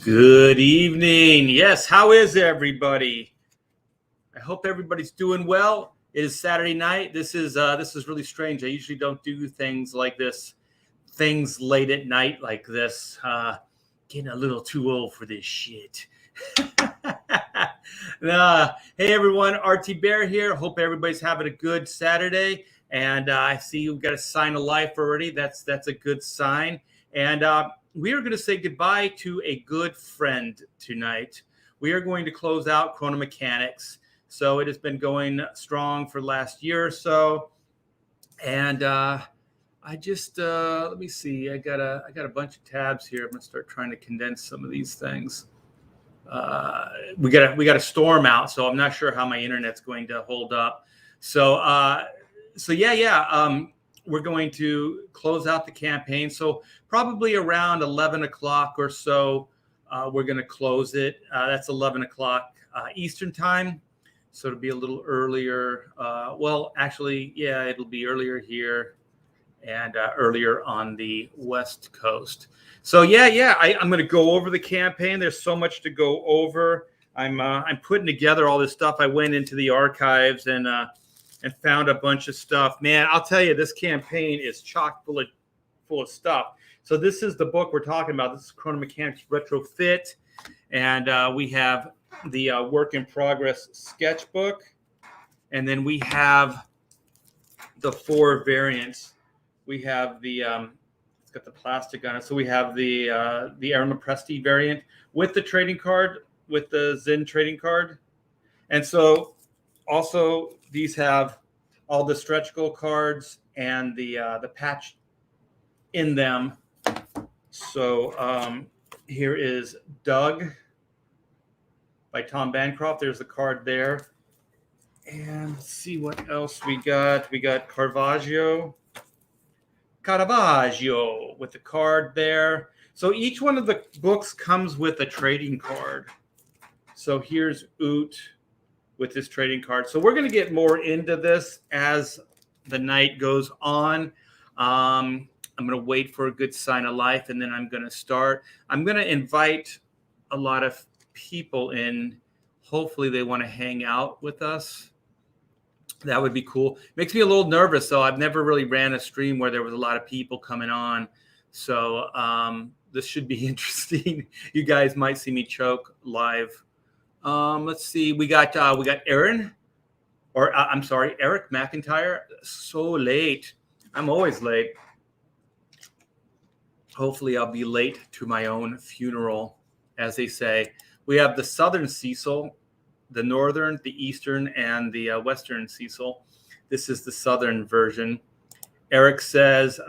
Good evening. Yes, how is everybody? I hope everybody's doing well. It is Saturday night. This is really strange. I usually don't do things like this, things late at night like this. Getting a little too old for this shit. Hey everyone, RT Bear here. Hope everybody's having a good Saturday. And I see you've got a sign of life already. That's a good sign. And we are going to say goodbye to a good friend tonight. We are going to close out Chrono Mechanics. So it has been going strong for the last year or so. And I just let me see. I got a bunch of tabs here. I'm going to start trying to condense some of these things. We got a storm out, so I'm not sure how my internet's going to hold up. So we're going to close out the campaign. So probably around 11 o'clock or so, we're going to close it. That's 11 o'clock Eastern time. So it'll be a little earlier. It'll be earlier here and earlier on the West Coast. So I'm going to go over the campaign. There's so much to go over. I'm putting together all this stuff. I went into the archives and found a bunch of stuff. Man, I'll tell you, this campaign is chock full of stuff. So this is the book we're talking about. This is Chrono Mechanics Retrofit, and we have the work in progress sketchbook, and then we have the 4 variants. We have the it's got the plastic on it. So we have the Aaron Presti variant with the trading card, with the Zen trading card, and so also these have all the stretch goal cards and the patch in them. So here is Doug by Tom Bancroft. There's the card there. And let's see what else we got. We got Caravaggio with the card there. So each one of the books comes with a trading card. So here's Oot with this trading card. So we're going to get more into this as the night goes on. I'm going to wait for a good sign of life, and then I'm going to start. I'm going to invite a lot of people in. Hopefully they want to hang out with us. That would be cool. Makes me a little nervous, though. I've never really ran a stream where there was a lot of people coming on. So this should be interesting. You guys might see me choke live. Let's see. We got Eric McIntyre. So late. I'm always late. Hopefully I'll be late to my own funeral, as they say. We have the Southern Cecil, the Northern, the Eastern, and the Western Cecil. This is the Southern version. Eric says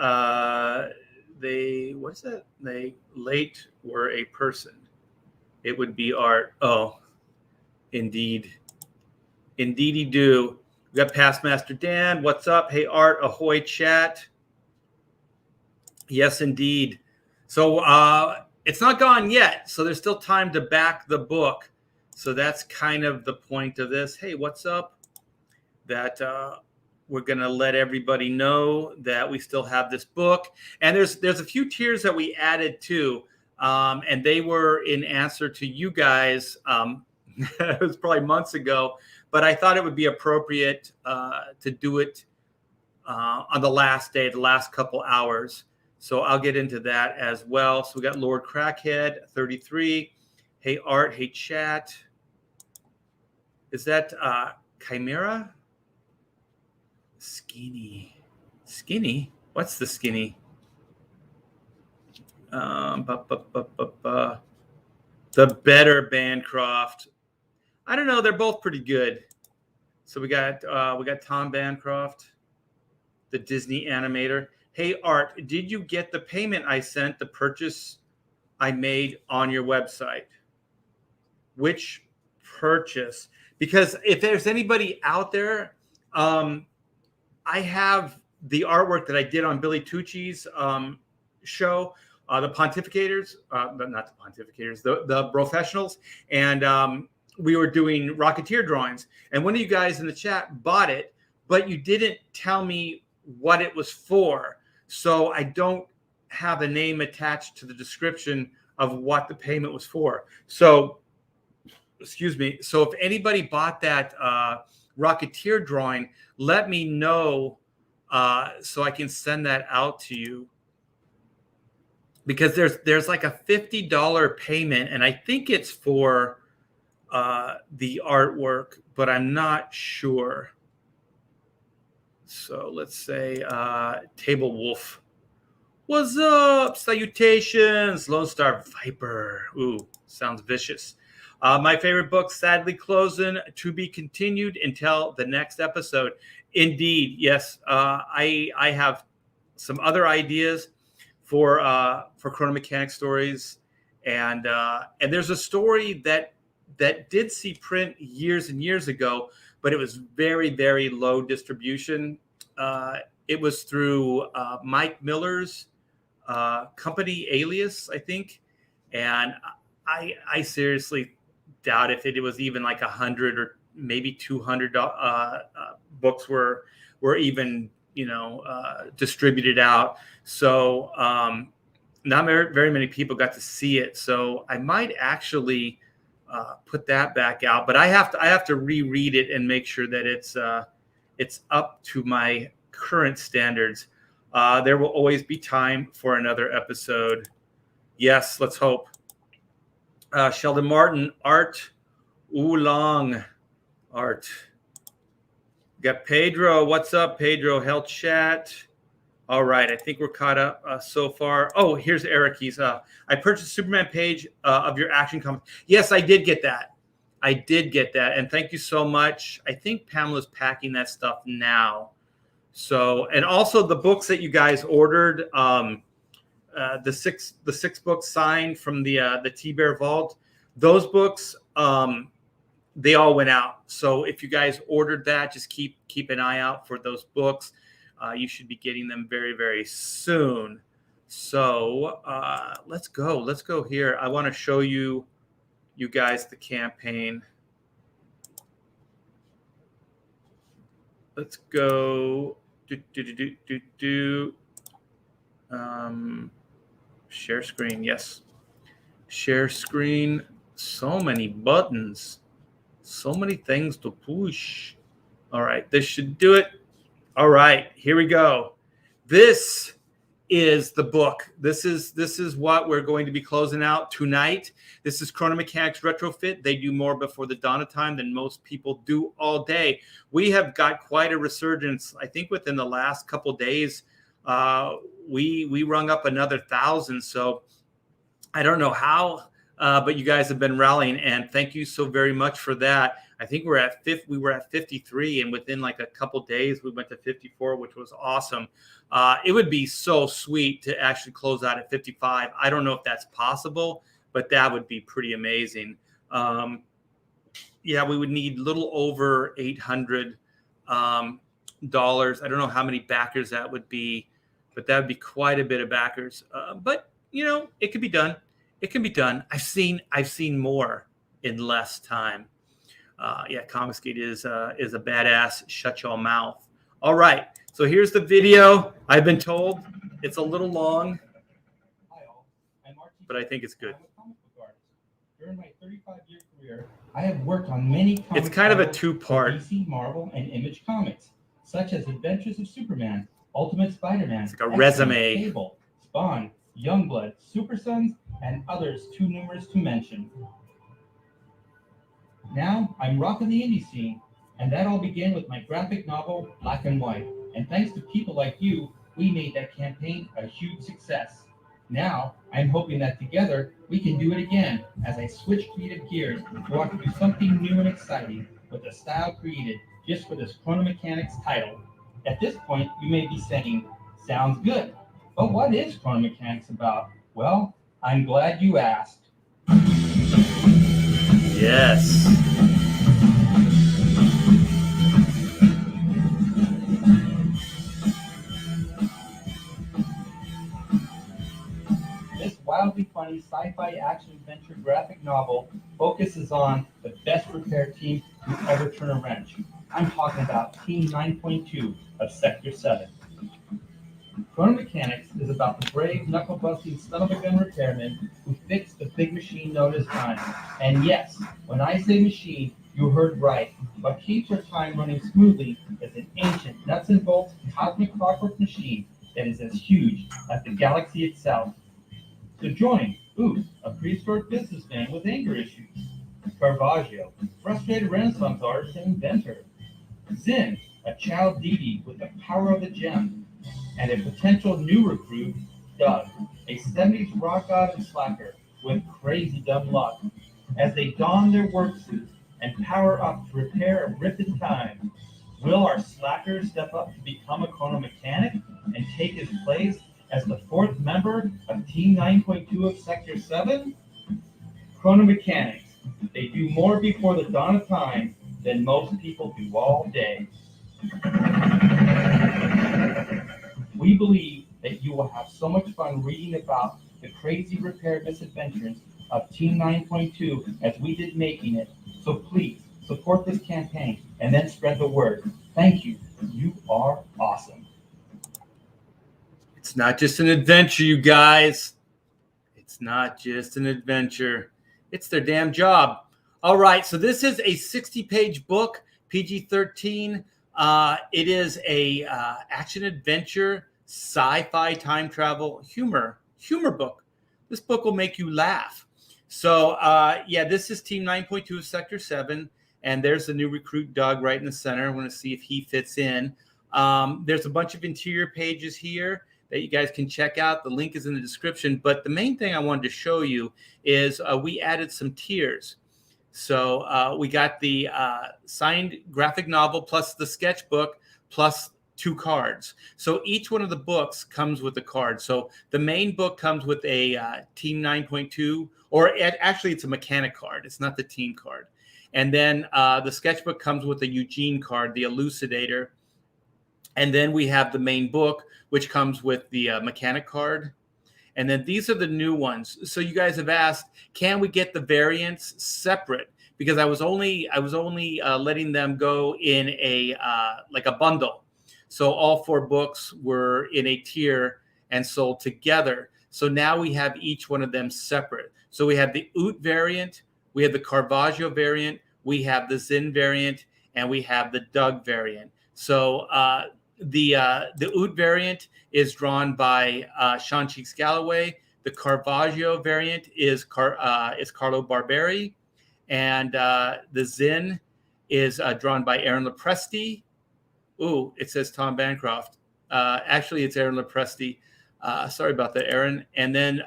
they late were a person. It would be art. Oh, indeed. Indeedy do. We got Past Master Dan. What's up? Hey, Art. Ahoy, chat. Yes, indeed. So it's not gone yet. So there's still time to back the book. So that's kind of the point of this. Hey, what's up? That we're going to let everybody know that we still have this book. And there's a few tiers that we added too. And they were in answer to you guys. It was probably months ago. But I thought it would be appropriate to do it on the last day, the last couple hours. So I'll get into that as well. So we got Lord Crackhead, 33. Hey, Art. Hey, chat. Is that Chimera? Skinny. Skinny? What's the skinny? The better Bancroft. I don't know. They're both pretty good. So we got Tom Bancroft, the Disney animator. Hey, Art, did you get the payment I sent, the purchase I made on your website? Which purchase? Because if there's anybody out there, I have the artwork that I did on Billy Tucci's show, the Pontificators, but not the Pontificators, the Professionals, and we were doing Rocketeer drawings. And one of you guys in the chat bought it, but you didn't tell me what it was for. So I don't have a name attached to the description of what the payment was for. So, excuse me. So if anybody bought that Rocketeer drawing, let me know so I can send that out to you. Because there's like a $50 payment, and I think it's for the artwork, but I'm not sure. So let's say Table Wolf. What's up? Salutations, Lone Star Viper. Ooh, sounds vicious. My favorite book, sadly closing, to be continued until the next episode. Indeed, yes. I have some other ideas for Chrono Mechanics stories, and there's a story that did see print years and years ago, but it was very, very low distribution. It was through Mike Miller's company, Alias, I think, and I seriously doubt if it was even like 100 or maybe 200 books were even distributed out. So not very many people got to see it. So I might actually put that back out, but I have to reread it and make sure that it's up to my current standards. There will always be time for another episode. Yes, let's hope. Sheldon Martin, art, oolong, art. Got Pedro. What's up, Pedro? Health chat. All right, I think we're caught up so far. Oh, here's Eric. He's I purchased Superman page of your Action Comics. Yes, I did get that. And thank you so much. I think Pamela's packing that stuff now. So, and also the books that you guys ordered, the six books signed from the T-Bear Vault. Those books, they all went out. So if you guys ordered that, just keep an eye out for those books. You should be getting them very, very soon. So let's go here. I want to show you guys the campaign. Let's go. Share screen. Yes. Share screen. So many buttons. So many things to push. All right. This should do it. All right. Here we go. This is the book. This is what we're going to be closing out tonight. This is Chrono Mechanics Retrofit. They do more before the dawn of time than most people do all day. We have got quite a resurgence. I think within the last couple of days, we rung up another 1,000. So I don't know how, but you guys have been rallying, and thank you so very much for that. I think we were at 53, and within like a couple of days, we went to 54, which was awesome. It would be so sweet to actually close out at 55. I don't know if that's possible, but that would be pretty amazing. Yeah, we would need a little over $800. I don't know how many backers that would be, but that would be quite a bit of backers. But it could be done. It can be done. I've seen more in less time. Yeah, Comicsgate is a badass. Shut your mouth. All right. So here's the video. I've been told it's a little long, but I think it's good. During my 35-year career, I have worked on many comics. It's kind of a two-part. DC, Marvel, and Image Comics, such as Adventures of Superman, Ultimate Spider-Man, it's like a resume. Cable, Spawn, Youngblood, Super Sons, and others too numerous to mention. Now I'm rocking the indie scene, and that all began with my graphic novel, Black and White. And thanks to people like you, we made that campaign a huge success. Now, I'm hoping that together we can do it again as I switch creative gears and go out to do something new and exciting with a style created just for this Chrono Mechanics title. At this point, you may be saying, sounds good, but what is Chrono Mechanics about? Well, I'm glad you asked. Yes. This wildly funny sci-fi action-adventure graphic novel focuses on the best prepared team to ever turn a wrench. I'm talking about Team 9.2 of Sector 7. Chrono Mechanics is about the brave, knuckle-busting son-of-a-gun repairman who fixed the big machine known as time. And yes, when I say machine, you heard right. What keeps our time running smoothly is an ancient, nuts-and-bolts cosmic clockwork machine that is as huge as the galaxy itself. So join a prehistoric businessman with anger issues. Caravaggio, frustrated Renaissance artist and inventor. Zen, a child deity with the power of the gem. And a potential new recruit, Doug, a 70s rock god and slacker with crazy dumb luck. As they don their work suits and power up to repair a rift in time, will our slacker step up to become a chrono mechanic and take his place as the fourth member of Team 9.2 of Sector 7? Chrono Mechanics. They do more before the dawn of time than most people do all day. We believe that you will have so much fun reading about the crazy repair misadventures of Team 9.2 as we did making it. So please support this campaign and then spread the word. Thank you. You are awesome. It's not just an adventure, you guys. It's not just an adventure. It's their damn job. All right, so this is a 60-page book, PG-13. It is a action-adventure, sci-fi, time travel, humor book. This book will make you laugh. So, this is Team 9.2 of Sector 7, and there's the new recruit, Doug, right in the center. I want to see if he fits in. There's a bunch of interior pages here that you guys can check out. The link is in the description. But the main thing I wanted to show you is we added some tiers. So we got the signed graphic novel plus the sketchbook plus 2 cards. So each one of the books comes with a card. So the main book comes with a Team 9.2, or actually it's a mechanic card. It's not the team card. And then the sketchbook comes with a Eugene card, the elucidator. And then we have the main book, which comes with the mechanic card. And then these are the new ones. So you guys have asked, can we get the variants separate? Because I was only letting them go in a like a bundle. So all 4 books were in a tier and sold together. So now we have each one of them separate. So we have the Oot variant, we have the Caravaggio variant, we have the Zen variant, and we have the Doug variant. So the Oot variant is drawn by Sean Cheeks Galloway. The Caravaggio variant is Carlo Barberi, and the Zen is drawn by Aaron Lopresti. Ooh, it says Tom Bancroft. Actually, it's Aaron Lopresti. Sorry about that, Aaron. And then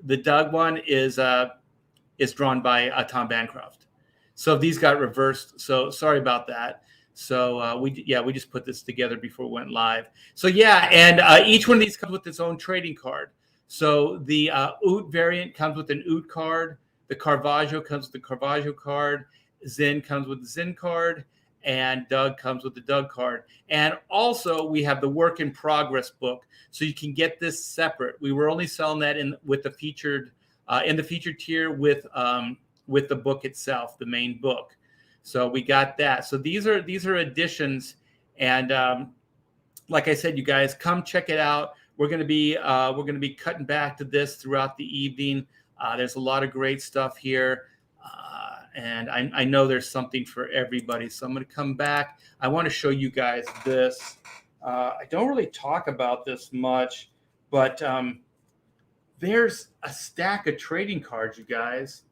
the Doug one is drawn by Tom Bancroft. So these got reversed. So sorry about that. So we just put this together before we went live. So and each one of these comes with its own trading card. So the Oot variant comes with an Oot card. The Caravaggio comes with the Caravaggio card. Zen comes with the Zen card. And Doug comes with the Doug card. And also we have the work in progress book. So you can get this separate. We were only selling that in the featured tier with the book itself, the main book. So we got that. So these are additions, and like I said, you guys come check it out. We're gonna be cutting back to this throughout the evening. There's a lot of great stuff here, and I know there's something for everybody. So I'm gonna come back. I want to show you guys this. I don't really talk about this much, but there's a stack of trading cards, you guys.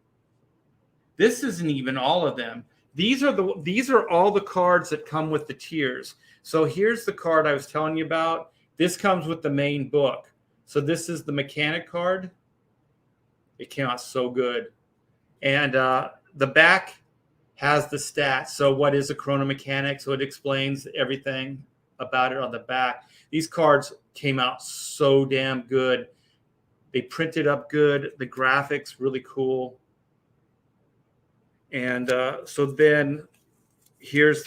This isn't even all of them. These are all the cards that come with the tiers. So here's the card I was telling you about. This comes with the main book. So this is the mechanic card. It came out so good. And the back has the stats. So what is a Chrono Mechanics? So it explains everything about it on the back. These cards came out so damn good. They printed up good. The graphics really cool. And so then here's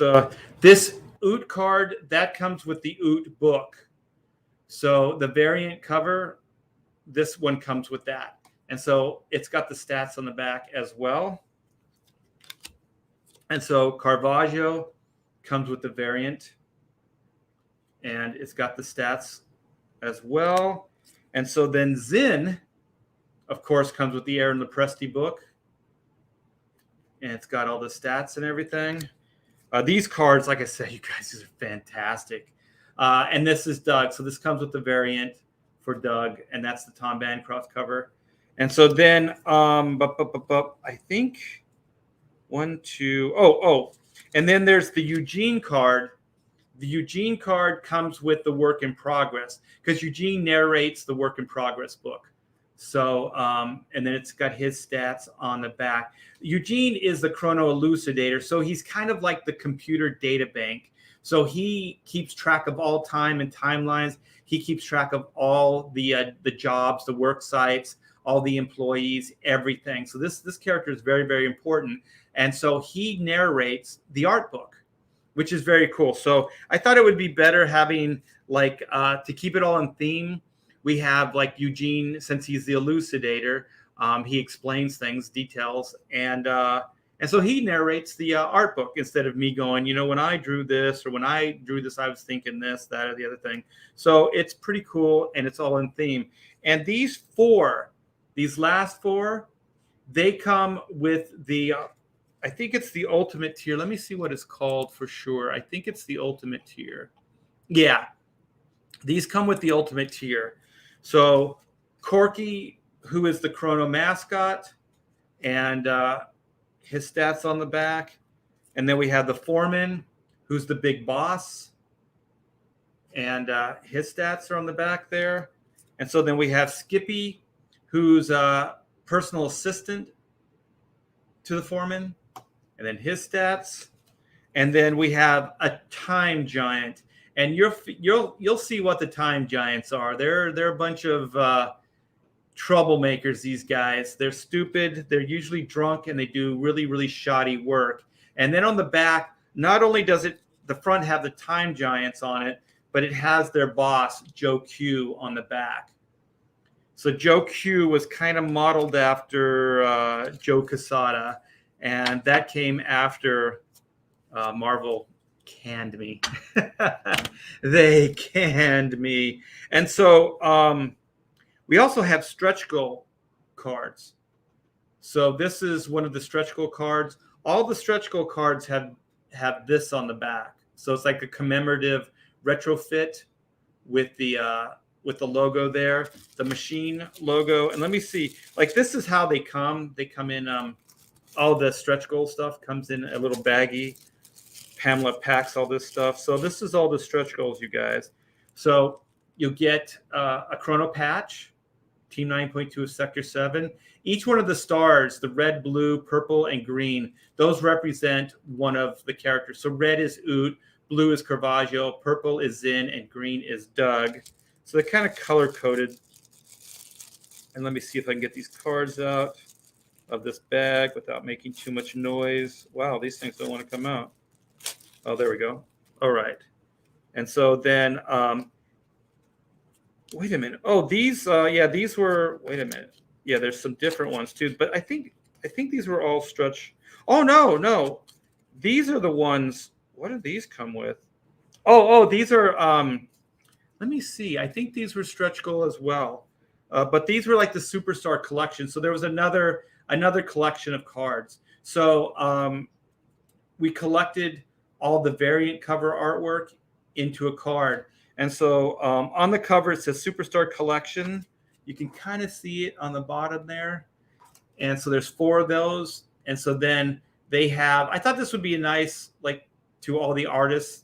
this Oot card that comes with the Oot book. So the variant cover, this one comes with that. And so it's got the stats on the back as well. And so Caravaggio comes with the variant. and it's got the stats as well. And so then Zin, of course, comes with the Aaron Lopresti book, and it's got all the stats and everything. These cards, like I said, you guys, these are fantastic. And this is Doug. So this comes with the variant for Doug, and that's the Tom Bancroft cover. And so then I think and then there's the Eugene card. The Eugene card comes with the work in progress because Eugene narrates the work in progress book. So, and then it's got his stats on the back. Eugene is the chrono elucidator. So he's kind of like the computer data bank. So he keeps track of all time and timelines. He keeps track of all the jobs, the work sites, all the employees, everything. So this character is very, very important. And so he narrates the art book, which is very cool. So I thought it would be better having like to keep it all in theme. We have like Eugene, since he's the elucidator, he explains things, details, and so he narrates the art book instead of me going, when I drew this or when I drew this, I was thinking this, that, or the other thing. So it's pretty cool, and it's all in theme. And these last four, they come with the, I think it's the ultimate tier. Let me see what it's called for sure. I think it's the ultimate tier. Yeah, these come with the ultimate tier. So Corky, who is the Chrono mascot, and his stats on the back. And then we have the Foreman, who's the big boss, and his stats are on the back there. And so then we have Skippy, who's a personal assistant to the Foreman, and then his stats. And then we have a time giant. And you'll see what the time giants are. They're a bunch of troublemakers. These guys, they're stupid. They're usually drunk, and they do really, really shoddy work. And then on the back, not only does the front have the time giants on it, but it has their boss Joe Q on the back. So Joe Q was kind of modeled after Joe Quesada, and that came after Marvel canned me. They canned me. And so we also have stretch goal cards. So this is one of the stretch goal cards. All the stretch goal cards have this on the back. So it's like a commemorative retrofit with the logo there, the machine logo. And let me see, like this is how they come. They come in, all the stretch goal stuff comes in a little baggie. Pamela packs all this stuff. So this is all the stretch goals, you guys. So you'll get a chrono patch, Team 9.2 of Sector 7. Each one of the stars, the red, blue, purple, and green, those represent one of the characters. So red is Oot, blue is Caravaggio, purple is Zin, and green is Doug. So they're kind of color-coded. And let me see if I can get these cards out of this bag without making too much noise. Wow, these things don't want to come out. Oh, there we go. All right. And so then, wait a minute. Oh, these were, wait a minute. Yeah, there's some different ones too. But I think these were all stretch. Oh, no. These are the ones. What do these come with? Oh, these are, let me see. I think these were stretch goal as well. But these were like the Superstar collection. So there was another collection of cards. So we collected all the variant cover artwork into a card. And so on the cover, it says Superstar Collection. You can kind of see it on the bottom there. And so there's 4 of those. And so then they have, I thought this would be a nice, like, to all the artists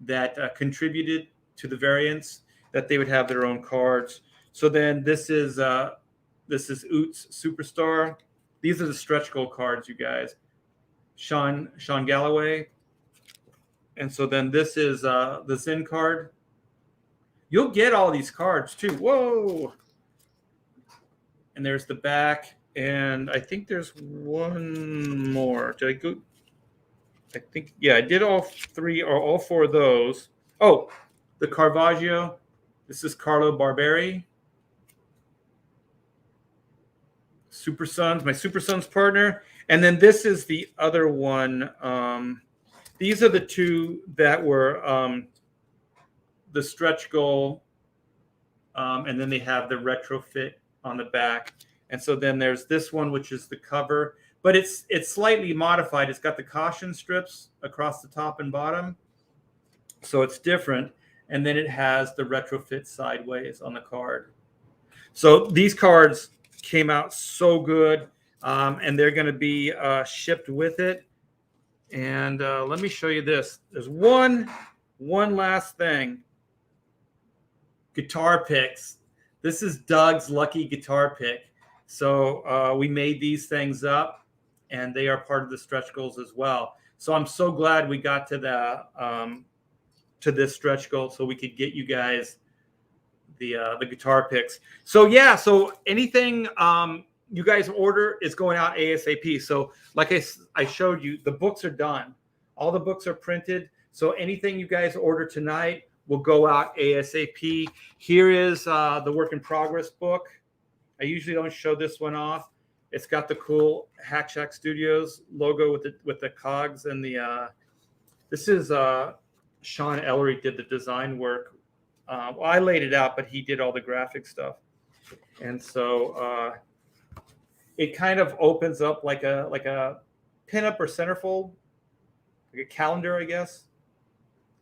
that contributed to the variants, that they would have their own cards. So then this is Oot's Superstar. These are the stretch goal cards, you guys. Sean Galloway. And so then this is the Zin card. You'll get all these cards too. Whoa. And there's the back. And I think there's one more. Did I go? I think, yeah, I did all 3 or all 4 of those. Oh, the Caravaggio. This is Carlo Barberi. Super Sons, my Super Sons partner. And then this is the other one. These are the 2 that were the stretch goal, and then they have the retrofit on the back. And so then there's this one, which is the cover, but it's slightly modified. It's got the caution strips across the top and bottom, so it's different. And then it has the retrofit sideways on the card. So these cards came out so good, and they're going to be shipped with it. And let me show you this. There's one last thing. Guitar picks. This is Doug's lucky guitar pick. So we made these things up, and they are part of the stretch goals as well. So I'm so glad we got to the to this stretch goal, so we could get you guys the guitar picks. So yeah, so anything you guys order is going out ASAP. So like I showed you, the books are done. All the books are printed. So anything you guys order tonight will go out ASAP. Here is the work in progress book. I usually don't show this one off. It's got the cool Hack Shack Studios logo with the cogs and the. This is Sean Ellery did the design work. Well, I laid it out, but he did all the graphic stuff. And so it kind of opens up like a pinup or centerfold, like a calendar, I guess.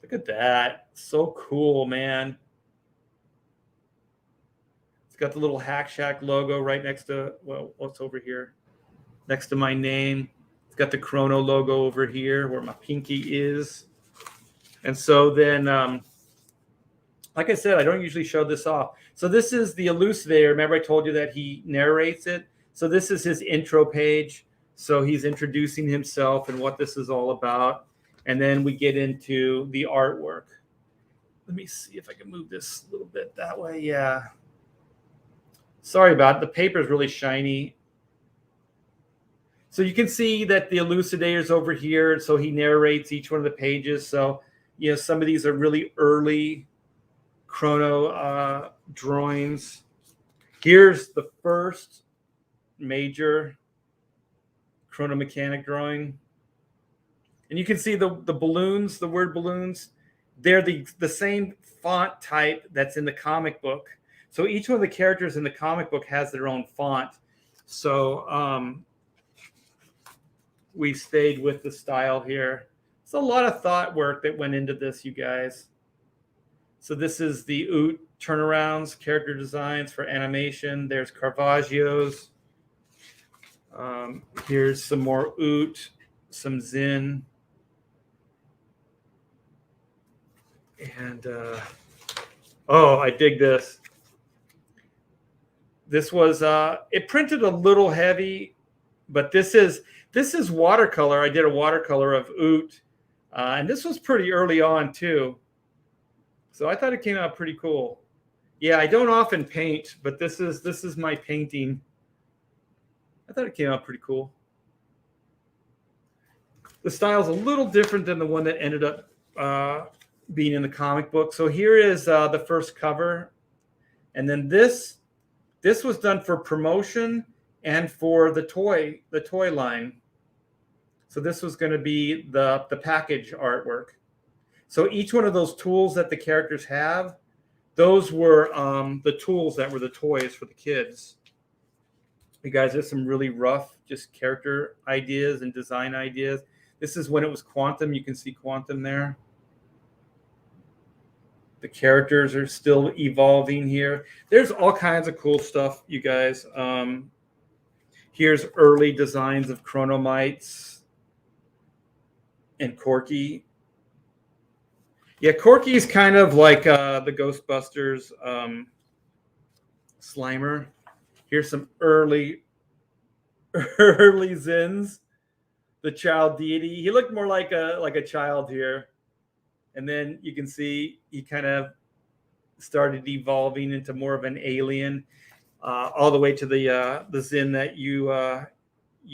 Look at that. So cool, man. It's got the little Hack Shack logo right next to, well, what's over here? Next to my name. It's got the Chrono logo over here where my pinky is. And so then, like I said, I don't usually show this off. So this is the elucidator. Remember I told you that he narrates it? So this is his intro page. So he's introducing himself and what this is all about. And then we get into the artwork. Let me see if I can move this a little bit that way. Yeah. Sorry about it. The paper is really shiny. So you can see that the elucidator's over here. So he narrates each one of the pages. So, you know, some of these are really early Chrono drawings. Here's the first major Chrono Mechanic drawing. And you can see the balloons, the word balloons. They're the same font type that's in the comic book. So each one of the characters in the comic book has their own font. So we stayed with the style here. It's a lot of thought work that went into this, you guys. So this is the Oot turnarounds, character designs for animation. There's Caravaggio's. Here's some more Oot, some Zin. And, oh, I dig this. This was, it printed a little heavy, but this is watercolor. I did a watercolor of Oot. And this was pretty early on, too. So I thought it came out pretty cool. Yeah, I don't often paint, but this is my painting. I thought it came out pretty cool. The style's a little different than the one that ended up being in the comic book. So here is the first cover. And then this was done for promotion and for the toy line. So this was going to be the package artwork. So each one of those tools that the characters have, those were the tools that were the toys for the kids. You guys, there's some really rough just character ideas and design ideas. This is when it was Quantum. You can see Quantum there. The characters are still evolving here. There's all kinds of cool stuff, you guys. Here's early designs of Chronomites and Corky. Yeah, Corky is kind of like the Ghostbusters Slimer. Here's some early Zins, the child deity. He looked more like a child here. And then you can see he kind of started evolving into more of an alien, all the way to the Zin that you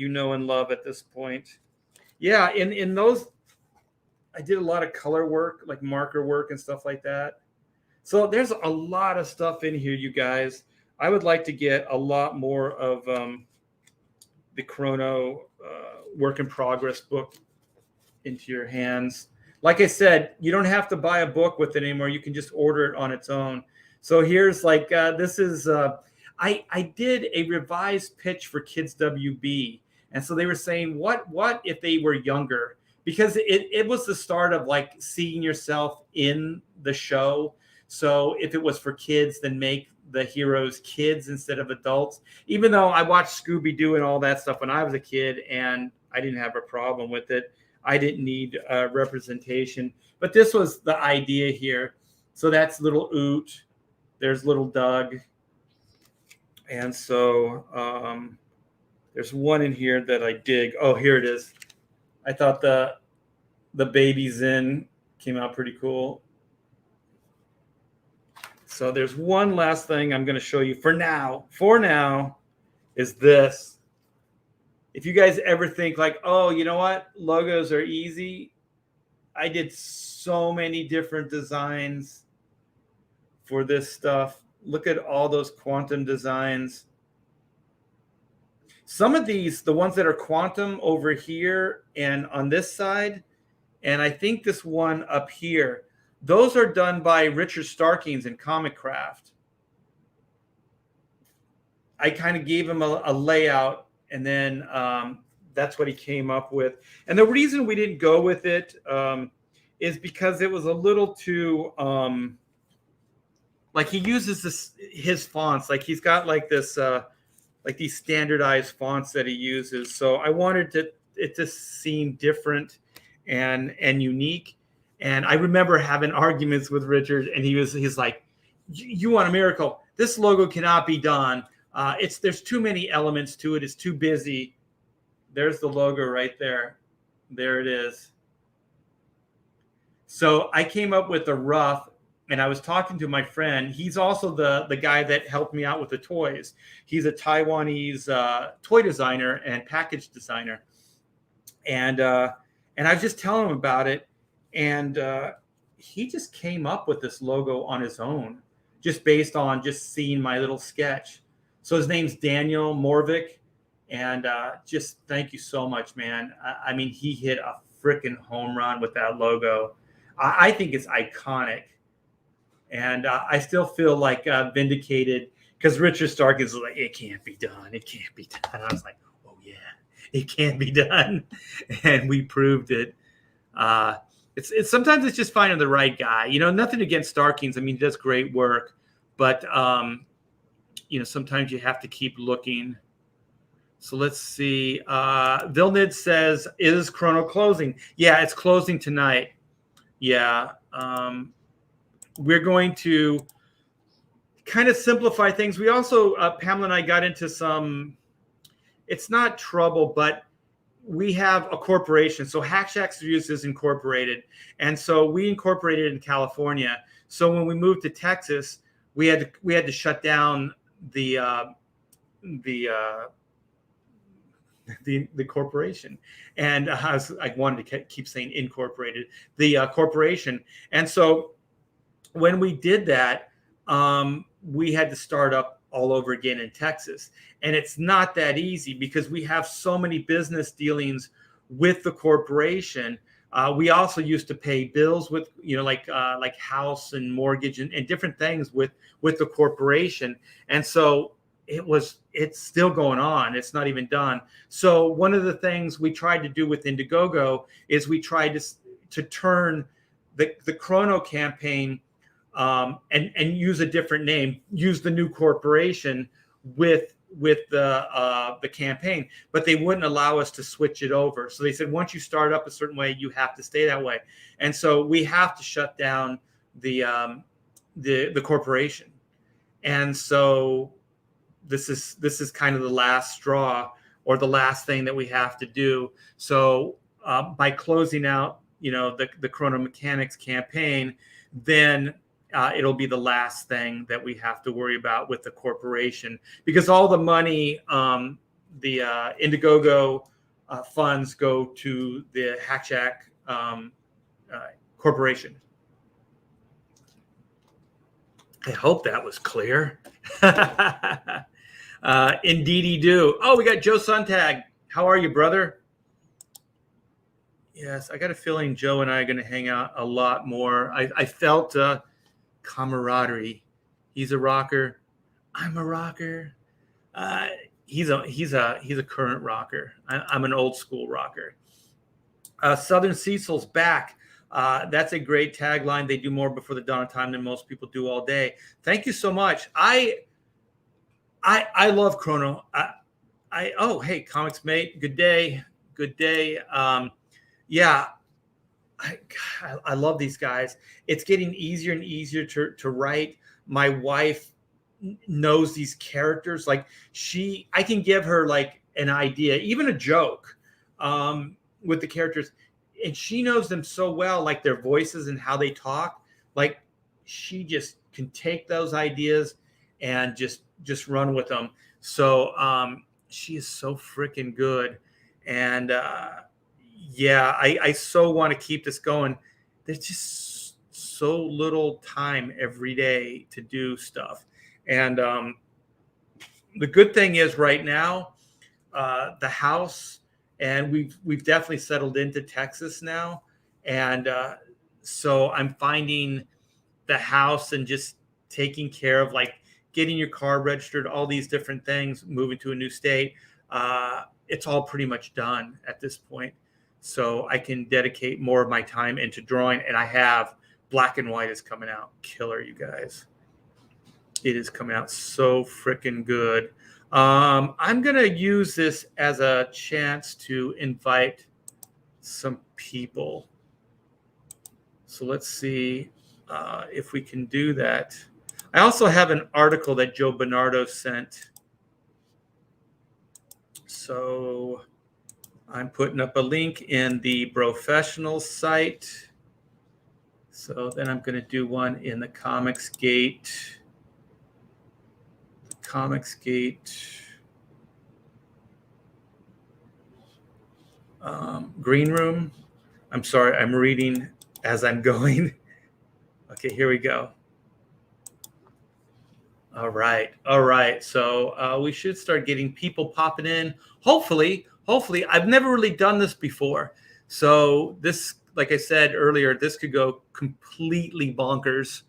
know and love at this point. Yeah, in those, I did a lot of color work, like marker work and stuff like that. So there's a lot of stuff in here, you guys. I would like to get a lot more of the Chrono work in progress book into your hands. like I said, you don't have to buy a book with it anymore. You can just order it on its own. So here's like, this is, I did a revised pitch for Kids WB. And so they were saying, what if they were younger? Because it was the start of like seeing yourself in the show. So if it was for kids, then make the heroes kids instead of adults. Even though I watched Scooby-Doo and all that stuff when I was a kid, and I didn't have a problem with it. I didn't need representation. But this was the idea here. So that's little Oot. There's little Doug. And so there's one in here that I dig. Oh, here it is. I thought the Baby Zen came out pretty cool. So there's one last thing I'm going to show you for now. For now is this. If you guys ever think like, oh, you know what? Logos are easy. I did so many different designs for this stuff. Look at all those quantum designs. Some of these, the ones that are quantum over here and on this side, and I think this one up here, those are done by Richard Starkings in Comic Craft. I kind of gave him a layout, and then that's what he came up with. And the reason we didn't go with it is because it was a little too, like he uses his fonts. Like he's got like this, like these standardized fonts that he uses. So I wanted it to seem different and unique. And I remember having arguments with Richard, and he's like, "You want a miracle? This logo cannot be done. There's too many elements to it. It's too busy." There's the logo right there. There it is. So I came up with a rough, and I was talking to my friend. He's also the guy that helped me out with the toys. He's a Taiwanese toy designer and package designer. And I was just telling him about it. And he just came up with this logo on his own, just based on just seeing my little sketch. So his name's Daniel Morvik. And just thank you so much, man. I mean, he hit a freaking home run with that logo. I think it's iconic. And I still feel like vindicated, because Richard Stark is like, it can't be done. It can't be done. I was like, oh, yeah, it can be done. And we proved it. It's sometimes it's just finding the right guy. You know, nothing against Starkings. I mean, he does great work. But, you know, sometimes you have to keep looking. So let's see. Vilnid says, is Chrono closing? Yeah, it's closing tonight. Yeah. We're going to kind of simplify things. We also, Pamela and I got into some, it's not trouble, but we have a corporation. So Hack Shack Studios is incorporated. And so we incorporated in California. So when we moved to Texas, we had to shut down the corporation. And I wanted to keep saying incorporated, the corporation. And so when we did that, we had to start up all over again in Texas. And it's not that easy, because we have so many business dealings with the corporation. We also used to pay bills with, you know, like house and mortgage and different things with the corporation. And so it's still going on. It's not even done. So one of the things we tried to do with Indiegogo is we tried to turn the Chrono campaign and use a different name, use the new corporation with the campaign, but they wouldn't allow us to switch it over. So they said, once you start up a certain way, you have to stay that way. And so we have to shut down the corporation. And so this is kind of the last straw, or the last thing that we have to do. So by closing out, you know, the Chrono Mechanics campaign, then it'll be the last thing that we have to worry about with the corporation, because all the money, the Indiegogo funds go to the Hack Shack corporation. I hope that was clear. Indeedy do. Oh, we got Joe Sontag. How are you, brother? Yes, I got a feeling Joe and I are going to hang out a lot more. I felt camaraderie. He's a rocker. I'm a rocker. Uh, he's a current rocker. I'm an old school rocker. Southern Cecil's back. That's a great tagline. They do more before the dawn of time than most people do all day. Thank you so much. I love Chrono. Oh, hey, Comics Mate. Good day. Good day. Yeah, I love these guys. It's getting easier and easier to write. My wife knows these characters. Like I can give her like an idea, even a joke, with the characters, and she knows them so well, like their voices and how they talk. Like she just can take those ideas and just run with them. So she is so freaking good, and yeah, I so want to keep this going. There's just so little time every day to do stuff. And the good thing is right now, the house, and we've definitely settled into Texas now. And so I'm finding the house and just taking care of like getting your car registered, all these different things, moving to a new state. It's all pretty much done at this point. So I can dedicate more of my time into drawing. And I have Black and White is coming out. Killer, you guys. It is coming out so freaking good. I'm going to use this as a chance to invite some people. So let's see if we can do that. I also have an article that Joe Bernardo sent. So I'm putting up a link in the Professional site. So then I'm going to do one in the Comicsgate. Green Room. I'm sorry, I'm reading as I'm going. Okay, here we go. All right. So we should start getting people popping in. Hopefully, I've never really done this before. So this, like I said earlier, this could go completely bonkers.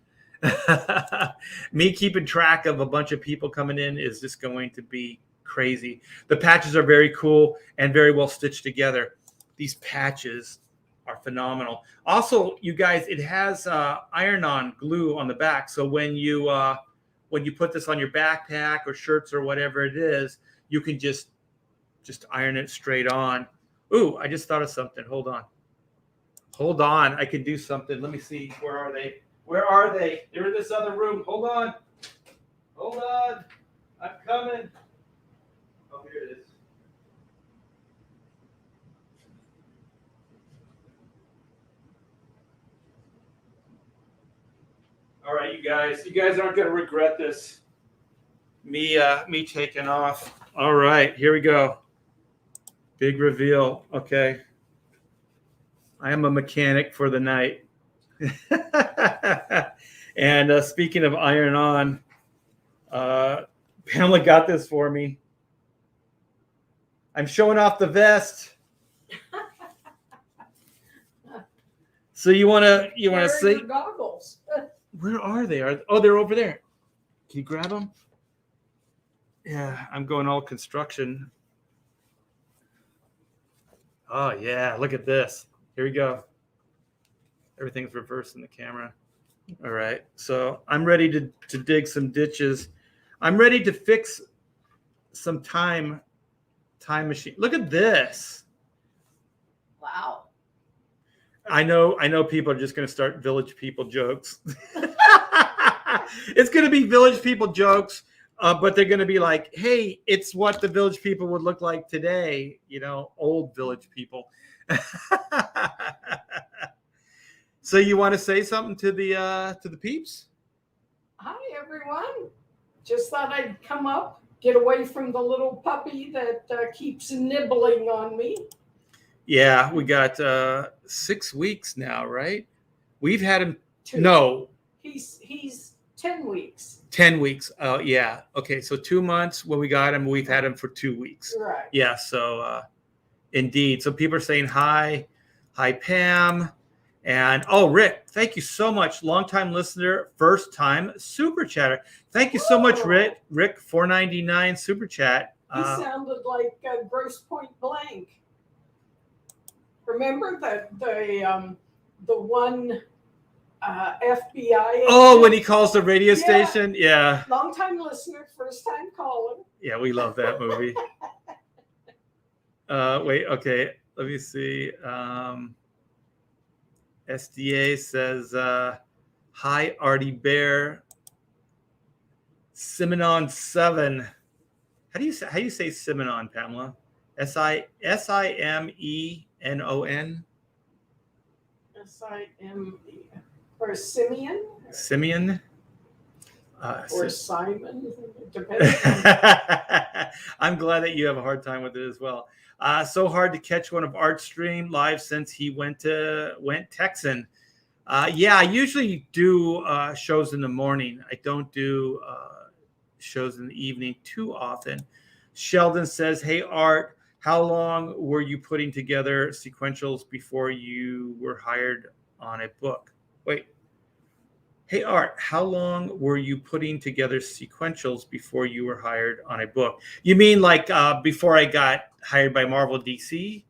Me keeping track of a bunch of people coming in is just going to be crazy. The patches are very cool and very well stitched together. These patches are phenomenal. Also, you guys, it has iron-on glue on the back. So when you put this on your backpack or shirts or whatever it is, you can just iron it straight on. Ooh, I just thought of something. Hold on. I can do something. Let me see. Where are they? They're in this other room. Hold on. I'm coming. Oh, here it is. All right, you guys aren't going to regret this. Me taking off. All right, here we go. Big reveal. Okay. I am a mechanic for the night. And speaking of iron on, Pamela got this for me. I'm showing off the vest. So you want to see your goggles? Where are they? They're over there. Can you grab them? Yeah, I'm going all construction. Oh yeah, look at this. Here we go. Everything's reversed in the camera. All right, so I'm ready to dig some ditches. I'm ready to fix some time machine. Look at this. Wow. I know people are just going to start Village People jokes. It's going to be Village People jokes, but they're going to be like, hey, it's what the Village People would look like today, old Village People. So you want to say something to the peeps? Hi, everyone. Just thought I'd come up, get away from the little puppy that keeps nibbling on me. Yeah, we got 6 weeks now, right? We've had him. 2. No. He's 10 weeks. 10 weeks. Oh, yeah. Okay, so 2 months when we got him. We've had him for 2 weeks. Right. Yeah, so indeed. So people are saying hi Hi, Pam. And Rick, thank you so much. Longtime listener, first time super chatter. Thank you so much, Rick. Rick, $4.99 super chat. He sounded like Grosse Point Blank. Remember the one FBI agent? When he calls the radio station? Yeah. Long-time listener, first-time caller. Yeah, we love that movie. Wait, okay. Let me see. SDA says, hi, Artie Bear. Simonon 7. How do you say Simonon, Pamela? Simenon? Sime, or Simeon? Simeon? Or Simon, depending. I'm glad that you have a hard time with it as well. So hard to catch one of Art's stream live since he went Texan. Yeah, I usually do shows in the morning. I don't do shows in the evening too often. Sheldon says, hey, Art, how long were you putting together sequentials before you were hired on a book? Wait. Hey, Art, how long were you putting together sequentials before you were hired on a book? You mean like before I got hired by Marvel DC?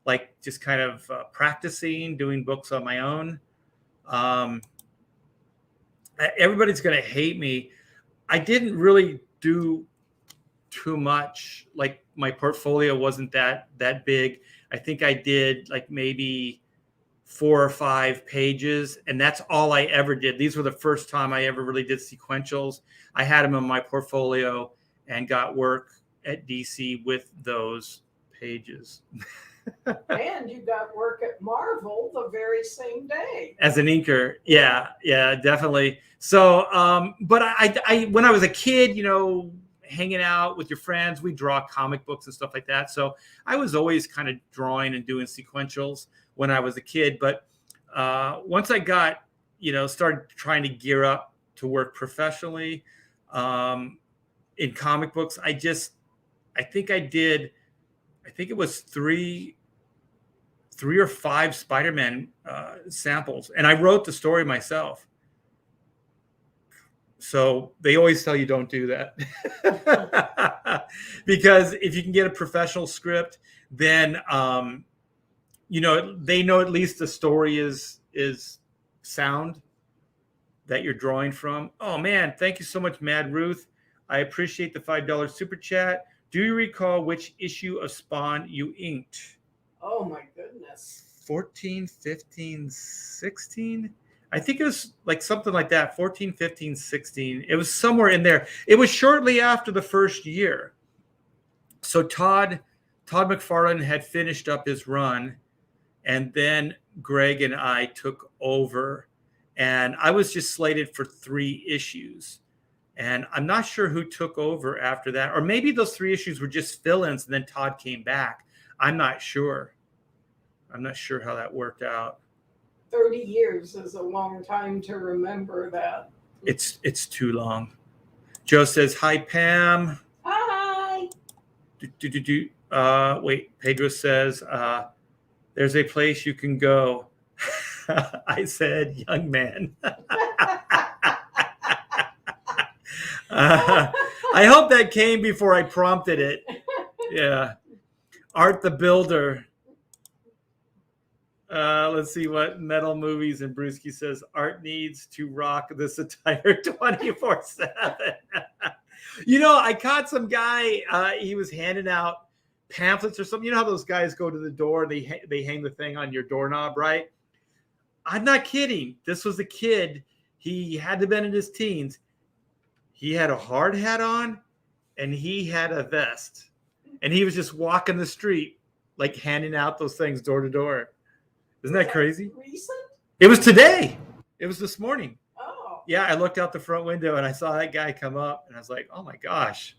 Like just kind of practicing, doing books on my own? Everybody's going to hate me. I didn't really do too much. Like my portfolio wasn't that big. I think I did like maybe 4 or 5 pages, and that's all I ever did. These were the first time I ever really did sequentials. I had them in my portfolio and got work at DC with those pages. And you got work at Marvel the very same day. As an inker. Yeah, definitely. So, but I when I was a kid, hanging out with your friends, we draw comic books and stuff like that. So I was always kind of drawing and doing sequentials when I was a kid. But once I got, started trying to gear up to work professionally in comic books, I think it was three or 5 Spider-Man samples. And I wrote the story myself. So they always tell you don't do that. Because if you can get a professional script, then, they know at least the story is sound that you're drawing from. Oh, man. Thank you so much, Mad Ruth. I appreciate the $5 super chat. Do you recall which issue of Spawn you inked? Oh, my goodness. 14, 15, 16? I think it was like something like that, 14, 15, 16. It was somewhere in there. It was shortly after the first year. So Todd McFarlane had finished up his run, and then Greg and I took over, and I was just slated for 3 issues. And I'm not sure who took over after that, or maybe those 3 issues were just fill-ins and then Todd came back. I'm not sure. I'm not sure how that worked out. 30 years is a long time to remember that. It's too long. Joe says, hi, Pam. Hi. Wait, Pedro says, there's a place you can go. I said, young man. I hope that came before I prompted it. Yeah. Art the Builder. Let's see what Metal Movies and Brewski says. Art needs to rock this attire 24/7. I caught some guy. He was handing out pamphlets or something. You know how those guys go to the door? They hang the thing on your doorknob, right? I'm not kidding. This was a kid. He had to have been in his teens. He had a hard hat on, and he had a vest, and he was just walking the street, like handing out those things door to door. Isn't that crazy? Recent? It was today. It was this morning. Oh. Yeah, I looked out the front window and I saw that guy come up, and I was like, oh my gosh,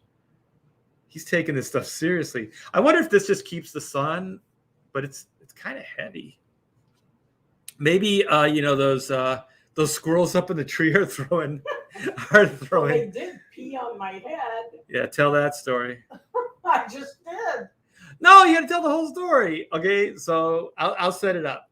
he's taking this stuff seriously. I wonder if this just keeps the sun, but it's kind of heavy. Maybe those squirrels up in the tree are throwing. Well, they did pee on my head. Yeah, tell that story. I just did. No, you got to tell the whole story. Okay, so I'll set it up.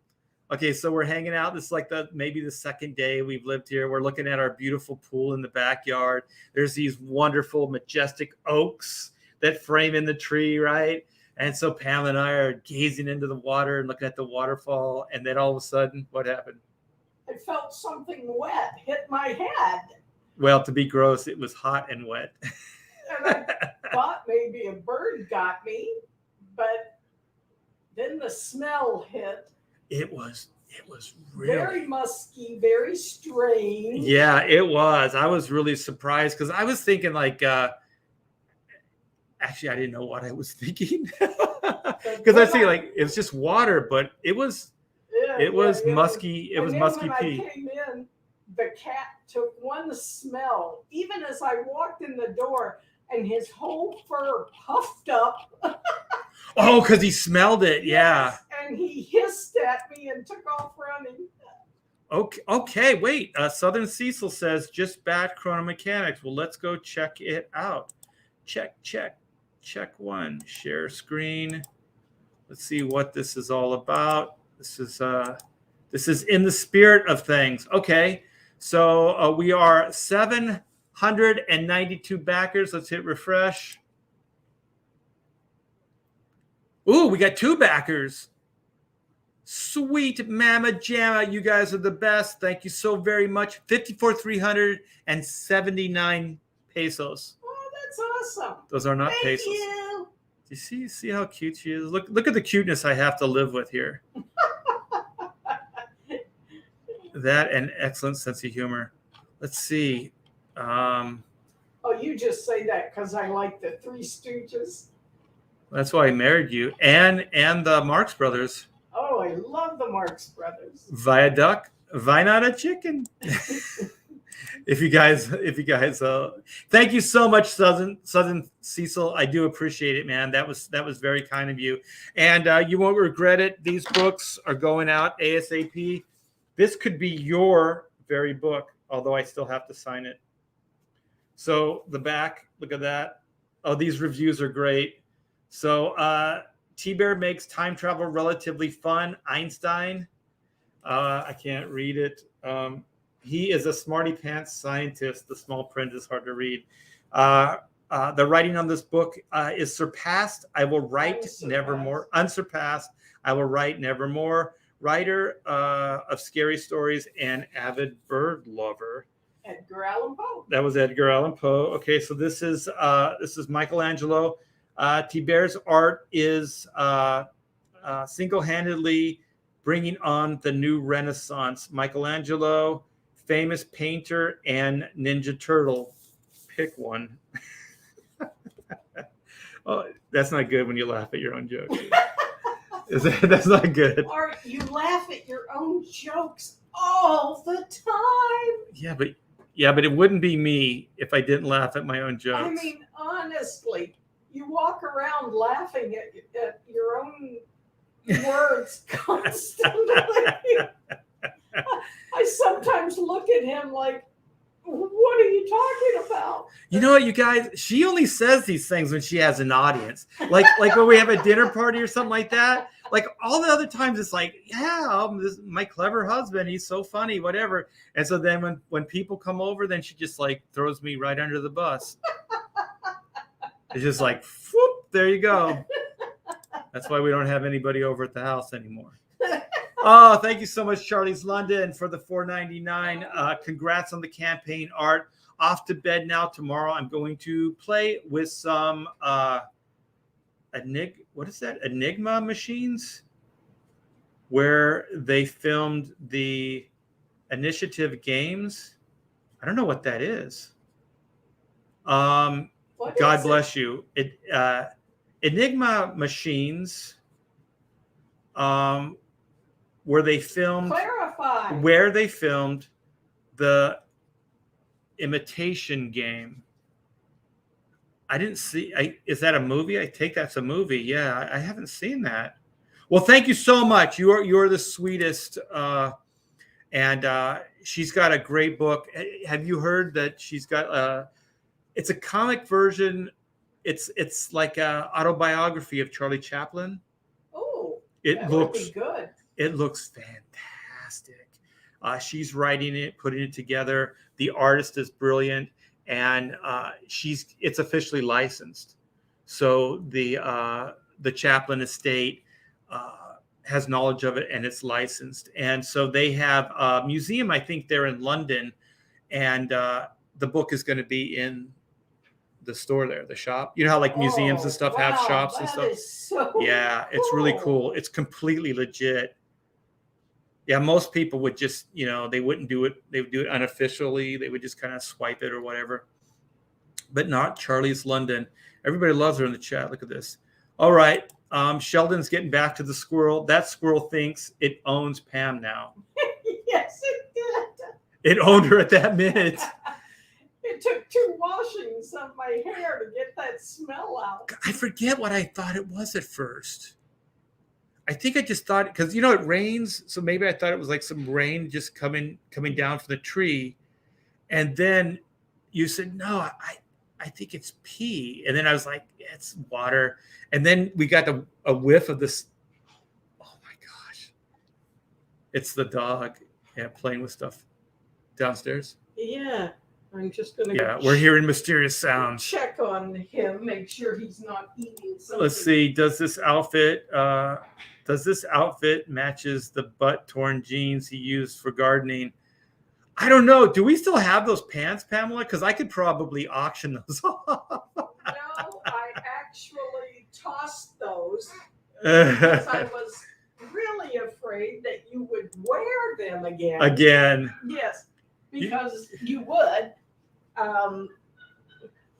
Okay, so we're hanging out. This is like maybe the second day we've lived here. We're looking at our beautiful pool in the backyard. There's these wonderful, majestic oaks that frame in the tree, right? And so Pam and I are gazing into the water and looking at the waterfall. And then all of a sudden, what happened? I felt something wet hit my head. Well, to be gross, it was hot and wet. And I thought maybe a bird got me, but then the smell hit. It was really very musky, very strange. Yeah, it was. I was really surprised because I was thinking like actually I didn't know what I was thinking. Because I see like it was just water, but it was musky. It was musky pee. When I came in, the cat took one smell, even as I walked in the door, and his whole fur puffed up. Oh, because he smelled it. Yeah. Yes, and he hissed at me and took off running. Okay. Wait. Southern Cecil says just bad Chrono Mechanics. Well, let's go check it out. Check one. Share screen. Let's see what this is all about. This is in the spirit of things. Okay. So we are 792 backers. Let's hit refresh. Ooh, we got 2 backers. Sweet mama jamma. You guys are the best. Thank you so very much. 54,379 pesos. Oh, that's awesome. Those are not Thank pesos. you. Do you see how cute she is? Look at the cuteness I have to live with here. That and excellent sense of humor. Let's see. Oh, you just say that because I like the Three Stooges. That's why I married you, and the Marx Brothers. Oh, I love the Marx Brothers. Via duck, why not a chicken? If you guys, thank you so much, Southern Cecil. I do appreciate it, man. That was very kind of you, and you won't regret it. These books are going out ASAP. This could be your very book, although I still have to sign it. So the back, look at that. Oh, these reviews are great. So T-Bear makes time travel relatively fun. Einstein. I can't read it. He is a smarty pants scientist. The small print is hard to read. The writing on this book is surpassed. I will write nevermore. Unsurpassed. I will write nevermore. Writer of scary stories and avid bird lover. Edgar Allan Poe. That was Edgar Allan Poe. Okay, so this is Michelangelo. T-Bear's art is single-handedly bringing on the new Renaissance. Michelangelo, famous painter, and Ninja Turtle. Pick one. Oh, that's not good when you laugh at your own joke. That's not good. Or you laugh at your own jokes all the time. Yeah, but it wouldn't be me if I didn't laugh at my own jokes. I mean, honestly, you walk around laughing at your own words constantly. I sometimes look at him like, what are you talking about? You know what, you guys? She only says these things when she has an audience. Like when we have a dinner party or something like that. Like all the other times, it's like, yeah, my clever husband, he's so funny, whatever. And so then when people come over, then she just like throws me right under the bus. It's just like, whoop, there you go. That's why we don't have anybody over at the house anymore. Oh, thank you so much, Charlie's London, for the $4.99. Congrats on the campaign art. Off to bed now. Tomorrow I'm going to play with some Enigma machines, where they filmed the Initiative games. I don't know what that is. God bless you. Enigma machines. Where they filmed the Imitation Game. I didn't see. Is that a movie? I take that's a movie. Yeah, I haven't seen that. Well, thank you so much. You're the sweetest. And she's got a great book. Have you heard that she's got it's a comic version. It's like a autobiography of Charlie Chaplin. Oh, It that looks would be good. It looks fantastic. She's writing it, putting it together. The artist is brilliant, and it's officially licensed. So the Chaplin estate has knowledge of it, and it's licensed. And so they have a museum, I think they're in London, and the book is going to be in the store there, the shop. You know how like museums and stuff have shops and stuff? That is so Yeah, it's really cool. It's completely legit. Yeah, most people would just, they wouldn't do it. They would do it unofficially. They would just kind of swipe it or whatever. But not Charlie's London. Everybody loves her in the chat. Look at this. All right. Sheldon's getting back to the squirrel. That squirrel thinks it owns Pam now. Yes, it It did. owned her at that minute. It took 2 washings of my hair to get that smell out. I forget what I thought it was at first. I think I just thought, because it rains, so maybe I thought it was like some rain just coming down from the tree. And then you said, no, I think it's pee. And then I was like, yeah, it's water. And then we got a whiff of this. Oh my gosh. It's the dog playing with stuff downstairs. Yeah, I'm just going to we're hearing mysterious sounds. check on him, make sure he's not eating something. Let's see. Does this outfit matches the butt-torn jeans he used for gardening? I don't know. Do we still have those pants, Pamela? Because I could probably auction those off. No, I actually tossed those because I was really afraid that you would wear them again. Again. Yes, because you would.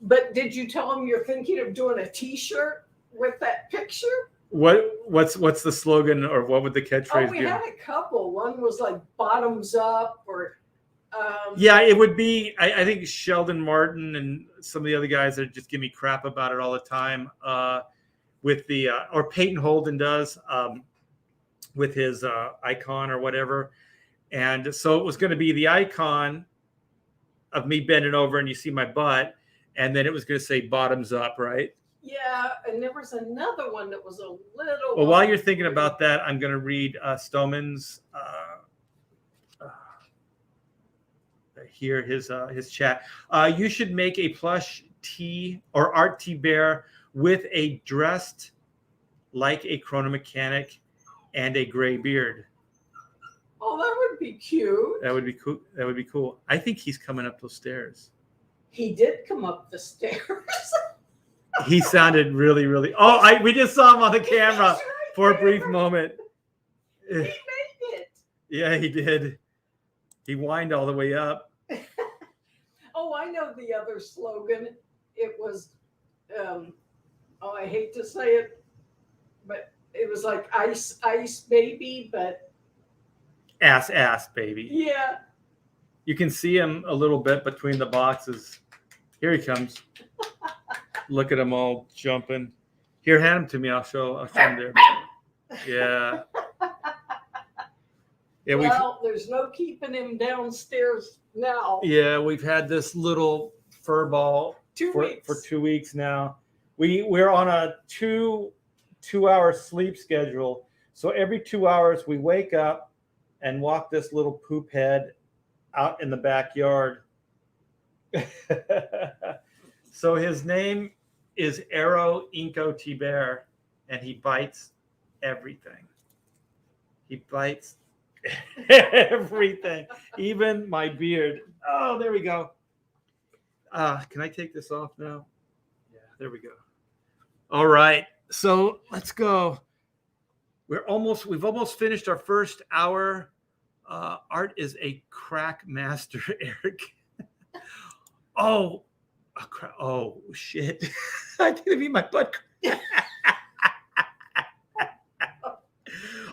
But did you tell him you're thinking of doing a T-shirt with that picture? What's the slogan, or what would the catchphrase we be? had a couple. One was like bottoms up, or it would be. I think Sheldon Martin and some of the other guys that just give me crap about it all the time. With the or Peyton Holden does with his icon or whatever, and so it was going to be the icon of me bending over and you see my butt, and then it was going to say bottoms up, right? Yeah, and there was another one that was a little. Well, while you're thinking about that, I'm going to read Stoneman's here his chat. You should make a plush tee or art tee bear with a dressed like a chrono mechanic and a gray beard. Oh, that would be cute. That would be cool. That would be cool. I think he's coming up those stairs. He did come up the stairs. He sounded really, really. We just saw him on the camera for a brief moment. He made it. Yeah, he did. He whined all the way up. Oh, I know the other slogan. It was, I hate to say it, but it was like ice, ice, baby, but. Ass, baby. Yeah. You can see him a little bit between the boxes. Here he comes. Look at him all jumping. Here, hand him to me. I'll show him there. Yeah. Yeah. Well, there's no keeping him downstairs now. Yeah, we've had this little fur ball 2 weeks. For 2 weeks now. We're on a two-hour sleep schedule. So every 2 hours we wake up and walk this little poop head out in the backyard. So his name is Arrow Inco Tiber, and he bites everything. He bites everything, even my beard. Oh, there we go. Can I take this off now? Yeah, there we go. All right, so let's go. We've almost finished our first hour. Art is a crack master, Eric. Oh shit! I didn't mean my butt.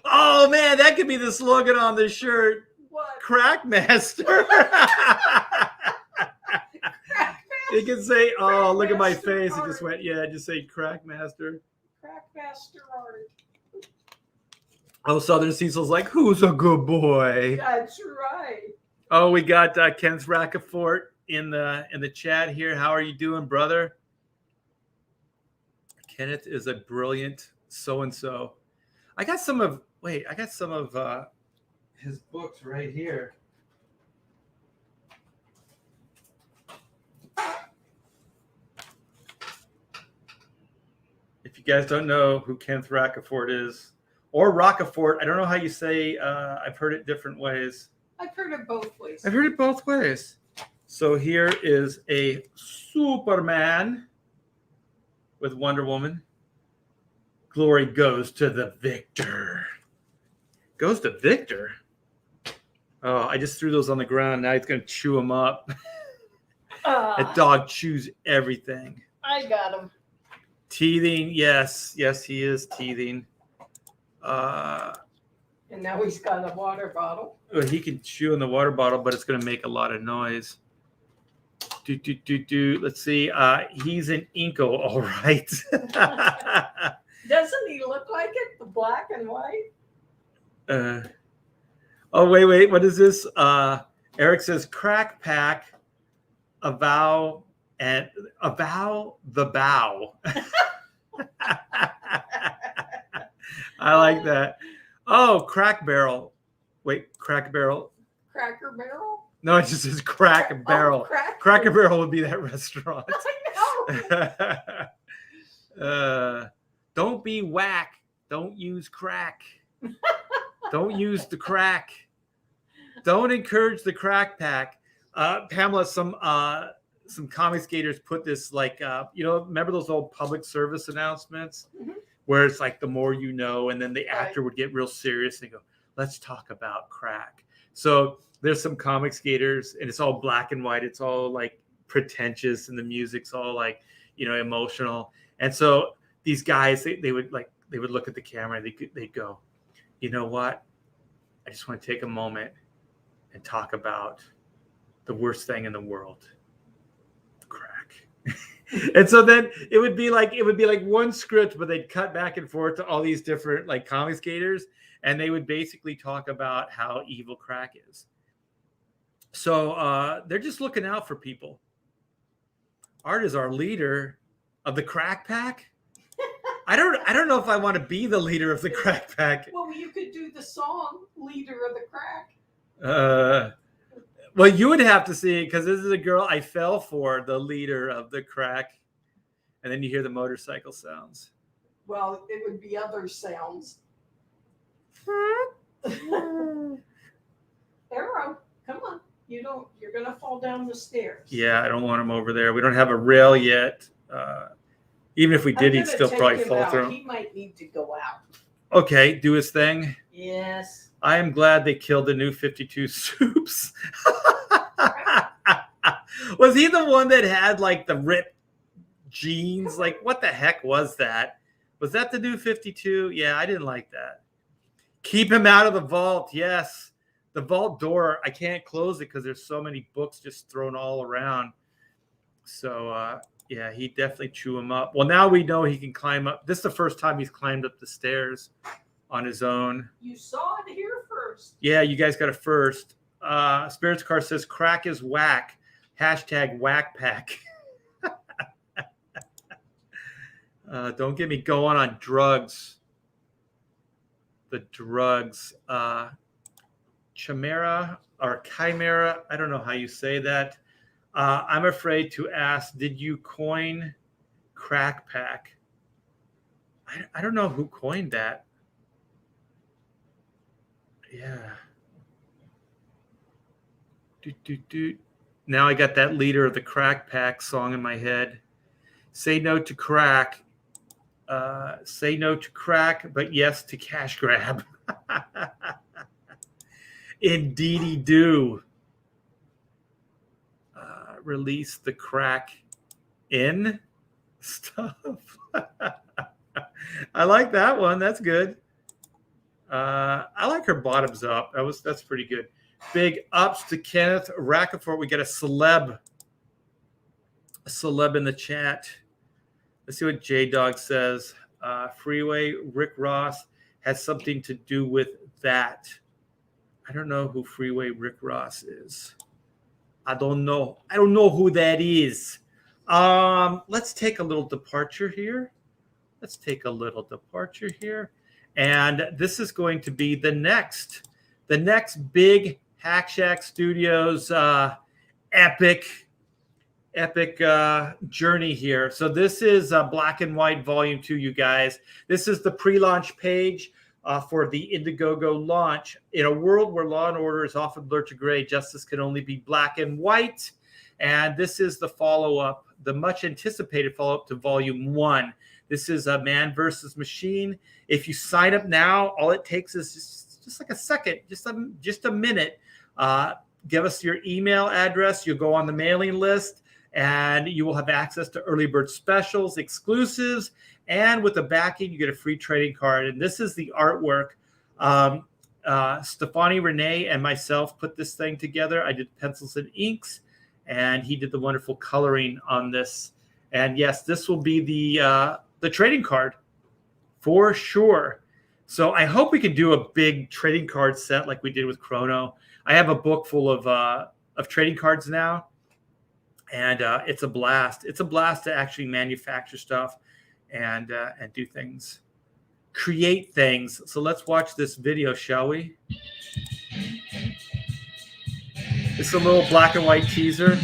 Oh man, that could be the slogan on the shirt. What? Crack master. You can say, "Oh, look at my face." It just went, yeah. Just say, "Crack master." Crack master art. Oh, Southern Cecil's like, "Who's a good boy?" That's right. Oh, we got Kenneth Racafort in the chat here. How are you doing, brother? Kenneth is a brilliant so-and-so. I got some of wait, I got some of his books right here. If you guys don't know who Kenneth Rocafort is, or Rocafort, I don't know how you say. I've heard it different ways. I've heard it both ways. I've heard it both ways. So here is a Superman with Wonder Woman. Glory goes to the victor. Goes to Victor? Oh, I just threw those on the ground. Now he's going to chew them up. That dog chews everything. I got him. Teething, yes. Yes, he is teething. And now he's got a water bottle. Well, he can chew in the water bottle, but it's going to make a lot of noise. Let's see. He's an Inco, all right. Doesn't he look like it? The black and white? Oh, wait. What is this? Eric says, crack pack, avow the bow. I like that. Oh, crack barrel. Wait, crack barrel. Cracker Barrel? No, it just says crack barrel. Oh, Cracker Barrel would be that restaurant. I know. Don't be whack. Don't use crack. Don't use the crack. Don't encourage the crack pack. Pamela, some comic skaters put this like, remember those old public service announcements where it's like the more you know, and then the actor would get real serious and go, let's talk about crack. So there's some comic skaters and it's all black and white. It's all like pretentious and the music's all like, emotional. And so these guys, they would look at the camera and they'd go, you know what? I just want to take a moment and talk about the worst thing in the world, crack. And so then it would be like one script, but they'd cut back and forth to all these different like comic skaters, and they would basically talk about how evil crack is. So they're just looking out for people. Art is our leader of the crack pack. I don't know if I want to be the leader of the crack pack. Well, you could do the song "Leader of the Crack." Well, you would have to see it because this is a girl I fell for, the leader of the crack, and then you hear the motorcycle sounds. Well, it would be other sounds. Arrow, come on! You're gonna fall down the stairs. Yeah, I don't want him over there. We don't have a rail yet. Even if we did, he'd still probably fall through. He might need to go out. Okay, do his thing. Yes. I am glad they killed the new 52 Soups. Was he the one that had like the ripped jeans? Like, what the heck was that? Was that the new 52? Yeah, I didn't like that. Keep him out of the vault. Yes. The vault door, I can't close it because there's so many books just thrown all around. So, yeah, he definitely chew him up. Well, now we know he can climb up. This is the first time he's climbed up the stairs on his own. You saw it here first. Yeah, you guys got it first. Spirits Car says crack is whack. Hashtag whack pack. Don't get me going on drugs. The drugs. Chimera or chimera. I don't know how you say that. I'm afraid to ask, did you coin crack pack? I don't know who coined that. Yeah. Now I got that leader of the crack pack song in my head. Say no to crack. Say no to crack, but yes to cash grab. Indeedy do. Release the crack in stuff. I like that one. That's good. I like her bottoms up. That's pretty good. Big ups to Kenneth Rocafort. We got a celeb in the chat. Let's see what J-Dog says. Freeway Rick Ross has something to do with that. I don't know who Freeway Rick Ross is. I don't know who that is. Let's take a little departure here. And this is going to be the next big Hack Shack Studios epic journey here. So this is Black and White Volume 2, you guys. This is the pre-launch page for the Indiegogo launch. In a world where law and order is often blurred to gray, justice can only be black and white. And this is the follow-up, the much anticipated follow-up to Volume 1. This is a Man versus Machine. If you sign up now, all it takes is just like a second, just a minute. Give us your email address. You'll go on the mailing list, and you will have access to early bird specials, exclusives, and with the backing, you get a free trading card. And this is the artwork. Stefani Renee and myself put this thing together. I did pencils and inks, and he did the wonderful coloring on this. And yes, this will be the trading card for sure. So I hope we can do a big trading card set like we did with Chrono. I have a book full of trading cards now, and it's a blast. It's a blast to actually manufacture stuff and do things, create things. So let's watch this video, shall we? It's a little black and white teaser.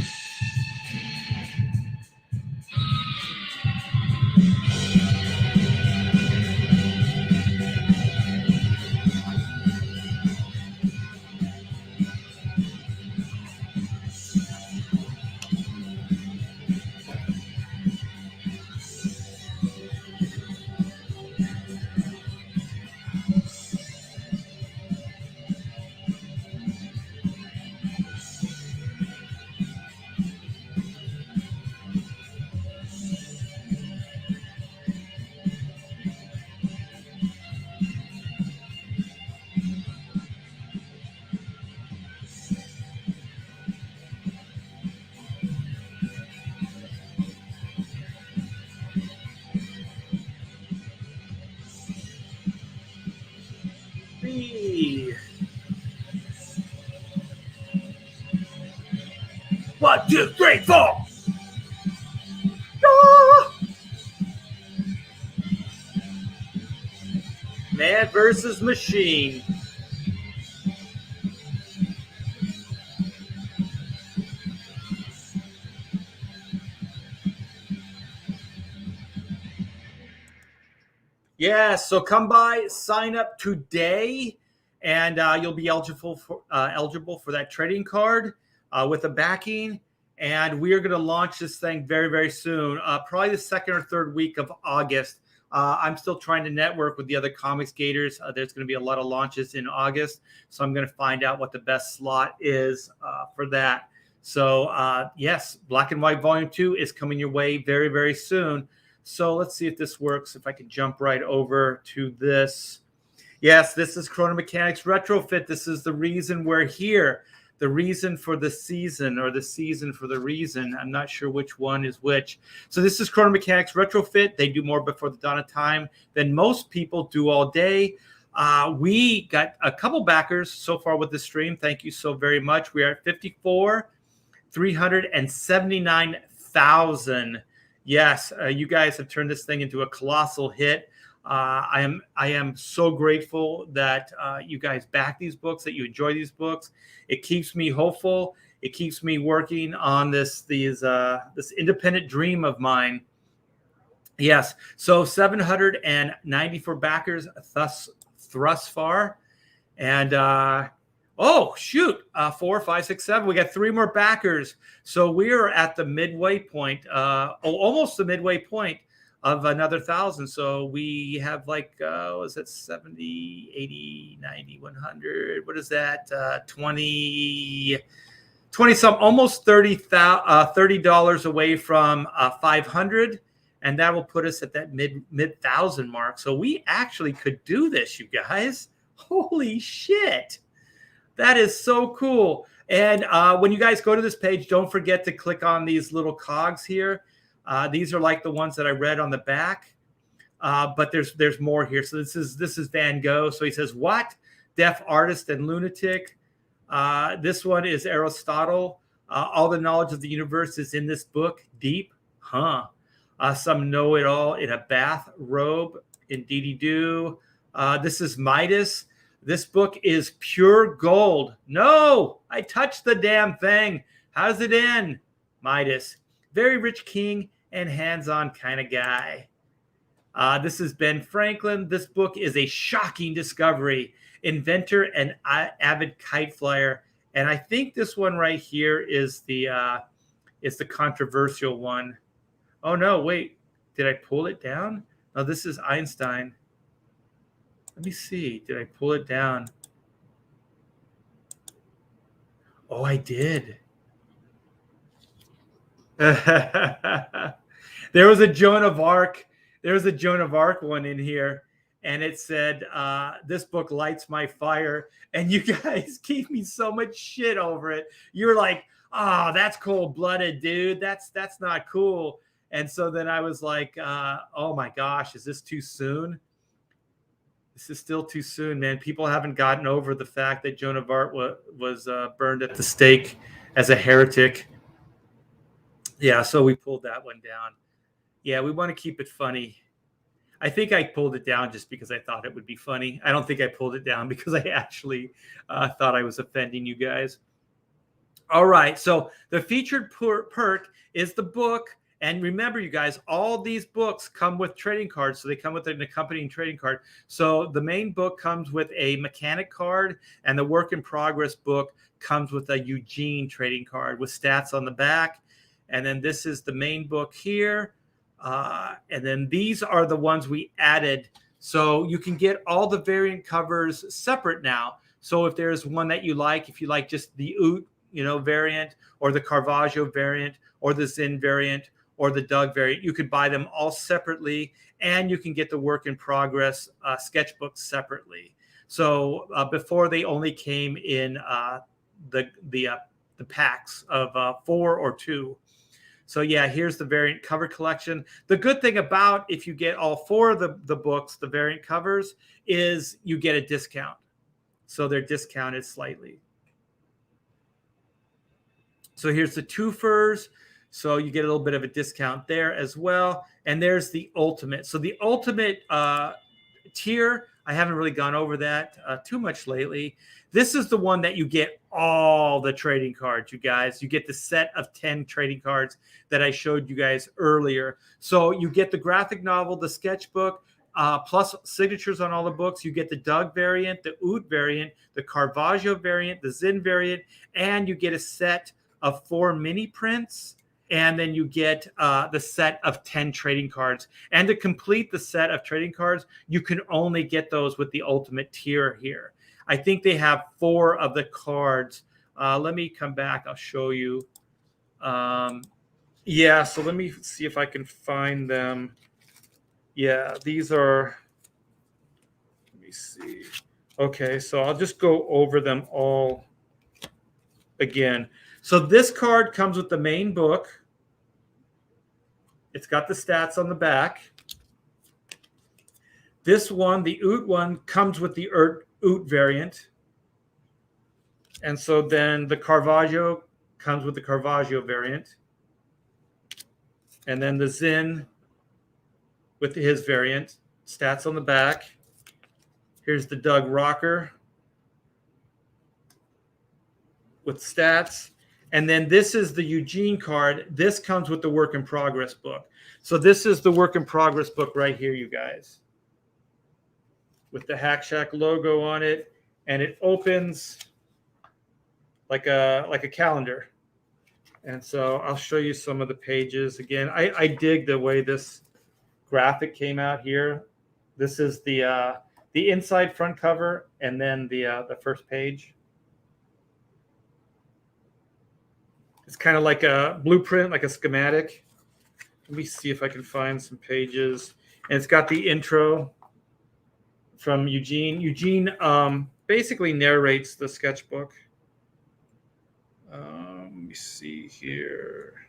One, two, three, four. Ah! Man versus Machine. Yeah, so come by, sign up today, and you'll be eligible for that trading card with a backing. And we are going to launch this thing very, very soon, probably the second or third week of August. I'm still trying to network with the other comics gators. There's going to be a lot of launches in August, so I'm going to find out what the best slot is for that. So yes, Black and White Volume 2 is coming your way very, very soon. So let's see if this works. If I can jump right over to this. Yes, this is Chrono Mechanics Retrofit. This is the reason we're here. The reason for the season, or the season for the reason. I'm not sure which one is which. So this is Chrono Mechanics Retrofit. They do more before the dawn of time than most people do all day. We got a couple backers so far with the stream. Thank you so very much. We are at 379,000. Yes, you guys have turned this thing into a colossal hit. I am so grateful that you guys back these books, that you enjoy these books. It keeps me hopeful. It keeps me working on this independent dream of mine. Yes, so 794 backers thus far, and oh shoot, 4, 5, 6, 7. We got 3 more backers, so we are at the midway point. Almost the midway point of another 1,000. So we have like, was it 70, 80, 90, 100? What is that? 20 some, almost $30 away from 500. And that will put us at that mid 1,000 mark. So we actually could do this, you guys. Holy shit. That is so cool. And when you guys go to this page, don't forget to click on these little cogs here. These are like the ones that I read on the back, but there's more here. So this is Van Gogh. So he says, what? Deaf artist and lunatic. This one is Aristotle. All the knowledge of the universe is in this book. Deep, huh? Some know it all in a bath robe. Indeedy do. This is Midas. This book is pure gold. No, I touched the damn thing. How's it end? Midas, very rich king and hands-on kind of guy. This is Ben Franklin. This book is a shocking discovery. Inventor and avid kite flyer. And I think this one right here is the controversial one. Oh no, wait. Did I pull it down? No, this is Einstein. Let me see. Did I pull it down? Oh, I did. There was a Joan of Arc. There was a Joan of Arc one in here, and it said, "This book lights my fire." And you guys gave me so much shit over it. You were like, "Oh, that's cold-blooded, dude. That's not cool." And so then I was like, "Oh my gosh, is this too soon?" This is still too soon, man. People haven't gotten over the fact that Joan of Arc was burned at the stake as a heretic. Yeah, so we pulled that one down. Yeah, we want to keep it funny. I think I pulled it down just because I thought it would be funny. I don't think I pulled it down because I actually thought I was offending you guys. All right, so the featured perk is the book. And remember, you guys, all these books come with trading cards. So they come with an accompanying trading card. So the main book comes with a mechanic card, and the work in progress book comes with a Eugene trading card with stats on the back. And then this is the main book here. And then these are the ones we added. So you can get all the variant covers separate now. So if there's one that you like, if you like just the Oot, variant, or the Caravaggio variant, or the Zin variant, or the Doug variant, you could buy them all separately, and you can get the work in progress sketchbooks separately. So before they only came in the packs of 4 or 2. So yeah, here's the variant cover collection. The good thing about if you get all 4 of the books, the variant covers, is you get a discount. So they're discounted slightly. So here's the twofers. So you get a little bit of a discount there as well. And there's the ultimate. So the ultimate tier, I haven't really gone over that too much lately. This is the one that you get all the trading cards, you guys. You get the set of 10 trading cards that I showed you guys earlier. So you get the graphic novel, the sketchbook, plus signatures on all the books. You get the Doug variant, the Oot variant, the Caravaggio variant, the Zin variant, and you get a set of 4 mini prints. And then you get the set of 10 trading cards. And to complete the set of trading cards, you can only get those with the ultimate tier here. I think they have 4 of the cards. Let me come back. I'll show you. Yeah, so let me see if I can find them. Yeah, these are, let me see. Okay, so I'll just go over them all again. So this card comes with the main book. It's got the stats on the back. This one, the Oot one, comes with the Oot variant. And so then the Caravaggio comes with the Caravaggio variant. And then the Zin with his variant. Stats on the back. Here's the Doug Rocker with stats. And then this is the Eugene card. This comes with the work in progress book. So this is the work in progress book right here, you guys, with the Hack Shack logo on it. And it opens like a calendar. And so I'll show you some of the pages. Again, I dig the way this graphic came out here. This is the inside front cover, and then the first page. It's kind of like a blueprint, like a schematic. Let me see if I can find some pages. And it's got the intro from Eugene. Eugene basically narrates the sketchbook. Let me see here.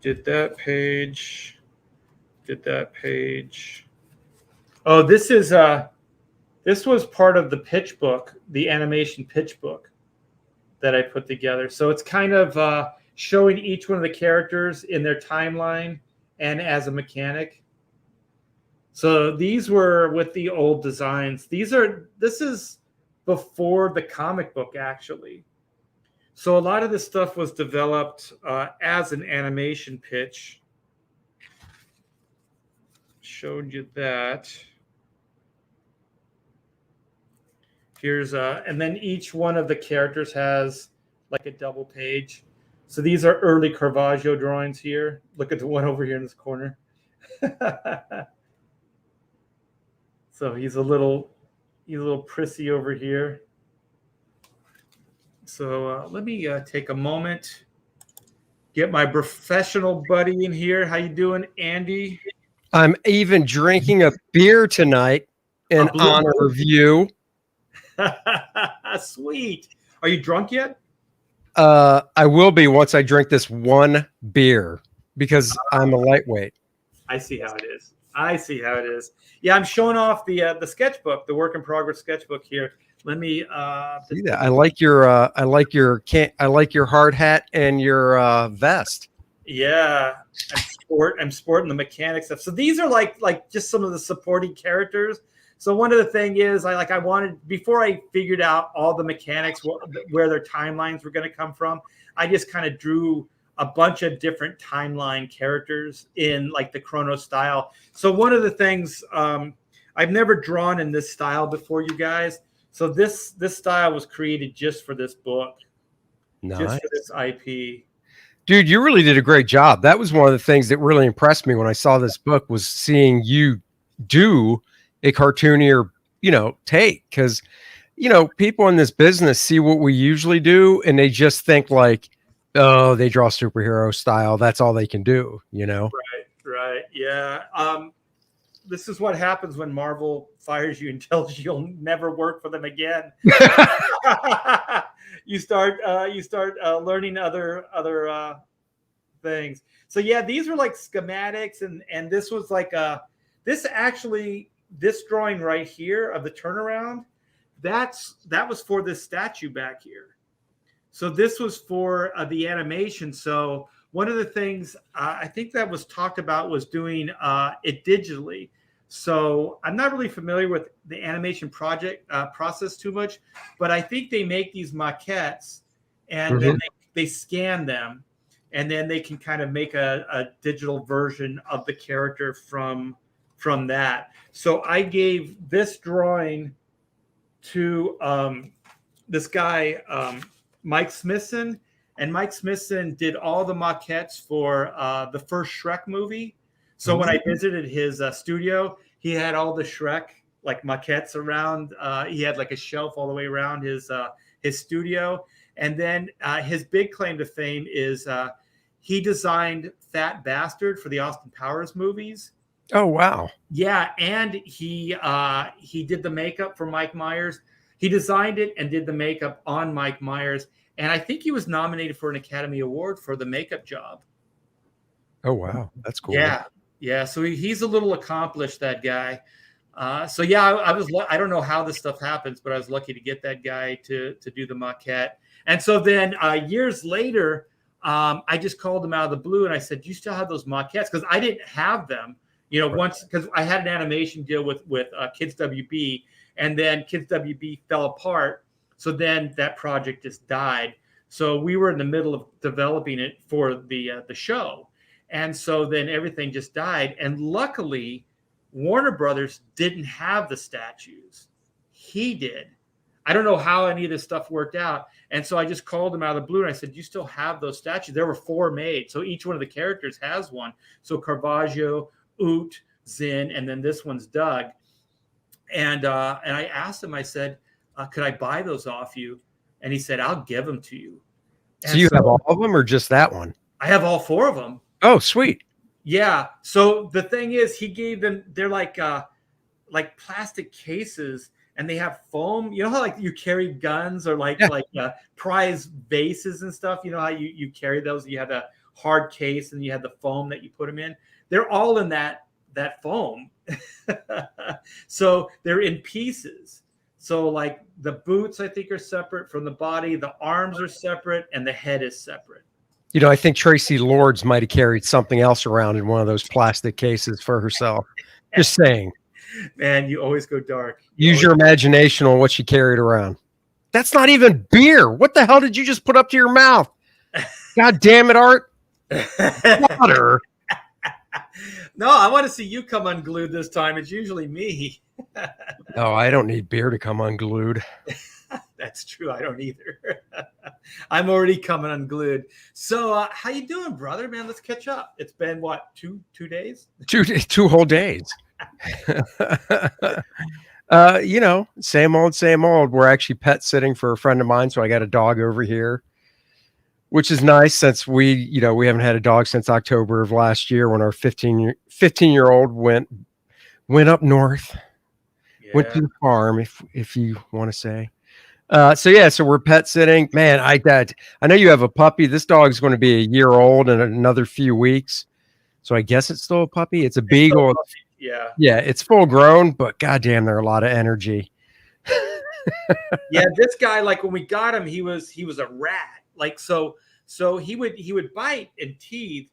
Did that page. Oh, this was part of the pitch book, the animation pitch book that I put together. So it's kind of showing each one of the characters in their timeline and as a mechanic. So these were with the old designs. This is before the comic book, actually. So a lot of this stuff was developed as an animation pitch. Showed you that. Here's and then each one of the characters has like a double page. So these are early Caravaggio drawings here. Look at the one over here in this corner. So he's a little prissy over here. So let me take a moment, get my professional buddy in here. How you doing, Andy? I'm even drinking a beer tonight in honor of you. Sweet. Are you drunk yet? I will be once I drink this one beer because I'm a lightweight. I see how it is. Yeah, I'm showing off the sketchbook, the work in progress sketchbook here. Let me see that. I like your hard hat and your vest. Yeah, I'm sporting the mechanic stuff. So these are like just some of the supporting characters. So one of the thing is I wanted, before I figured out all the mechanics, where their timelines were going to come from, I just kind of drew a bunch of different timeline characters in like the Chrono style. So one of the things I've never drawn in this style before, you guys. So this style was created just for this book, just for this IP. Dude, you really did a great job. That was one of the things that really impressed me when I saw this book, was seeing you do a cartoonier, take, because, people in this business see what we usually do and they just think like, oh, they draw superhero style. That's all they can do, Right. Yeah. This is what happens when Marvel fires you and tells you you'll never work for them again. You start learning other things. So yeah, these were like schematics, and this was like this drawing right here of the turnaround, that was for this statue back here. So this was for the animation. So one of the things I think that was talked about was doing it digitally. So I'm not really familiar with the animation project process too much, but I think they make these maquettes and then they scan them, and then they can kind of make a digital version of the character from that. So I gave this drawing to this guy, Mike Smithson, and Mike Smithson did all the maquettes for the first Shrek movie. So when I visited his studio, he had all the Shrek like maquettes around. He had like a shelf all the way around his studio. And then his big claim to fame is he designed Fat Bastard for the Austin Powers movies. Oh, wow. Yeah, and he did the makeup for Mike Myers. He designed it and did the makeup on Mike Myers. And I think he was nominated for an Academy Award for the makeup job. Oh, wow. That's cool. Yeah. So he's a little accomplished, that guy. So yeah, I don't know how this stuff happens, but I was lucky to get that guy to do the maquette. And so then years later, I just called him out of the blue and I said, "Do you still have those maquettes?" Because I didn't have them. Once, because I had an animation deal with Kids WB, and then Kids WB fell apart. So then that project just died. So we were in the middle of developing it for the show. And so then everything just died. And luckily, Warner Brothers didn't have the statues. He did. I don't know how any of this stuff worked out. And so I just called him out of the blue and I said, "You still have those statues?" There were 4 made. So each one of the characters has one. So Caravaggio, Oot, Zin, and then this one's Doug. And I asked him, I said, "Could I buy those off you?" And he said, "I'll give them to you." So you have all of them or just that one? I have all 4 of them. Oh, sweet. Yeah. So the thing is, he gave them, they're like plastic cases, and they have foam. You know how like you carry guns or prize vases and stuff? You know how you carry those? You have a hard case and you have the foam that you put them in. They're all in that foam. So they're in pieces. So like the boots, I think, are separate from the body. The arms are separate and the head is separate. I think Tracy Lords might have carried something else around in one of those plastic cases for herself. Just saying. Man, you always go dark. Use your imagination on what she carried around. That's not even beer. What the hell did you just put up to your mouth? God damn it, Art. Water. No, I want to see you come unglued this time. It's usually me. No, I don't need beer to come unglued. That's true. I don't either. I'm already coming unglued. So, how you doing, brother? Man, let's catch up. It's been what, two days? Two whole days. Same old. We're actually pet sitting for a friend of mine, so I got a dog over here, which is nice since we haven't had a dog since October of last year when our 15-year-old went up north, went to the farm, if you want to say. So we're pet sitting. Man, I know you have a puppy. This dog's going to be a year old in another few weeks, so I guess it's still a puppy. It's a beagle. Yeah, it's full grown, but goddamn, they're a lot of energy. Yeah, this guy, like when we got him, he was a rat. Like so he would bite and teeth,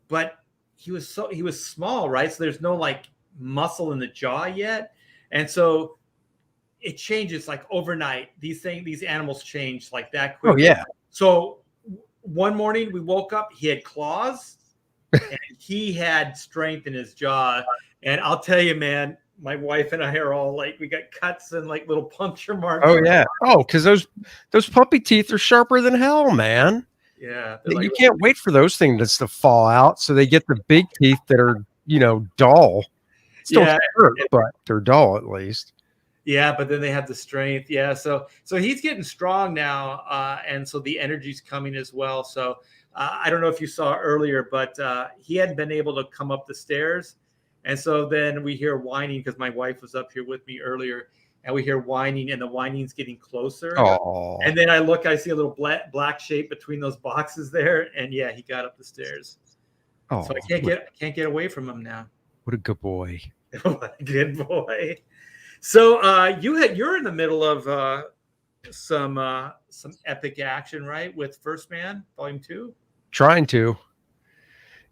but he was small, right? So there's no like muscle in the jaw yet, and so it changes like overnight. These animals change like that quick. Oh yeah. So one morning we woke up, he had claws and he had strength in his jaw. And I'll tell you, man, my wife and I are all like, we got cuts and like little puncture marks. Oh yeah. Oh, because those puppy teeth are sharper than hell, man. Yeah. You can't wait for those things to fall out so they get the big teeth that are, dull. Still hurt, but they're dull at least. Yeah, but then they have the strength. Yeah, so he's getting strong now, and so the energy's coming as well. So I don't know if you saw earlier, but he hadn't been able to come up the stairs, and so then we hear whining because my wife was up here with me earlier, and we hear whining, and the whining's getting closer. Oh. And then I see a little black shape between those boxes there, and yeah, he got up the stairs. Oh, so I can't get away from him now. What a good boy! What a good boy. So you're in the middle of some epic action, right? With First Man Volume 2? Trying to.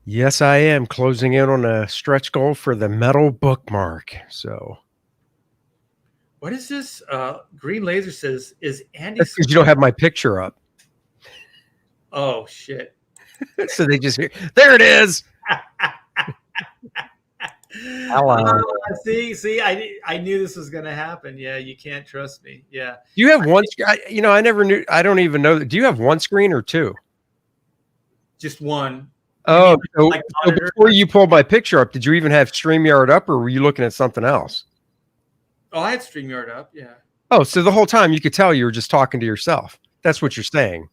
Yes, I am closing in on a stretch goal for the metal bookmark. So what is this? Green Laser says, is Andy? That's because you don't have my picture up. Oh shit. So they just hear, there it is. Hello. See, I knew this was going to happen. Yeah, you can't trust me. Yeah. You have one. I never knew. I don't even know. Do you have one screen or two? Just one. Oh, so before you pulled my picture up, did you even have StreamYard up, or were you looking at something else? Oh, I had StreamYard up. Yeah. Oh, so the whole time you could tell you were just talking to yourself. That's what you're saying.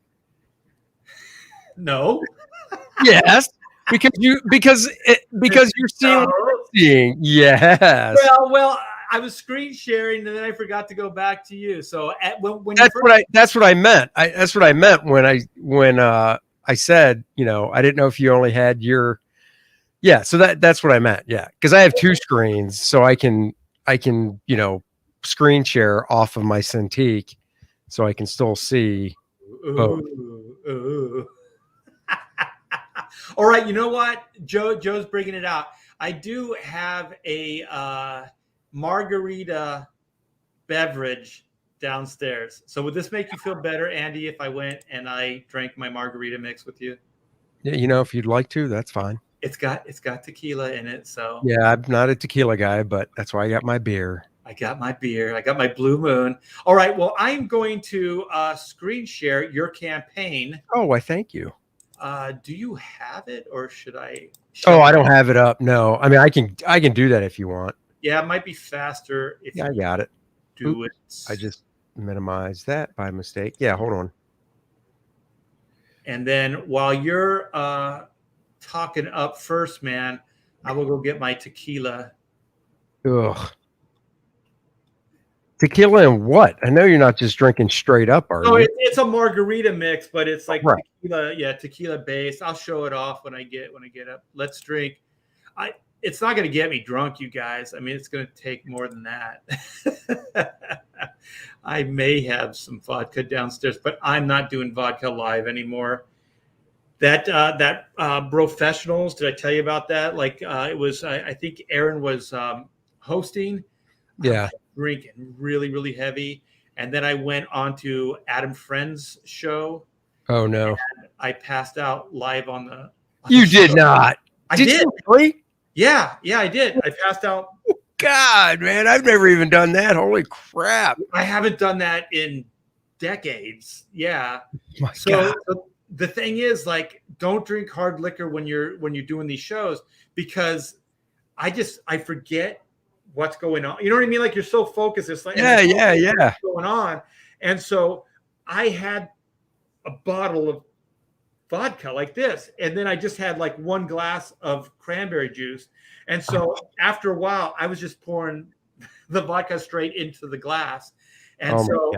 No. Yes. Because you're seeing. Yes. Well, I was screen sharing and then I forgot to go back to you. So when that's what I meant. That's what I meant when I said, I didn't know if you only had your. Yeah. So that's what I meant. Yeah. Because I have two screens, so I can screen share off of my Cintiq, so I can still see. Ooh. All right, you know what? Joe's bringing it out. I do have a margarita beverage downstairs. So would this make you feel better, Andy, if I went and I drank my margarita mix with you? Yeah, if you'd like to, that's fine. It's got tequila in it, so. Yeah, I'm not a tequila guy, but that's why I got my beer. I got my beer. I got my Blue Moon. All right, well, I'm going to screen share your campaign. Oh, why thank you. Do you have it, or should I? I don't have it up. No, I mean I can do that if you want. Yeah, it might be faster if I got it. Do it. I just minimized that by mistake. Yeah, hold on. And then while you're talking up First Man, I will go get my tequila. Ugh. Tequila and what? I know you're not just drinking straight up, are you? It's a margarita mix, but it's like tequila, tequila based. I'll show it off when I get up. Let's drink. It's not going to get me drunk, you guys. I mean, it's going to take more than that. I may have some vodka downstairs, but I'm not doing vodka live anymore Professionals. Did I tell you about that? Like it was. I think Aaron was hosting. Yeah. Drinking really, really heavy, and then I went on to Adam Friend's show. Oh no! I passed out live on the. You did not. I did. You really? Yeah, I did. I passed out. God, man, I've never even done that. Holy crap! I haven't done that in decades. Yeah. My God. So the thing is, like, don't drink hard liquor when you're doing these shows, because I forget what's going on. You know what I mean? Like, you're so focused. It's like what's going on. And so I had a bottle of vodka like this, and then I just had like one glass of cranberry juice. And so after a while, I was just pouring the vodka straight into the glass. And so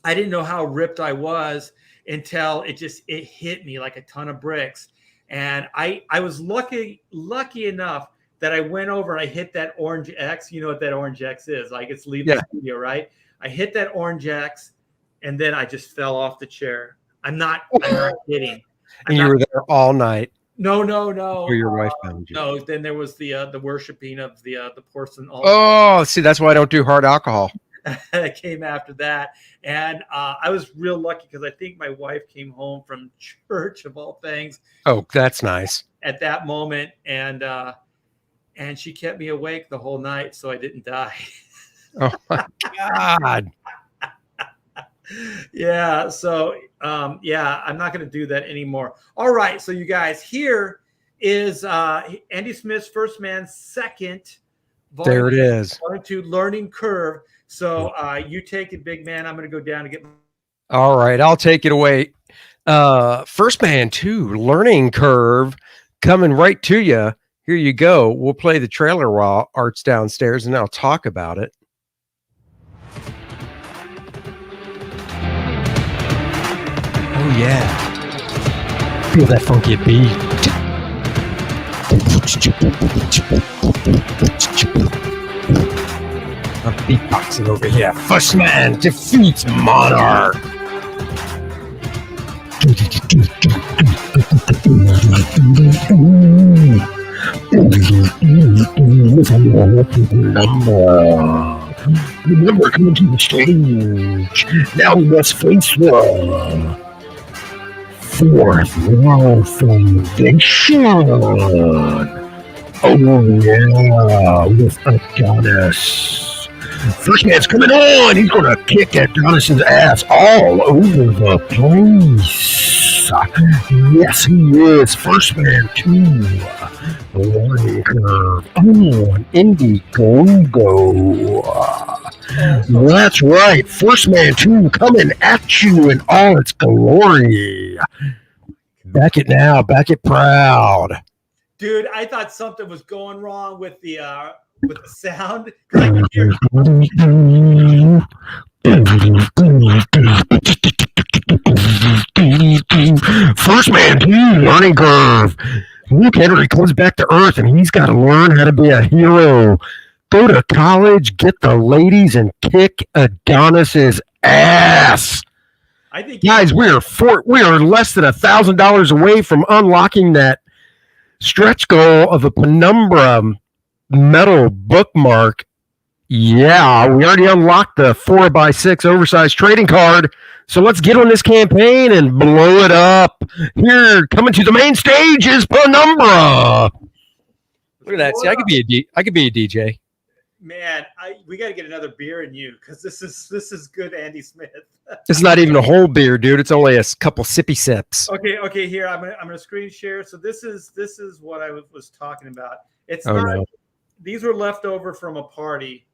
I didn't know how ripped I was until it hit me like a ton of bricks. And I was lucky enough that I went over and I hit that orange X. You know what that orange X is? Like, it's leaving the studio, right? I hit that orange X, and then I just fell off the chair. I'm not kidding. And you were there all night. No. Or your wife found you. No, then there was the worshiping of the porcelain altar. Oh, see, that's why I don't do hard alcohol. That came after that. And I was real lucky because I think my wife came home from church, of all things. Oh, that's nice. At that moment, and she kept me awake the whole night, so I didn't die. Oh my God. Yeah. So, I'm not going to do that anymore. All right. So you guys, here is Andy Smith's First Man Second. There it is. Learning Curve. So you take it, big man. I'm going to go down and get. All right. I'll take it away. First Man 2, Learning Curve, coming right to you. Here you go. We'll play the trailer while Art's downstairs, and I'll talk about it. Oh, yeah. Feel that funky beat. I'm beatboxing over here. First Man defeats Monarch. Remember, coming to the stage. Now we must face the fourth wall foundation. Oh yeah, with Adonis. First Man's coming on. He's gonna kick Adonis's ass all over the place. Yes, he is. First Man 2. Learning Curve on Indiegogo. That's right. First Man 2 coming at you in all its glory. Back it now. Back it proud. Dude, I thought something was going wrong with the sound. I could hear. First Man 2, Learning Curve. Luke Henry comes back to Earth, and he's got to learn how to be a hero. Go to college, get the ladies, and kick Adonis's ass. I think, guys, we are less than $1,000 away from unlocking that stretch goal of a Penumbra metal bookmark. Yeah, we already unlocked the 4x6 oversized trading card. So let's get on this campaign and blow it up. Here, coming to the main stage is Penumbra. Look at that. See, I could be a DJ. Man, we got to get another beer in you, because this is good, Andy Smith. It's not even a whole beer, dude. It's only a couple sippy sips. Okay. Here, I'm gonna screen share. So this is what I was talking about. It's These were left over from a party.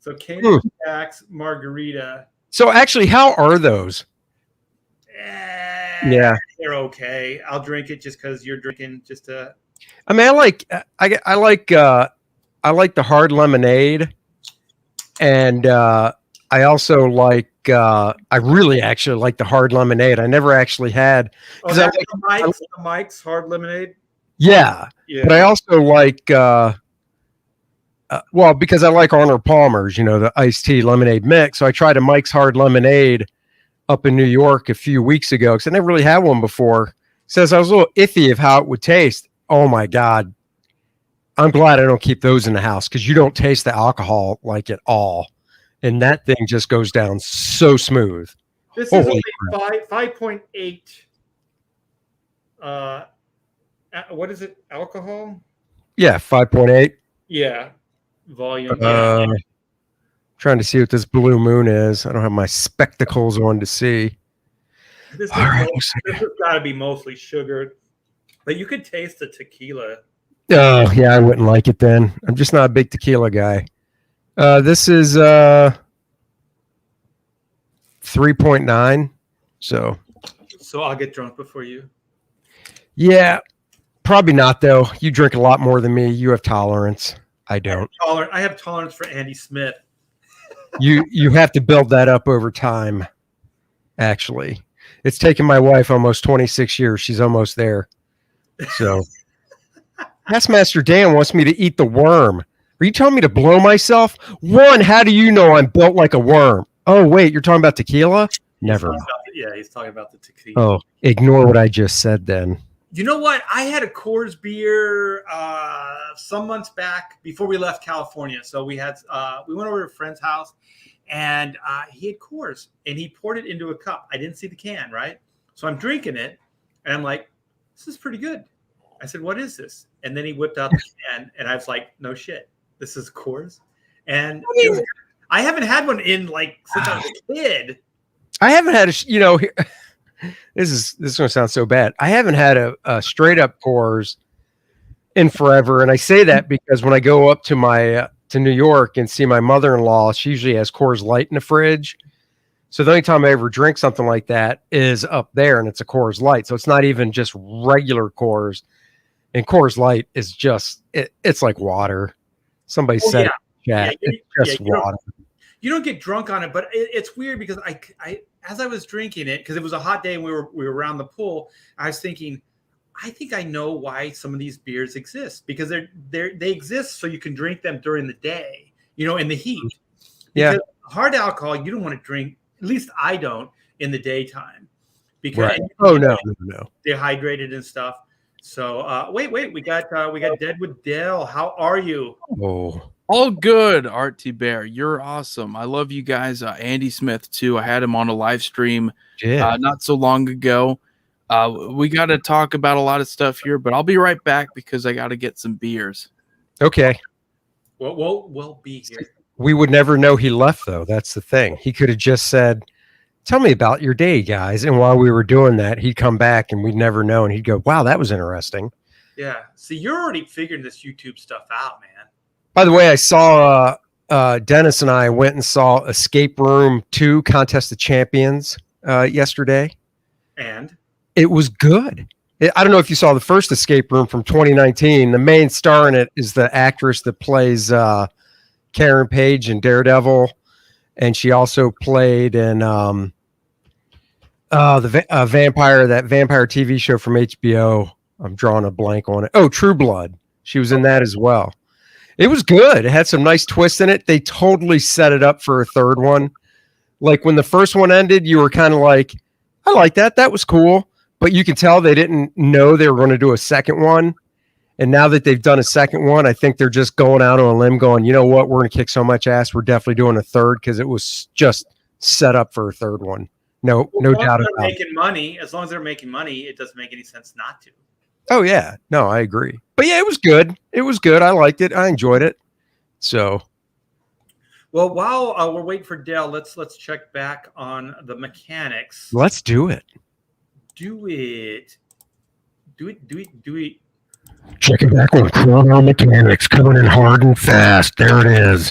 So Cayman Jack's margarita. So actually, how are those? Yeah, they're okay. I'll drink it just because you're drinking. Just to. I mean, I like the hard lemonade, and I also like. I really actually like the hard lemonade. I never actually had. Oh, that's the Mike's hard lemonade. Yeah, but I also like. Well, because I like Arnold Palmer's, the iced tea lemonade mix. So I tried a Mike's Hard Lemonade up in New York a few weeks ago because I never really had one before. Says I was a little iffy of how it would taste. Oh my God. I'm glad I don't keep those in the house because you don't taste the alcohol like at all. And that thing just goes down so smooth. This is Holy only 5.8. What is it? Alcohol? Yeah, 5.8. Yeah. Volume. Trying to see what this blue moon is. I don't have my spectacles on to see. This All right, has got to be mostly sugared, but you could taste the tequila. Oh, yeah, I wouldn't like it then. I'm just not a big tequila guy. This is 3.9. So I'll get drunk before you. yeah, probably not though. You drink a lot more than me. You have tolerance. I don't. I have tolerance for Andy Smith. You have to build that up over time. Actually, it's taken my wife almost 26 years. She's almost there. So Taskmaster Dan wants me to eat the worm. Are you telling me to blow myself? One, how do you know I'm built like a worm? Oh, wait, you're talking about tequila? Never. He's talking about the tequila. Oh, ignore what I just said then. You know what? I had a Coors beer some months back before we left California. So we went over to a friend's house, and he had Coors, and he poured it into a cup. I didn't see the can, right? So I'm drinking it, and I'm like, this is pretty good. I said, what is this? And then he whipped out the can, and I was like, no shit, this is Coors. And I haven't had one since I was a kid. I haven't had this is going to sound so bad. I haven't had a straight up Coors in forever, and I say that because when I go up to to New York and see my mother-in-law, she usually has Coors Light in the fridge. So the only time I ever drink something like that is up there, and it's a Coors Light. So it's not even just regular Coors. And Coors Light is just it's like water. Somebody said, "Yeah, it's just water." You don't get drunk on it, but it's weird because I as I was drinking it, because it was a hot day and we were around the pool, I was thinking, I think I know why some of these beers exist, because they exist so you can drink them during the day, in the heat. Yeah. Because hard alcohol, you don't want to drink, at least I don't, in the daytime. Because no. Dehydrated and stuff. So wait, we got Deadwood Dale. How are you? Oh. All good, Art T. Bear. You're awesome. I love you guys. Andy Smith, too. I had him on a live stream not so long ago. We got to talk about a lot of stuff here, but I'll be right back because I got to get some beers. Okay. Well, we'll be here. We would never know he left, though. That's the thing. He could have just said, tell me about your day, guys. And while we were doing that, he'd come back and we'd never know. And he'd go, wow, that was interesting. Yeah. See, you're already figuring this YouTube stuff out, man. By the way, I saw Dennis and I went and saw Escape Room 2 Contest of Champions yesterday. And? It was good. I don't know if you saw the first Escape Room from 2019. The main star in it is the actress that plays Karen Page in Daredevil. And she also played in that vampire TV show from HBO. I'm drawing a blank on it. Oh, True Blood. She was in that as well. It was good. It had some nice twists in it. They totally set it up for a third one. Like when the first one ended, you were kind of like, I like that. That was cool. But you can tell they didn't know they were going to do a second one. And now that they've done a second one, I think they're just going out on a limb going, you know what? We're going to kick so much ass. We're definitely doing a third because it was just set up for a third one. No doubt about it. Making money. As long as they're making money, it doesn't make any sense not to. Oh, yeah. No, I agree. But yeah, it was good. It was good. I liked it. I enjoyed it. So. Well, while we're waiting for Dale, let's check back on the mechanics. Let's do it. Do it. Checking back on Chrono Mechanics, coming in hard and fast. There it is.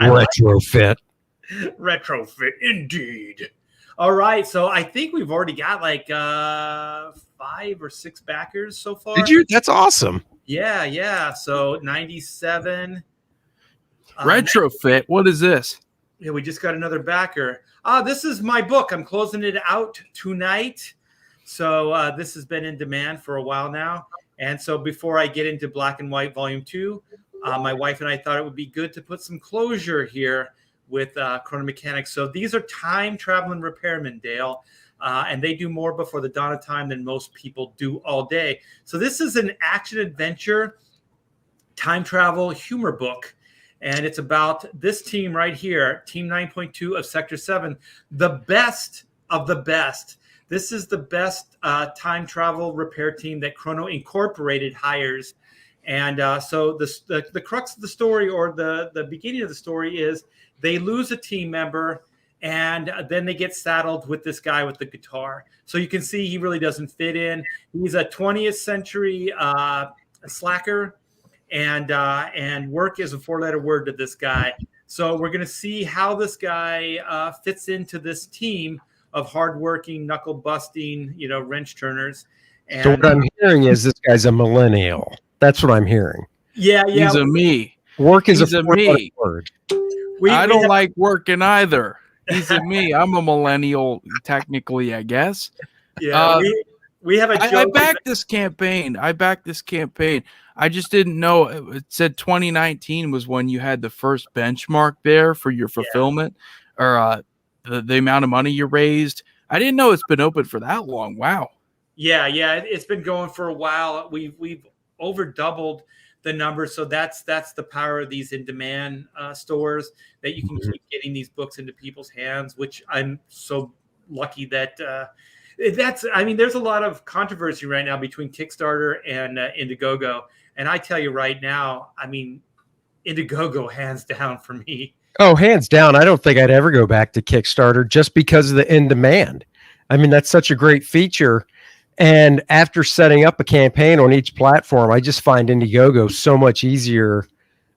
Retrofit. Retrofit, indeed. All right, so I think we've already got like 5 or 6 backers so far. Did you? That's awesome. Yeah. So 97. Retrofit. What is this? Yeah, we just got another backer. This is my book. I'm closing it out tonight. So this has been in demand for a while now. And so before I get into Black and White Volume 2, my wife and I thought it would be good to put some closure here with Chrono Mechanics. So these are time traveling repairmen, Dale. and they do more before the dawn of time than most people do all day. So this is an action adventure, time travel humor book. And it's about this team right here, Team 9.2 of Sector 7, the best of the best. This is the best time travel repair team that Chrono Incorporated hires. And so the crux of the story, or the beginning of the story, is they lose a team member, and then they get saddled with this guy with the guitar. So you can see he really doesn't fit in. He's a 20th century slacker. And work is a 4-letter word to this guy. So we're going to see how this guy fits into this team of hardworking, knuckle busting, wrench turners. And so what I'm hearing is this guy's a millennial. That's what I'm hearing. Yeah. He's a me. Work is He's a a me. word. I don't like working either. He's a me. I'm a millennial, technically, I guess. Yeah. We have a joke. I backed this campaign. I just didn't know. It said 2019 was when you had the first benchmark there for your fulfillment, or the amount of money you raised. I didn't know it's been open for that long. Wow. Yeah. It's been going for a while. We've over doubled the numbers. So that's the power of these in-demand stores, that you can keep getting these books into people's hands, which I'm so lucky that there's a lot of controversy right now between Kickstarter and Indiegogo. And I tell you right now, Indiegogo hands down for me. Oh, hands down. I don't think I'd ever go back to Kickstarter just because of the in-demand. That's such a great feature. And after setting up a campaign on each platform, I just find Indiegogo so much easier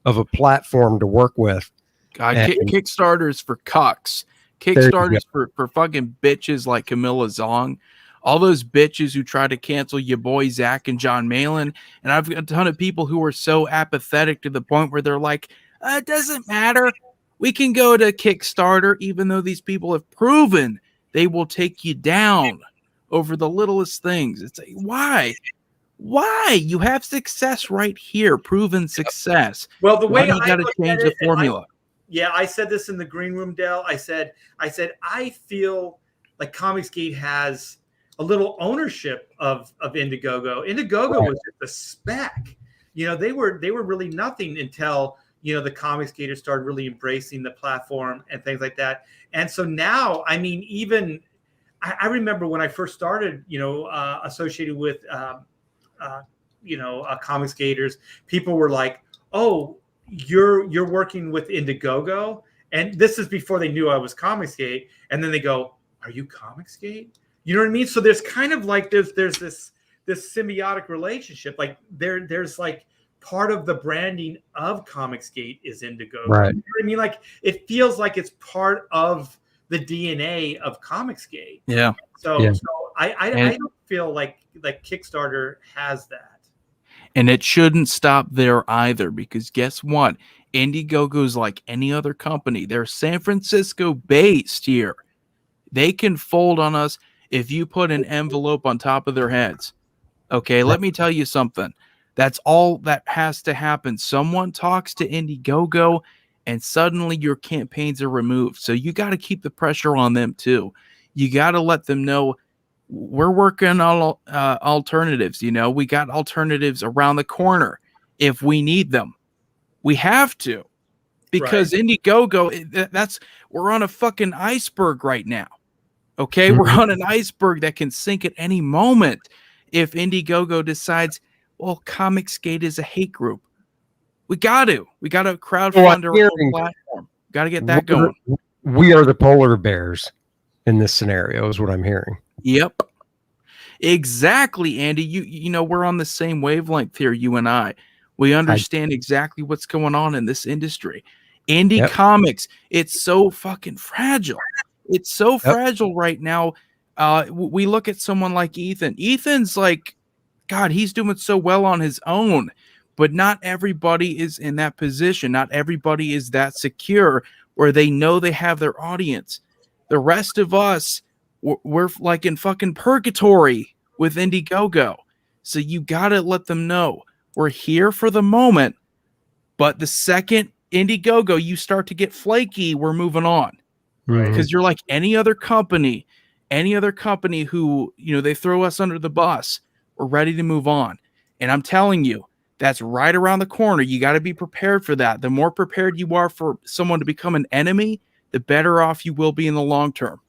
of a platform to work with. God, Kickstarter's for cucks. Kickstarter's for fucking bitches like Camilla Zong. All those bitches who try to cancel your boy Zach and John Malin. And I've got a ton of people who are so apathetic to the point where they're like, it doesn't matter. We can go to Kickstarter, even though these people have proven they will take you down over the littlest things. It's like, why? You have success right here, proven success. Well, the way you got to change the formula. I said this in the green room, Dell. I said I feel like Comicsgate has a little ownership of Indiegogo. Indiegogo was just a speck. They were really nothing until the Comicsgaters started really embracing the platform and things like that. And so now, even I remember when I first started, associated with Comicsgaters, people were like, "Oh, you're working with Indiegogo," and this is before they knew I was Comicsgate. And then they go, "Are you Comicsgate?" You know what I mean? So there's kind of like there's this symbiotic relationship. Like there's like part of the branding of Comicsgate is Indiegogo. Right. You know what I mean? Like it feels like it's part of the DNA of Comicsgate. Yeah. So I don't feel like Kickstarter has that. And it shouldn't stop there either, because guess what? Indiegogo's like any other company. They're San Francisco based here. They can fold on us if you put an envelope on top of their heads. Okay, let me tell you something. That's all that has to happen. Someone talks to Indiegogo and suddenly your campaigns are removed. So you got to keep the pressure on them too. You got to let them know we're working on alternatives. We got alternatives around the corner if we need them. We have to, because Indiegogo, we're on a fucking iceberg right now. Okay, we're on an iceberg that can sink at any moment if Indiegogo decides, well, Comicsgate is a hate group. We got to crowdfund our own platform. Got to get that going. We are the polar bears in this scenario, is what I'm hearing. Yep, exactly, Andy. You know we're on the same wavelength here, you and I. We understand exactly what's going on in this industry. Indie comics, it's so fucking fragile. It's so fragile right now. We look at someone like Ethan. Ethan's like, God, he's doing so well on his own, but not everybody is in that position. Not everybody is that secure where they know they have their audience. The rest of us, we're like in fucking purgatory with Indiegogo. So you got to let them know we're here for the moment, but the second Indiegogo, you start to get flaky, we're moving on. Right? Because you're like any other company, any other company who, they throw us under the bus, we're ready to move on. And I'm telling you, that's right around the corner. You got to be prepared for that. The more prepared you are for someone to become an enemy, the better off you will be in the long term.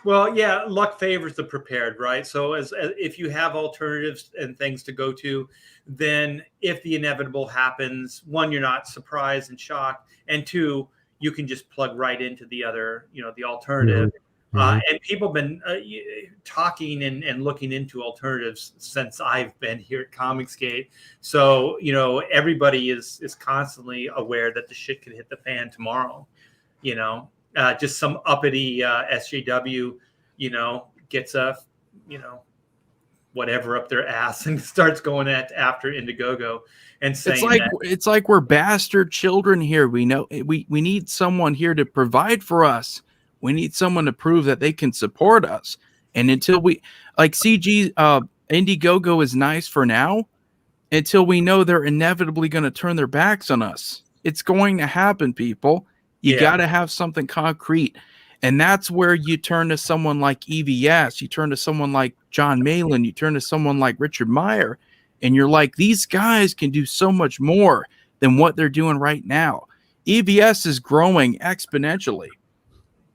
Well, yeah, luck favors the prepared, right? So as if you have alternatives and things to go to, then if the inevitable happens, one, you're not surprised and shocked, and two, you can just plug right into the other, the alternative. And people have been talking and looking into alternatives since I've been here at Comicsgate. So, everybody is constantly aware that the shit could hit the fan tomorrow. Just some uppity SJW, gets a, whatever up their ass and starts going after Indiegogo and saying it's like we're bastard children here. We know we need someone here to provide for us. We need someone to prove that they can support us. And until we Indiegogo is nice for now, until we know they're inevitably going to turn their backs on us. It's going to happen, people. You got to have something concrete. And that's where you turn to someone like EVS. You turn to someone like John Malin. You turn to someone like Richard Meyer. And you're like, these guys can do so much more than what they're doing right now. EVS is growing exponentially.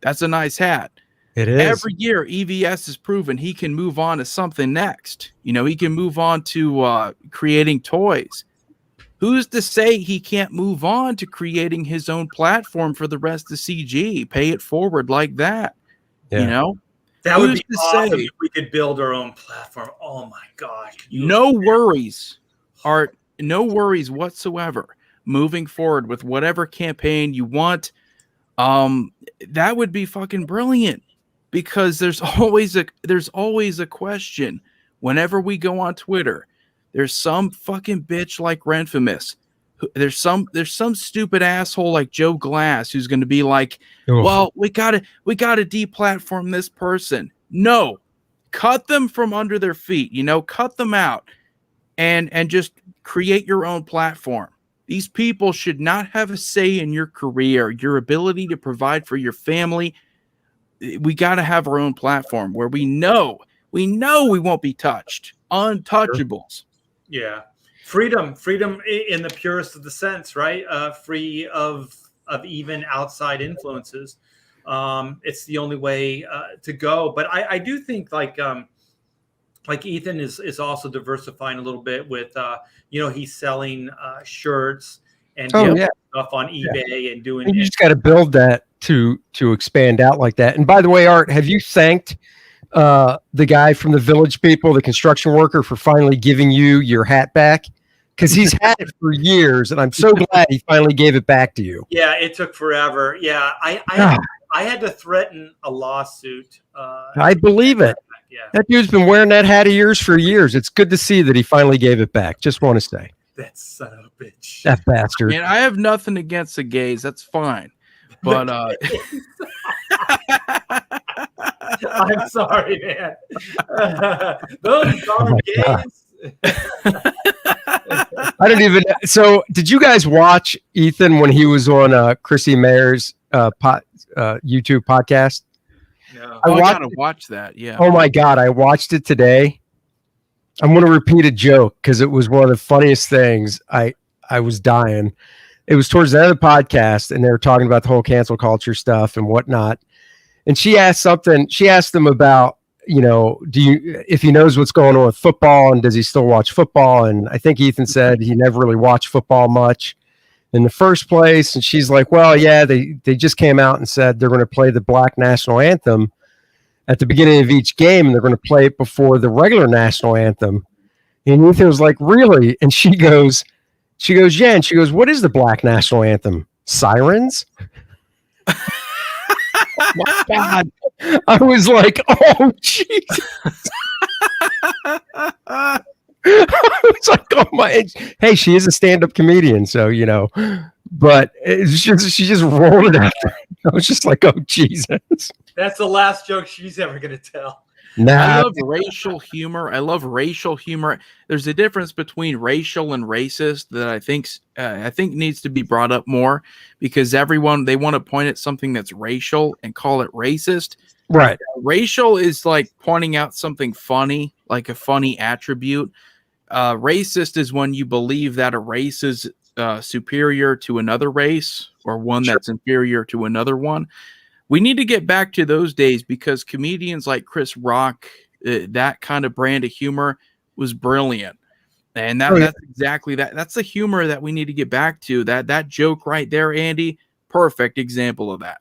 That's a nice hat. It is. Every year, EVS has proven he can move on to something next. He can move on to creating toys. Who's to say he can't move on to creating his own platform for the rest of CG? Pay it forward like that. Yeah. That would be awesome if we could build our own platform. Oh my gosh. No worries, Art. No worries whatsoever. Moving forward with whatever campaign you want. That would be fucking brilliant, because there's always a question whenever we go on Twitter. There's some fucking bitch like Renfamous. There's some stupid asshole like Joe Glass who's going to be like, well, we gotta deplatform this person. No, cut them from under their feet. Cut them out, and just create your own platform. These people should not have a say in your career, your ability to provide for your family. We got to have our own platform where we know we won't be touched. Untouchables. Yeah. Freedom in the purest of the sense, right? Free of even outside influences. It's the only way to go. But I do think like Ethan is also diversifying a little bit with, he's selling shirts and stuff on eBay and doing. You just got to build that to expand out like that. And by the way, Art, have you thanked the guy from the Village People, the construction worker, for finally giving you your hat back? Because he's had it for years, and I'm so glad he finally gave it back to you. Yeah, it took forever. Yeah, I had to threaten a lawsuit. I believe it. Yeah. That dude's been wearing that hat of yours for years. It's good to see that he finally gave it back. Just want to say. That son of a bitch. That bastard. Man, I have nothing against the gays. That's fine. But I'm sorry, man. Those darn gays. I don't even. So, did you guys watch Ethan when he was on Chrissy Mayer's YouTube podcast? No. I gotta watch that. Yeah. Oh my God, I watched it today. I'm going to repeat a joke because it was one of the funniest things. I was dying. It was towards the end of the podcast, and they were talking about the whole cancel culture stuff and whatnot. And she asked something. She asked them about, if he knows what's going on with football, and does he still watch football? And I think Ethan said he never really watched football much in the first place. And she's like, well, yeah, they just came out and said they're going to play the Black National Anthem at the beginning of each game, and they're going to play it before the regular national anthem. And Ethan was like, really? And she goes, yeah. And she goes, what is the Black National Anthem? Sirens? Oh my God. I was like, oh, Jesus. I was like, oh my. Hey, she is a stand-up comedian, so, but she just rolled it out. I was just like, oh, Jesus. That's the last joke she's ever going to tell. Nah. I love racial humor. There's a difference between racial and racist that I think needs to be brought up more, because they want to point at something that's racial and call it racist. Right. Racial is like pointing out something funny, like a funny attribute. Racist is when you believe that a race is superior to another race, or one that's inferior to another one. We need to get back to those days, because comedians like Chris Rock, that kind of brand of humor was brilliant. And that's exactly that. That's the humor that we need to get back to. That joke right there, Andy, perfect example of that.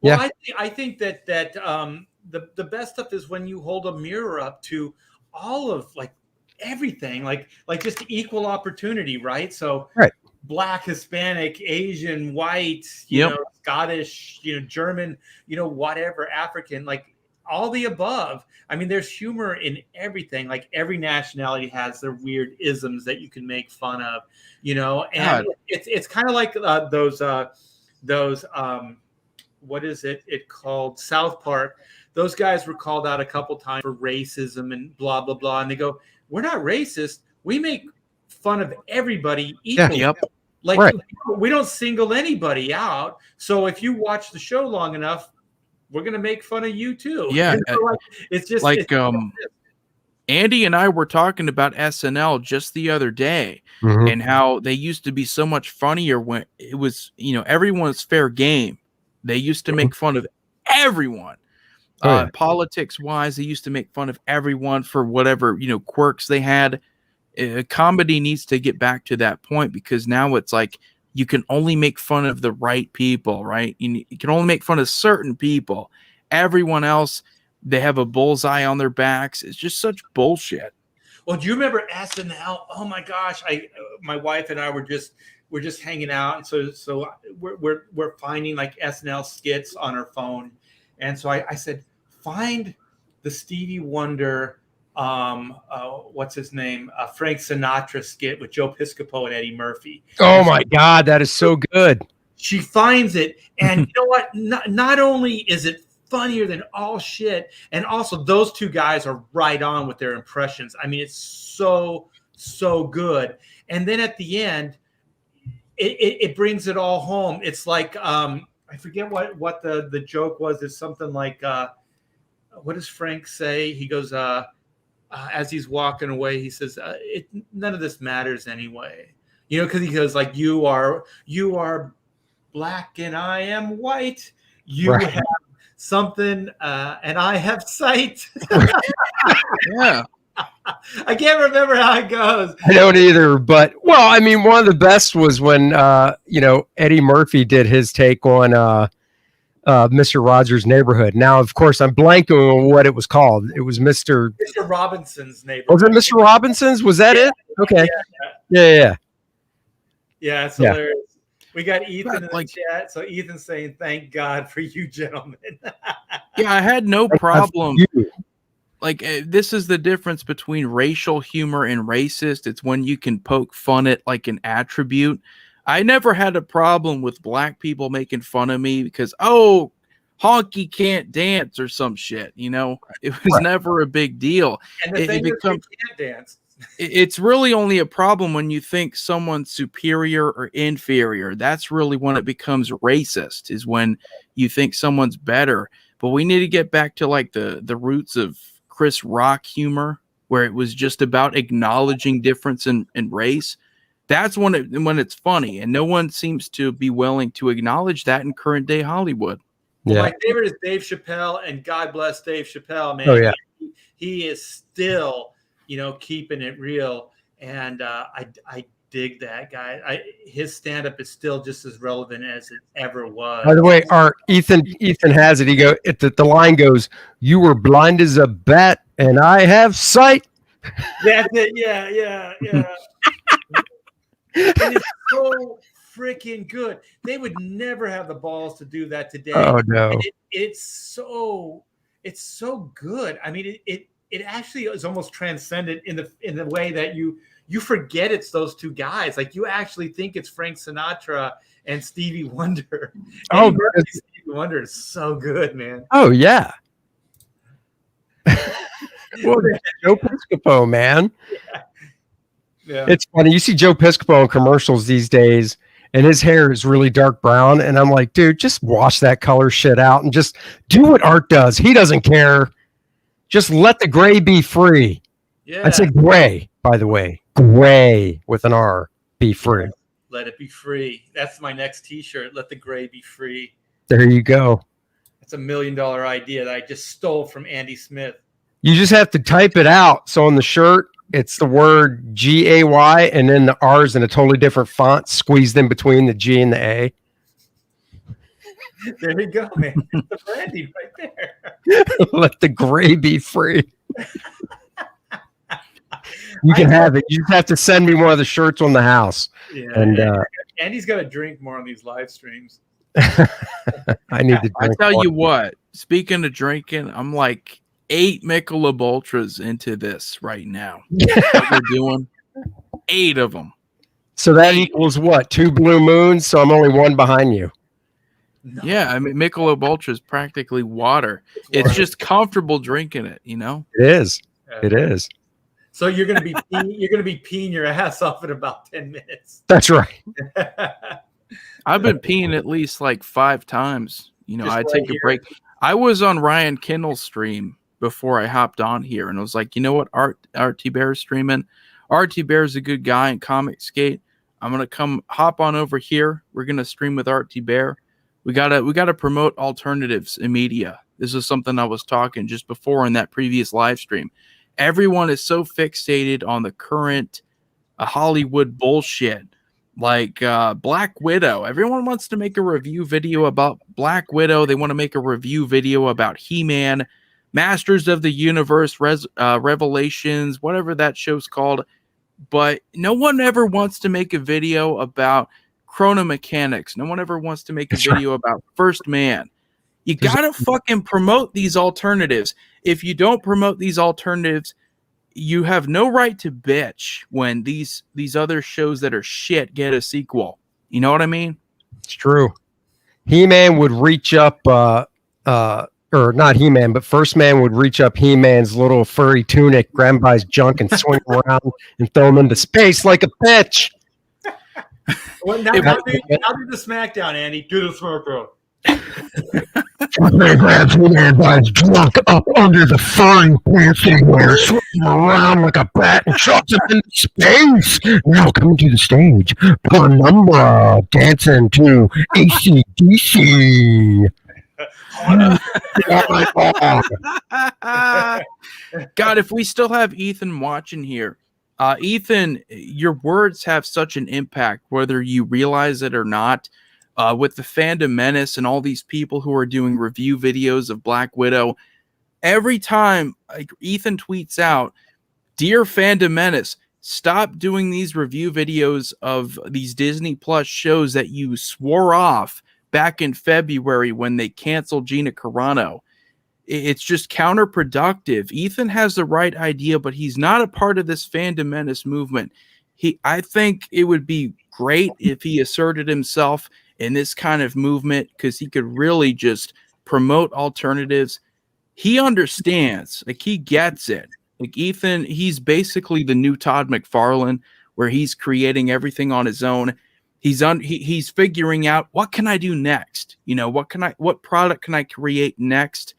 Well, I think that the best stuff is when you hold a mirror up to all of like everything, like just equal opportunity, right? So Black, Hispanic, Asian, white, you know, Scottish, you know, German, you know, whatever, African, like all the above. I mean, there's humor in everything. Like every nationality has their weird isms that you can make fun of, you know, and it's kind of like those what is it called? South Park. Those guys were called out a couple times for racism and blah, blah, blah. And they go, we're not racist. We make fun of everybody equally. Like we don't single anybody out. So if you watch the show long enough, we're going to make fun of you too. Yeah. You know, like, it's just like, Andy and I were talking about SNL just the other day, and how they used to be so much funnier when it was, you know, everyone's fair game. They used to make fun of everyone. Politics wise, they used to make fun of everyone for whatever, you know, quirks they had. Comedy needs to get back to that point, because now it's like you can only make fun of the right people, right? You can only make fun of certain people. Everyone else, they have a bullseye on their backs. It's just such bullshit. Well, do you remember SNL? Oh my gosh, my wife and I were just hanging out, and so we're finding like SNL skits on our phone, and so I said, find the Stevie Wonder, what's his name, Frank Sinatra skit with Joe Piscopo and Eddie Murphy. Oh my God, that is so good. She finds it, and you know what? Not only is it funnier than all shit, and also those two guys are right on with their impressions. I mean, it's so good. And then at the end, it brings it all home. It's like I forget what the joke was. It's something like what does Frank say? He goes as he's walking away, he says, none of this matters anyway. You know, because he goes like, you are black and I am white. You have something and I have sight. Yeah. I can't remember how it goes. I don't either, but well, I mean, one of the best was when you know, Eddie Murphy did his take on Mr. Rogers' Neighborhood. Now, of course, I'm blanking on what it was called. It was Mr. Robinson's Neighborhood. Was it Mr. Robinson's? Was that it? Okay. Yeah, it's hilarious. We got Ethan in the chat. So Ethan's saying, thank God for you gentlemen. Yeah, I had no problem. Like, this is the difference between racial humor and racist. It's when you can poke fun at like an attribute. I never had a problem with black people making fun of me because, oh, honky can't dance or some shit. You know, it was never a big deal. And the thing is, you can't dance. It's really only a problem when you think someone's superior or inferior. That's really when it becomes racist, is when you think someone's better. But we need to get back to like the roots of Chris Rock humor, where it was just about acknowledging difference in race. That's when it's funny, and no one seems to be willing to acknowledge that in current day Hollywood. Well, my favorite is Dave Chappelle, and God bless Dave Chappelle, man. Oh, yeah. He is still, you know, keeping it real, and I dig that guy. His stand-up is still just as relevant as it ever was. By the way, Ethan has it. He the line goes, "You were blind as a bat, and I have sight." That's it. Yeah. And it's so freaking good. They would never have the balls to do that today. Oh no! And it's so good. I mean, it actually is almost transcendent in the way that you forget it's those two guys. Like, you actually think it's Frank Sinatra and Stevie Wonder. Oh, Stevie Wonder is so good, man. Oh yeah. Well, Joe Piscopo, man. Yeah. It's funny. You see Joe Piscopo in commercials these days, and his hair is really dark brown. And I'm like, dude, just wash that color shit out and just do what Art does. He doesn't care. Just let the gray be free. Yeah. I said gray, by the way. Gray with an R. Be free. Yeah. Let it be free. That's my next t-shirt. Let the gray be free. There you go. It's $1 million idea that I just stole from Andy Smith. You just have to type it out. So on the shirt, it's the word G-A-Y and then the R's in a totally different font squeezed in between the G and the A. There you go, man. The branding right there. Let the gray be free. You can have it. You just have to send me one of the shirts on the house. Yeah. And Andy's got to drink more on these live streams. I need to drink. I tell more. you what, speaking of drinking, I'm like 8 Michelob Ultras into this right now. What we're doing, 8 of them. So that equals what? 2 blue moons. So I'm only 1 behind you. No. Yeah, I mean Michelob Ultra is practically water. It's just comfortable drinking it, you know. It is. It is. So you're gonna be peeing your ass off in about 10 minutes. That's right. I've been peeing at least like 5 times. You know, Just I right take a here. break. I was on Ryan Kindle's stream before I hopped on here, and I was like, you know what, RT Bear is streaming. RT Bear is a good guy in Comic Skate. I'm gonna come hop on over here. We're gonna stream with RT Bear. We gotta promote alternatives in media. This is something I was talking just before in that previous live stream. Everyone is so fixated on the current Hollywood bullshit, like Black Widow. Everyone wants to make a review video about Black Widow. They want to make a review video about He-Man, Masters of the Universe, Revelations, whatever that show's called. But no one ever wants to make a video about Chrono Mechanics. No one ever wants to make a video about First Man. You gotta fucking promote these alternatives. If you don't promote these alternatives, you have no right to bitch when these other shows that are shit get a sequel. You know what I mean? It's true. He-Man would reach up, or not He-Man, but First Man would reach up He-Man's little furry tunic, grab by his junk, and swing around and throw him into space like a bitch. Well, now do the SmackDown, Andy. Do the SmackDown. They grabs He-Man by his junk up under the furry pants he wears, swinging around like a bat and chucks him into space. Now coming to the stage, Penumbra dancing to AC/DC. God, if we still have Ethan watching here, Ethan, your words have such an impact, whether you realize it or not. With the Fandom Menace and all these people who are doing review videos of Black Widow, every time Ethan tweets out, "Dear Fandom Menace, stop doing these review videos of these Disney Plus shows that you swore off back in February when they canceled Gina Carano. It's just counterproductive. Ethan has the right idea, but he's not a part of this Fandom Menace movement. I think it would be great if he asserted himself in this kind of movement, because he could really just promote alternatives. He understands, like he gets it. Like Ethan, he's basically the new Todd McFarlane, where he's creating everything on his own. He's figuring out, what can I do next? You know, what product can I create next,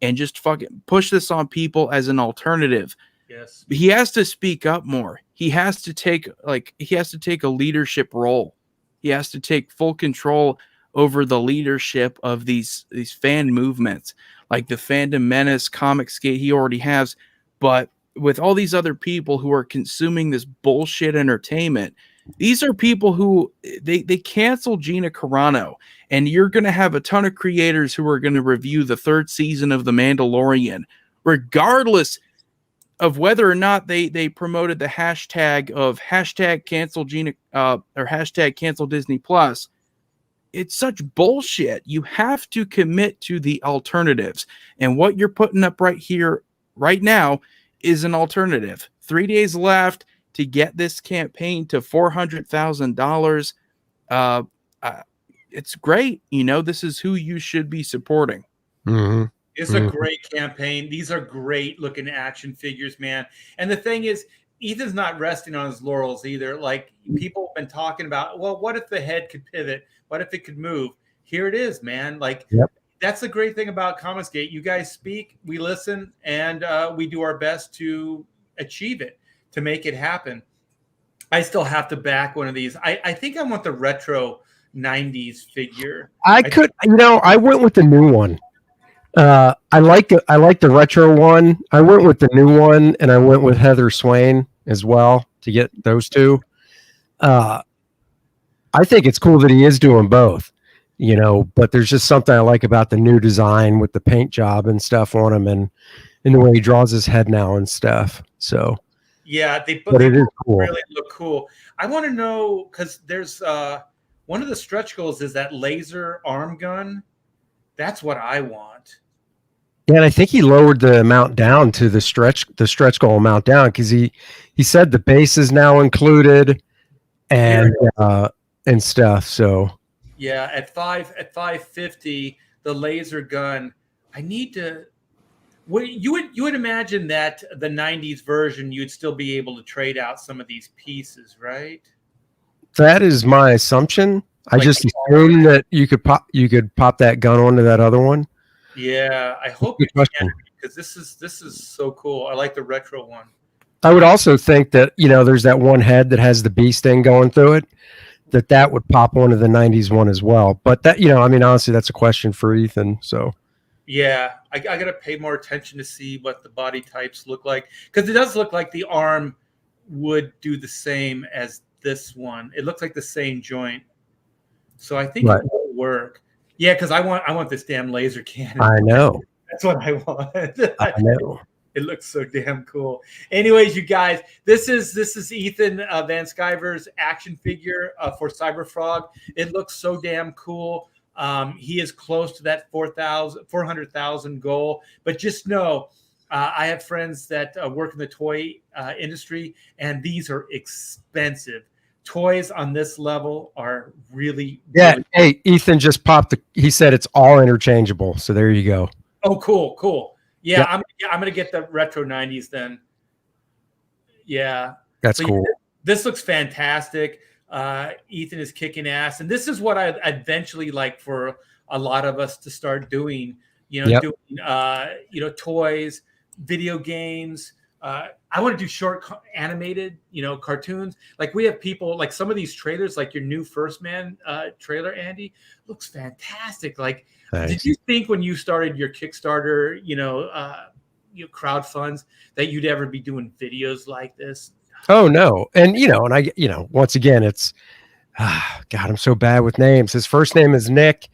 and just fucking push this on people as an alternative. Yes. He has to speak up more. He has to take a leadership role. He has to take full control over the leadership of these fan movements, like the Fandom Menace, Comic Skate. He already has, but with all these other people who are consuming this bullshit entertainment, these are people who they cancel Gina Carano, and you're going to have a ton of creators who are going to review the 3rd season of The Mandalorian, regardless of whether or not they promoted the hashtag of #cancel Gina or #cancel Disney Plus. It's such bullshit. You have to commit to the alternatives, and what you're putting up right here, right now, is an alternative. 3 days left to get this campaign to $400,000. It's great. You know, this is who you should be supporting. Mm-hmm. It's a great campaign. These are great looking action figures, man. And the thing is, Ethan's not resting on his laurels either. Like people have been talking about, well, what if the head could pivot? What if it could move? Here it is, man. Like that's the great thing about Comicsgate. You guys speak, we listen, and we do our best to achieve it, to make it happen. I still have to back one of these. I think I want the retro 90s figure. I went with the new one. I like the retro one. I went with the new one, and I went with Heather Swain as well to get those two. I think it's cool that he is doing both, but there's just something I like about the new design with the paint job and stuff on him, and the way he draws his head now and stuff. So yeah, they it is cool. Really look cool. I want to know, because there's one of the stretch goals is that laser arm gun. That's what I want. Yeah, and I think he lowered the amount down to the stretch goal amount down, because he said the base is now included and stuff. So yeah, at 550, the laser gun. I need to. You would imagine that the 90s version, you'd still be able to trade out some of these pieces, right? That is my assumption. I just assume that you could pop that gun onto that other one. Yeah, I hope you can, because this is so cool. I like the retro one. I would also think that there's that one head that has the beast thing going through it, that would pop onto the 90s one as well. But that honestly, that's a question for Ethan. So yeah, I got to pay more attention to see what the body types look like, because it does look like the arm would do the same as this one. It looks like the same joint. So I think it will work. Yeah, because I want this damn laser cannon. I know. That's what I want. I know. It looks so damn cool. Anyways, you guys, this is Ethan Van Sciver's action figure for Cyberfrog. It looks so damn cool. He is close to that 400,000 goal. But just know, I have friends that work in the toy industry, and these are expensive. Toys on this level are really Hey, Ethan just popped he said it's all interchangeable, so there you go. Oh, cool. Yeah, yep. I'm gonna get the retro 90s then. Yeah, that's cool. This looks fantastic. Ethan is kicking ass, and this is what I eventually like for a lot of us to start doing. Doing toys, video games. I want to do short animated, cartoons. Like we have people, like some of these trailers, like your new First Man trailer, Andy, looks fantastic. Like, nice. Did you think when you started your Kickstarter, crowd funds, that you'd ever be doing videos like this? Oh no. And, and I, once again, it's, God, I'm so bad with names. His first name is Nick.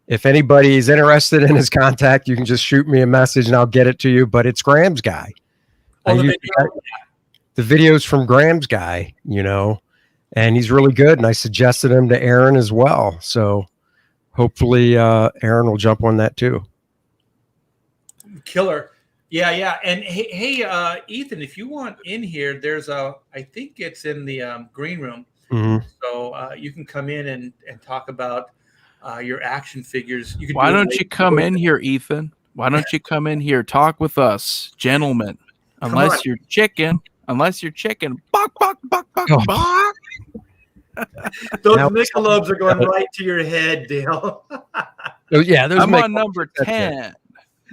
If anybody's interested in his contact, you can just shoot me a message and I'll get it to you. But it's Graham's Guy. The videos from Graham's Guy, and he's really good. And I suggested him to Aaron as well. So hopefully Aaron will jump on that too. Killer. Yeah. And hey, Ethan, if you want in here, there's I think it's in the green room. Mm-hmm. So you can come in and talk about your action figures. Why don't you come in here, Ethan? Why don't you come in here? Talk with us, gentlemen. Unless you're chicken. Bok, bok, bok, bok, bok. Those Michelobes are going right to your head, Dale. Yeah, I'm on number 10.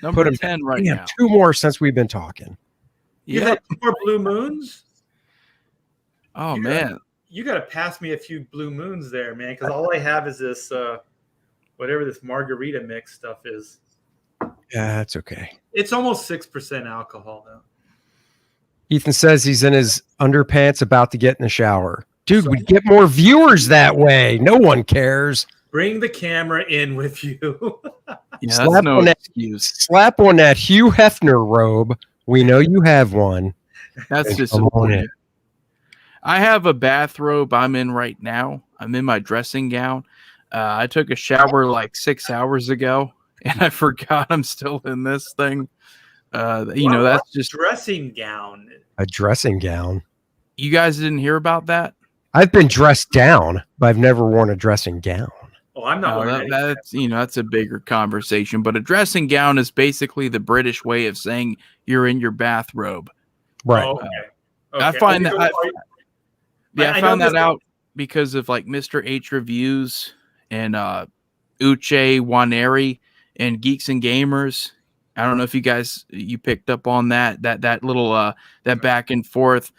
Number 10 right now. 2 more since we've been talking. You have 2 more Blue Moons? Oh, man. You got to pass me a few Blue Moons there, man, because all I have is this, whatever this margarita mix stuff is. Yeah, that's okay. It's almost 6% alcohol, though. Ethan says he's in his underpants about to get in the shower. Dude, we'd get more viewers that way. No one cares. Bring the camera in with you. Yeah, that's no excuse. Slap on that Hugh Hefner robe. We know you have one. That's disappointing. I have a bathrobe I'm in right now. I'm in my dressing gown. I took a shower like 6 hours ago, and I forgot I'm still in this thing. That's just dressing gown. A dressing gown. You guys didn't hear about that? I've been dressed down, but I've never worn a dressing gown. Oh, I'm not. That's a bigger conversation. But a dressing gown is basically the British way of saying you're in your bathrobe. Right. Okay. Okay. I find that I I found know that out because of like Mr. H reviews and Uche Waneri and Geeks and Gamers. I don't know if you picked up on that little that back and forth.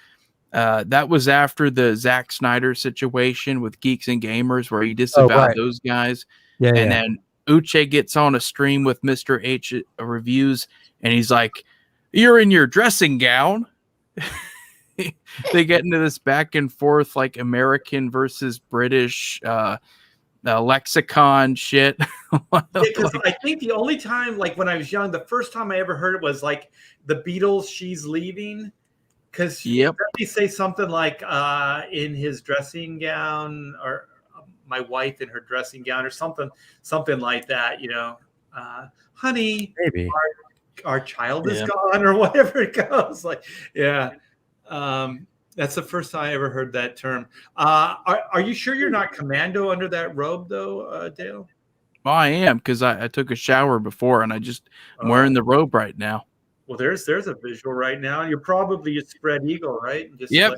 That was after the Zack Snyder situation with Geeks and Gamers, where he disavowed those guys. Yeah, and then Uche gets on a stream with Mr. H reviews, and he's like, "You're in your dressing gown." They get into this back and forth, like American versus British lexicon shit. Because I think the only time, like when I was young, the first time I ever heard it was like the Beatles, "She's Leaving." Because they say something like in his dressing gown, or my wife in her dressing gown, or something like that, honey, maybe our child is gone, or whatever it goes. Like, that's the first time I ever heard that term. Are you sure you're not commando under that robe, though, Dale? Well, I am, because I took a shower before, and I'm wearing the robe right now. Well, there's a visual right now. You're probably a spread eagle, right?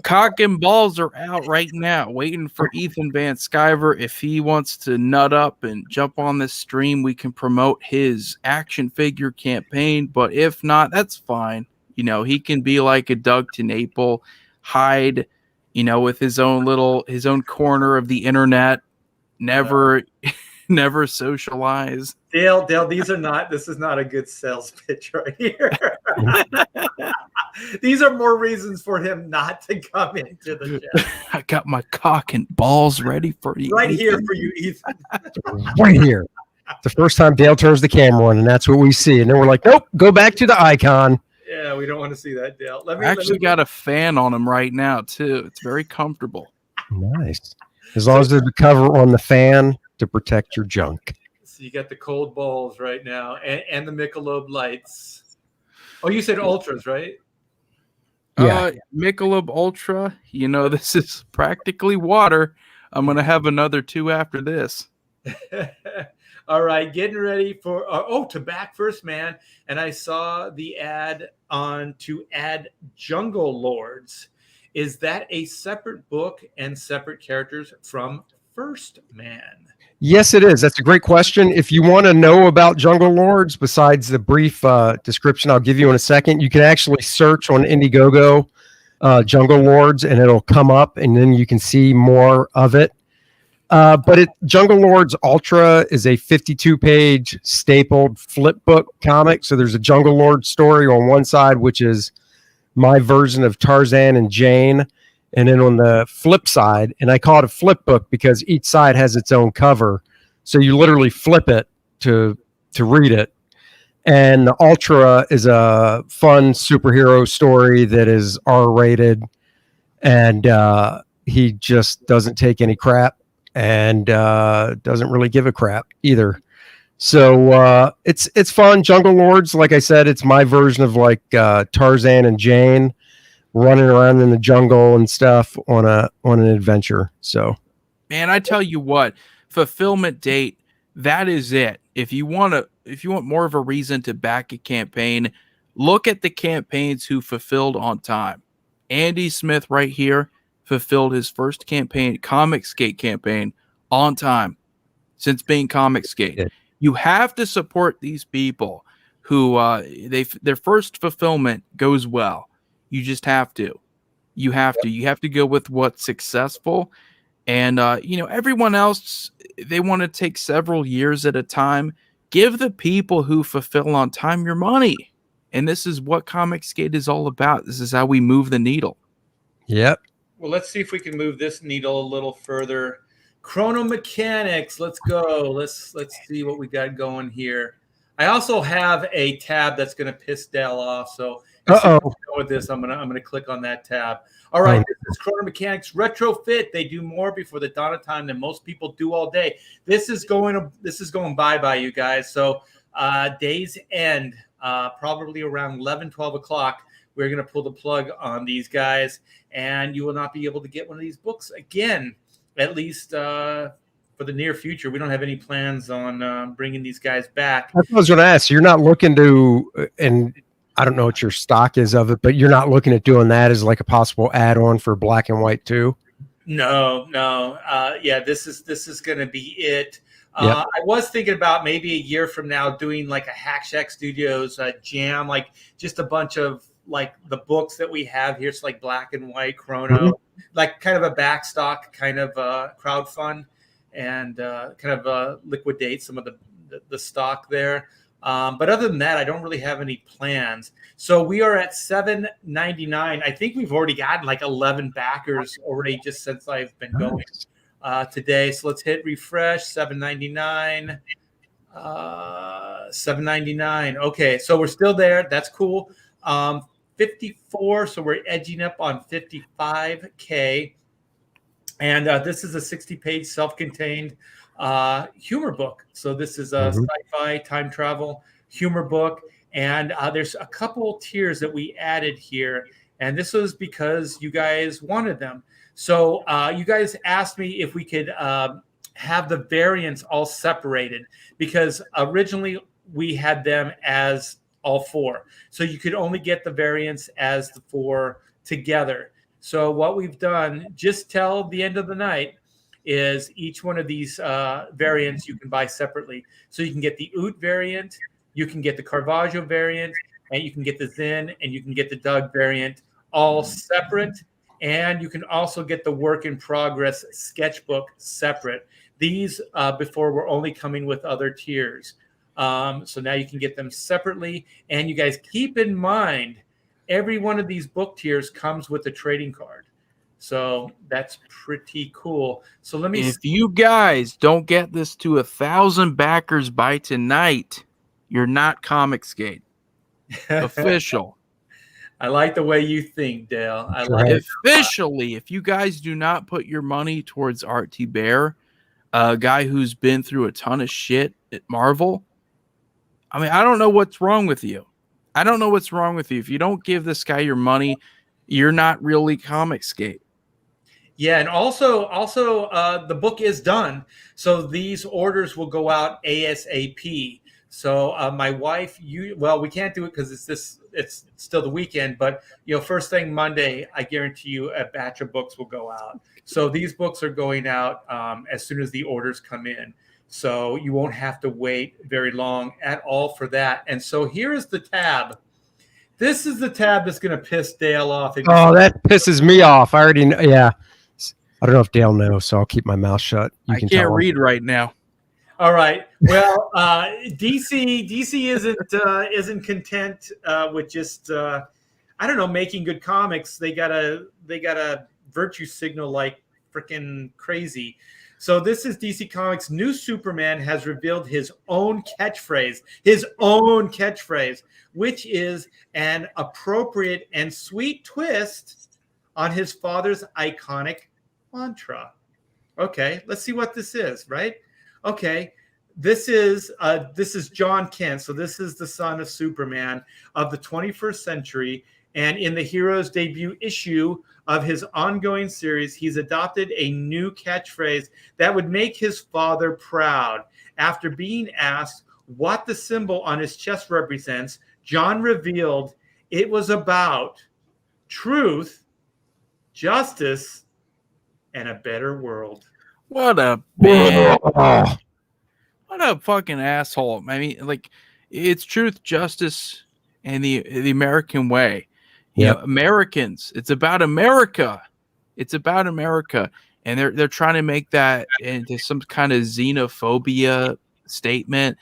Cock and balls are out right now, waiting for Ethan Van Sciver. If he wants to nut up and jump on this stream, we can promote his action figure campaign. But if not, that's fine. He can be like a Doug TenNapel, hide, with his own corner of the internet, never socialize. Dale, this is not a good sales pitch right here. These are more reasons for him not to come into the chat. I got my cock and balls ready for you. Right here for you, Ethan. Right here. The first time Dale turns the camera on, and that's what we see. And then we're like, nope, go back to the icon. Yeah, we don't want to see that, Dale. I actually got a fan on him right now, too. It's very comfortable. Nice. As long as there's a cover on the fan to protect your junk. So you got the cold balls right now, and the Michelob lights. Oh, you said ultras, right? Yeah. Michelob Ultra. This is practically water. I'm going to have another 2 after this. All right, getting ready for to back First Man, and I saw the ad to add Jungle Lords. Is that a separate book and separate characters from First Man? Yes, it is. That's a great question. If you want to know about Jungle Lords, besides the brief description I'll give you in a second, you can actually search on Indiegogo Jungle Lords, and it'll come up, and then you can see more of it. But Jungle Lords Ultra is a 52-page stapled flip book comic. So there's a Jungle Lord story on one side, which is my version of Tarzan and Jane. And then on the flip side, and I call it a flip book because each side has its own cover. So you literally flip it to read it. And the Ultra is a fun superhero story that is R-rated. And he just doesn't take any crap. And doesn't really give a crap either. So it's fun. Jungle Lords, like I said, it's my version of like Tarzan and Jane running around in the jungle and stuff on an adventure. So, man, I tell you what, fulfillment date, that is it. If you want more of a reason to back a campaign, look at the campaigns who fulfilled on time. Andy Smith right here fulfilled his first campaign, Comicsgate campaign, on time since being Comicsgate. Yeah. You have to support these people who their first fulfillment goes well. You just have to. You have to go with what's successful. And everyone else, they want to take several years at a time. Give the people who fulfill on time your money. And this is what Comicsgate is all about. This is how we move the needle. Yep. Well, let's see if we can move this needle a little further. Chrono Mechanics, let's go. Let's see what we got going here. I also have a tab that's going to piss Dale off. So with this, I'm gonna click on that tab. All right, this is Chrono Mechanics Retrofit. They do more before the dawn of time than most people do all day. This is going bye, you guys. So day's end, probably around 11, 12 o'clock. We're going to pull the plug on these guys, and you will not be able to get one of these books again, at least for the near future. We don't have any plans on bringing these guys back. I was going to ask, you're not looking to, and I don't know what your stock is of it, but you're not looking at doing that as like a possible add-on for black and white too. No. Yeah, this is going to be it. Yep. I was thinking about maybe a year from now doing like a Hack Shack Studios jam, like just a bunch of like the books that we have here. It's like black and white Chrono, like kind of a backstock kind of crowd fund, and kind of liquidate some of the stock there. But other than that, I don't really have any plans. So we are at $7.99. I think we've already gotten like 11 backers already just since I've been going today. So let's hit refresh. $7.99. $7.99. Okay, so we're still there. That's cool. 54. So we're edging up on 55K. And this is a 60-page self-contained humor book. So this is a sci-fi time travel humor book. And there's a couple tiers that we added here. And this was because you guys wanted them. So you guys asked me if we could have the variants all separated, because originally we had them as all four. So you could only get the variants as the four together. So what we've done, just till the end of the night, is each one of these variants you can buy separately. So you can get the Oot variant, you can get the Caravaggio variant, and you can get the Zen, and you can get the Doug variant, all separate. And you can also get the work in progress sketchbook separate. These before were only coming with other tiers. So now you can get them separately. And you guys keep in mind, every one of these book tiers comes with a trading card. So that's pretty cool. So let me. If you guys don't get this to 1,000 backers by tonight, you're not Comicsgate official. I like the way you think, Dale. I like Right. Officially, if you guys do not put your money towards RT Bear, a guy who's been through a ton of shit at Marvel, I mean, I don't know what's wrong with you. I don't know what's wrong with you. If you don't give this guy your money, you're not really Comicsgate. Yeah, and also the book is done, so these orders will go out ASAP. So my wife, we can't do it because it's still the weekend, but first thing Monday, I guarantee you a batch of books will go out. So these books are going out as soon as the orders come in. So you won't have to wait very long at all for that. And so here is the tab. This is the tab that's going to piss Dale off. Oh, that pisses me off. I already know. Yeah. I don't know if Dale knows, so I'll keep my mouth shut. I can't read right now. All right. Well, DC isn't content with just making good comics. They gotta virtue signal like freaking crazy. So this is DC Comics' new Superman has revealed his own catchphrase, which is an appropriate and sweet twist on his father's iconic mantra. Okay, let's see what this is, right? Okay, this is John Kent. So this is the son of Superman of the 21st century. And in the hero's debut issue of his ongoing series, he's adopted a new catchphrase that would make his father proud. After being asked what the symbol on his chest represents, John revealed it was about truth, justice, and a better world. What a bitch. What a fucking asshole. I mean, like, it's truth, justice, and the American way. Yeah, Americans. It's about America. It's about America. And they're trying to make that into some kind of xenophobia statement.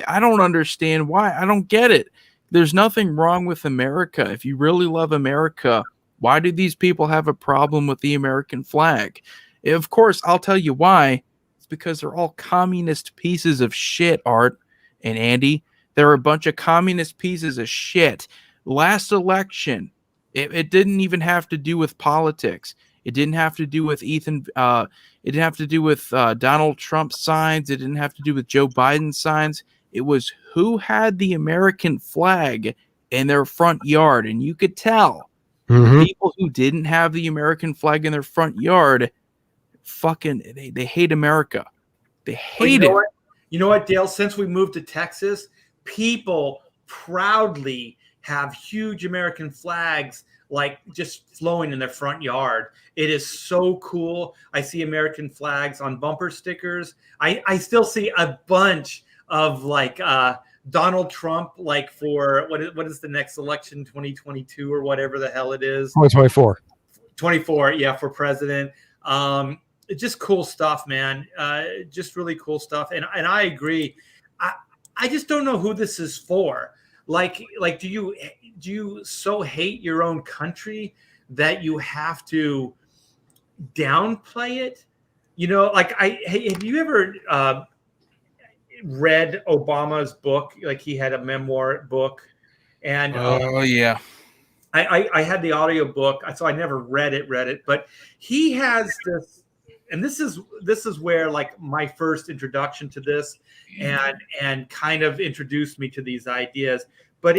I don't understand why. I don't get it. There's nothing wrong with America. If you really love America, why do these people have a problem with the American flag? Of course, I'll tell you why. It's because they're all communist pieces of shit, Art and Andy. They're a bunch of communist pieces of shit. Last election, it didn't even have to do with politics. It didn't have to do with it didn't have to do with Donald Trump's signs. It didn't have to do with Joe Biden's signs. It was who had the American flag in their front yard. And you could tell the people who didn't have the American flag in their front yard, they hate America. They hate it. You know what, Dale? Since we moved to Texas, people proudly have huge American flags like just flowing in their front yard. It is so cool. I see American flags on bumper stickers. I still see a bunch of like Donald Trump, like for what is the next election, 2022 or whatever the hell it is. 2024. 24, yeah, for president. It's just cool stuff, man. Just really cool stuff. And I agree. I just don't know who this is for. Like, do you so hate your own country that you have to downplay it? You know, like have you ever read Obama's book? Like he had a memoir book, and yeah, I had the audio book, so I never read it, but he has this, and this is where like my first introduction to this and kind of introduced me to these ideas. But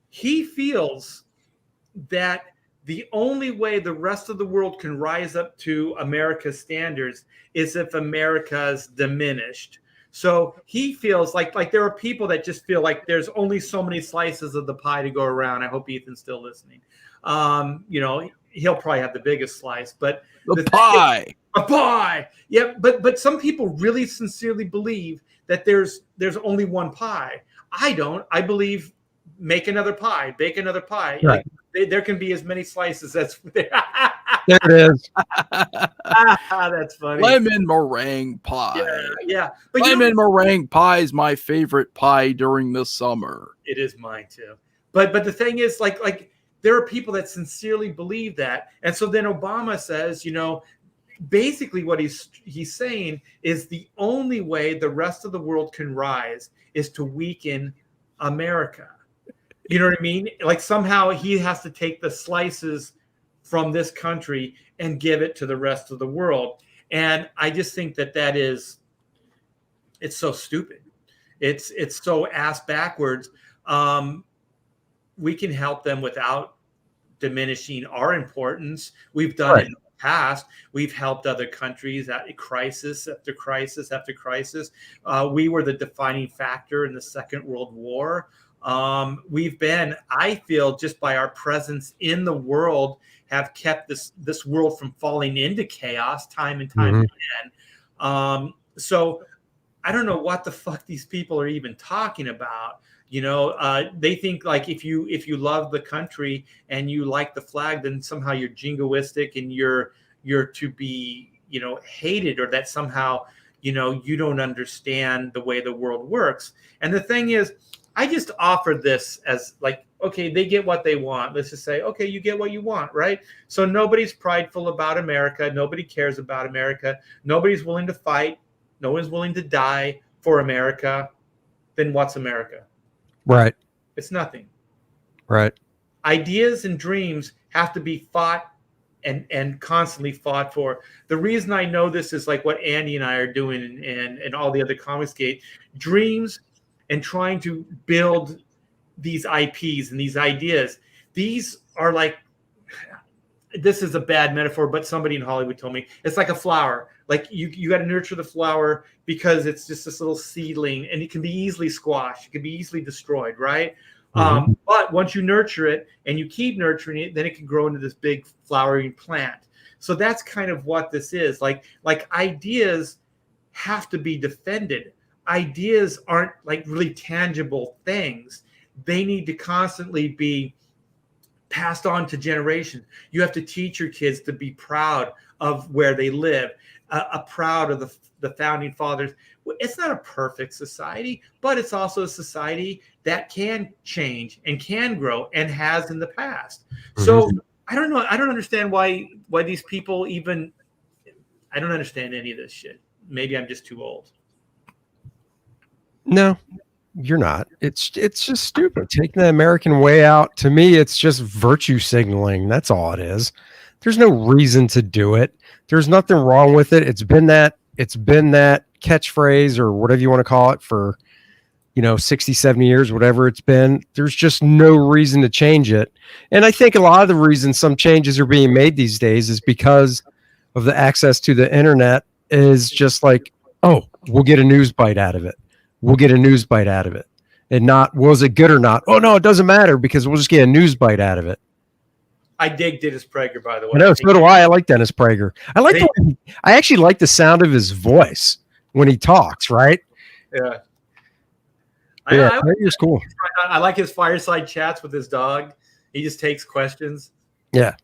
he feels that the only way the rest of the world can rise up to America's standards is if America's diminished. So he feels like there are people that just feel like there's only so many slices of the pie to go around. I hope Ethan's still listening. You know, he'll probably have the biggest slice, but the pie. A pie. Yeah, but some people really sincerely believe that there's only one pie. I don't. I believe make another pie, bake another pie. Right. Like, there can be as many slices as there. There it is. That's funny. Lemon meringue pie. Yeah. But lemon meringue pie is my favorite pie during the summer. It is mine too. But the thing is, like there are people that sincerely believe that, and so then Obama says, you know, basically what he's saying is the only way the rest of the world can rise is to weaken America. You know what I mean? Like somehow he has to take the slices from this country and give it to the rest of the world. And I just think that is, it's so stupid. It's so ass backwards. We can help them without diminishing our importance. We've done it in the past. We've helped other countries at crisis after crisis after crisis. We were the defining factor in the Second World War. We've been, I feel, just by our presence in the world, have kept this world from falling into chaos time and time again. So I don't know what the fuck these people are even talking about. You know, they think like if you love the country and you like the flag, then somehow you're jingoistic and you're to be, you know, hated, or that somehow, you know, you don't understand the way the world works. And the thing is, I just offered this as like, okay, they get what they want. Let's just say, okay, you get what you want, right? So nobody's prideful about America. Nobody cares about America. Nobody's willing to fight. No one's willing to die for America. Then what's America? Right. It's nothing. Right. Ideas and dreams have to be fought and constantly fought for. The reason I know this is like what Andy and I are doing and all the other Comicsgate dreams and trying to build these IPs and these ideas. These are like, this is a bad metaphor, but somebody in Hollywood told me it's like a flower. Like you got to nurture the flower because it's just this little seedling and it can be easily squashed. It can be easily destroyed, right? But once you nurture it and you keep nurturing it, then it can grow into this big flowering plant. So that's kind of what this is. Like ideas have to be defended. Ideas aren't like really tangible things. They need to constantly be passed on to generations. You have to teach your kids to be proud of where they live, proud of the founding fathers. It's not a perfect society, but it's also a society that can change and can grow and has in the past. So I don't know. I don't understand why these people even, I don't understand any of this shit. Maybe I'm just too old. No, you're not. It's just stupid. Taking the American way out, to me, it's just virtue signaling. That's all it is. There's no reason to do it. There's nothing wrong with it. It's been that catchphrase or whatever you want to call it for, 60, 70 years, whatever it's been. There's just no reason to change it. And I think a lot of the reasons some changes are being made these days is because of the access to the internet is just like, oh, we'll get a news bite out of it. We'll get a news bite out of it. and not was it good or not. Oh no, it doesn't matter because we'll just get a news bite out of it. I dig Dennis Prager, by the way. I know, so do I. I like Dennis Prager. I actually like the sound of his voice when he talks, right? Yeah. Prager's cool. I like his fireside chats with his dog. He just takes questions. Yeah.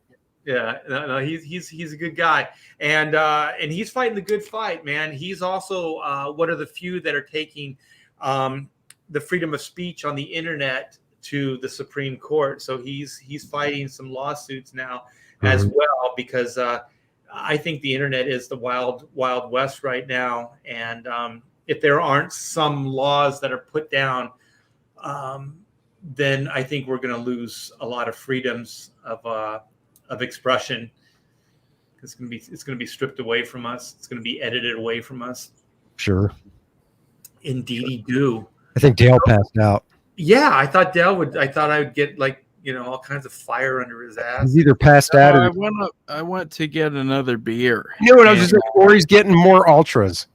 Yeah. No, he's a good guy. And he's fighting the good fight, man. He's also one of the few that are taking the freedom of speech on the internet to the Supreme Court. So he's fighting some lawsuits now as well, because I think the internet is the wild west right now. And if there aren't some laws that are put down, then I think we're going to lose a lot of freedoms of expression. It's going to be stripped away from us. It's going to be edited away from us. Sure. Indeedy do. I think Dale passed out. Yeah, I thought I would get all kinds of fire under his ass. He's either passed out or I went to get another beer. You know what I was just like, or he's getting more ultras.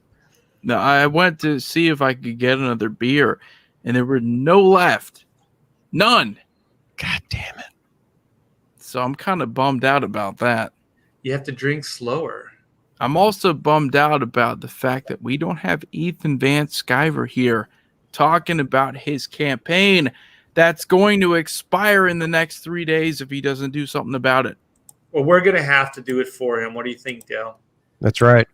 No, I went to see if I could get another beer, and there were no left. None. God damn it. So I'm kind of bummed out about that. You have to drink slower. I'm also bummed out about the fact that we don't have Ethan Van Sciver here talking about his campaign that's going to expire in the next 3 days if he doesn't do something about it. Well, we're going to have to do it for him. What do you think, Dale? That's right.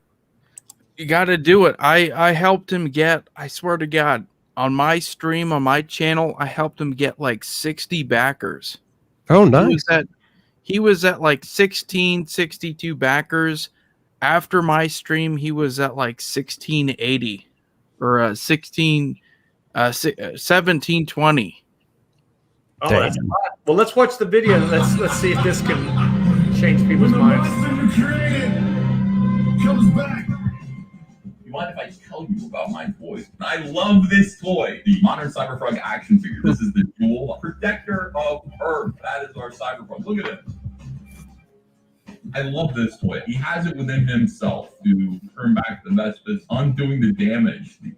You got to do it. I helped him get, I swear to God, on my stream, on my channel, I helped him get like 60 backers. Oh, nice. He was at like 1662 backers. After my stream, he was at like 1680 or 1720. Oh, that's a lot. Well, let's watch the video. Let's see if this can change people's minds. Comes back. You mind if I tell you about my toy? I love this toy, the Modern Cyberfrog action figure. This is the Dual Protector of Earth. That is our Cyberfrog. Look at it. I love this toy. He has it within himself to turn back the Vespas, undoing the damage, the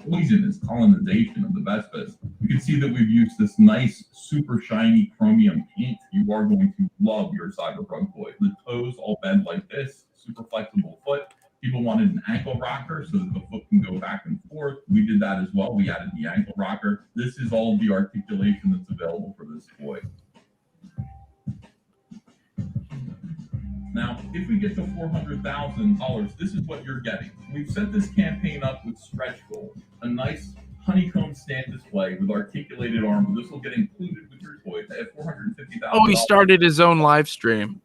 poisonous colonization of the Vespas. You can see that we've used this nice, super shiny chromium paint. You are going to love your Cyberfrog toy. The toes all bend like this, super flexible foot. People wanted an ankle rocker so that the foot can go back and forth. We did that as well. We added the ankle rocker. This is all of the articulation that's available for this toy. Now, if we get to $400,000, this is what you're getting. We've set this campaign up with stretch goals, a nice honeycomb stand display with articulated armor. This will get included with your toy at $450,000. Oh, he started his own live stream.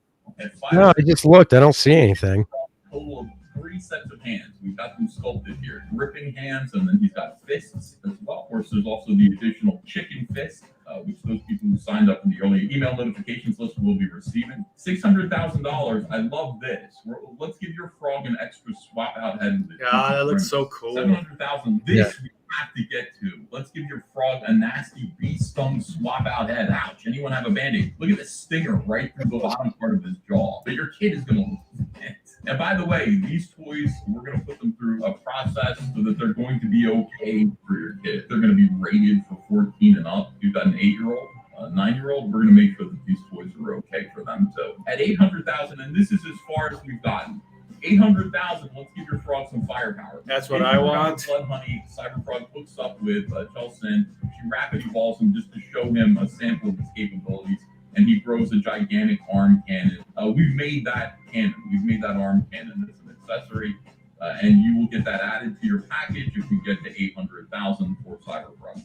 No, I just looked. I don't see anything. Total of 3 sets of hands. We've got them sculpted here. Gripping hands, and then he's got fists as well. Of course, there's also the additional chicken fist, which those people who signed up in the early email notifications list will be receiving. $600,000. I love this. Let's give your frog an extra swap out head. Yeah, that looks so cool. $700,000. This we have to get to. Let's give your frog a nasty bee stung swap out head. Ouch. Anyone have a band-aid? Look at the stinger right through the bottom part of his jaw. But your kid is going to love it. And by the way, these toys, we're going to put them through a process so that they're going to be okay for your kid. They're going to be rated for 14 and up. You've got an 8-year-old, a 9-year-old, we're going to make sure that these toys are okay for them. So at $800,000, and this is as far as we've gotten. $800,000, let's give your frog some firepower. That's what I want. Blood Honey, Cyberfrog hooks up with Chelsea. She rapid evolves him just to show him a sample of his capabilities. And he grows a gigantic arm cannon. We've made that cannon. We've made that arm cannon as an accessory. And you will get that added to your package if we get to $800,000 for Cyberfrog.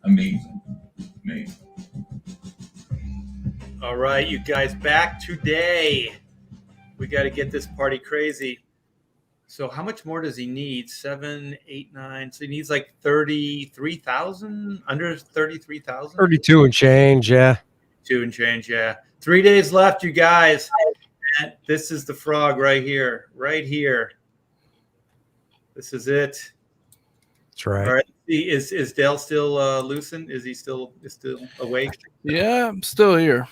Amazing. Amazing. All right, you guys, back today. We got to get this party crazy. So how much more does he need? 7, 8, 9. So he needs like 33,000, under 33,000. 32 and change, yeah. 2 and change, yeah. 3 days left, you guys. And this is the frog right here, right here. This is it. That's right. All right. Is Dale still loosened? Is he still awake? Yeah, I'm still here.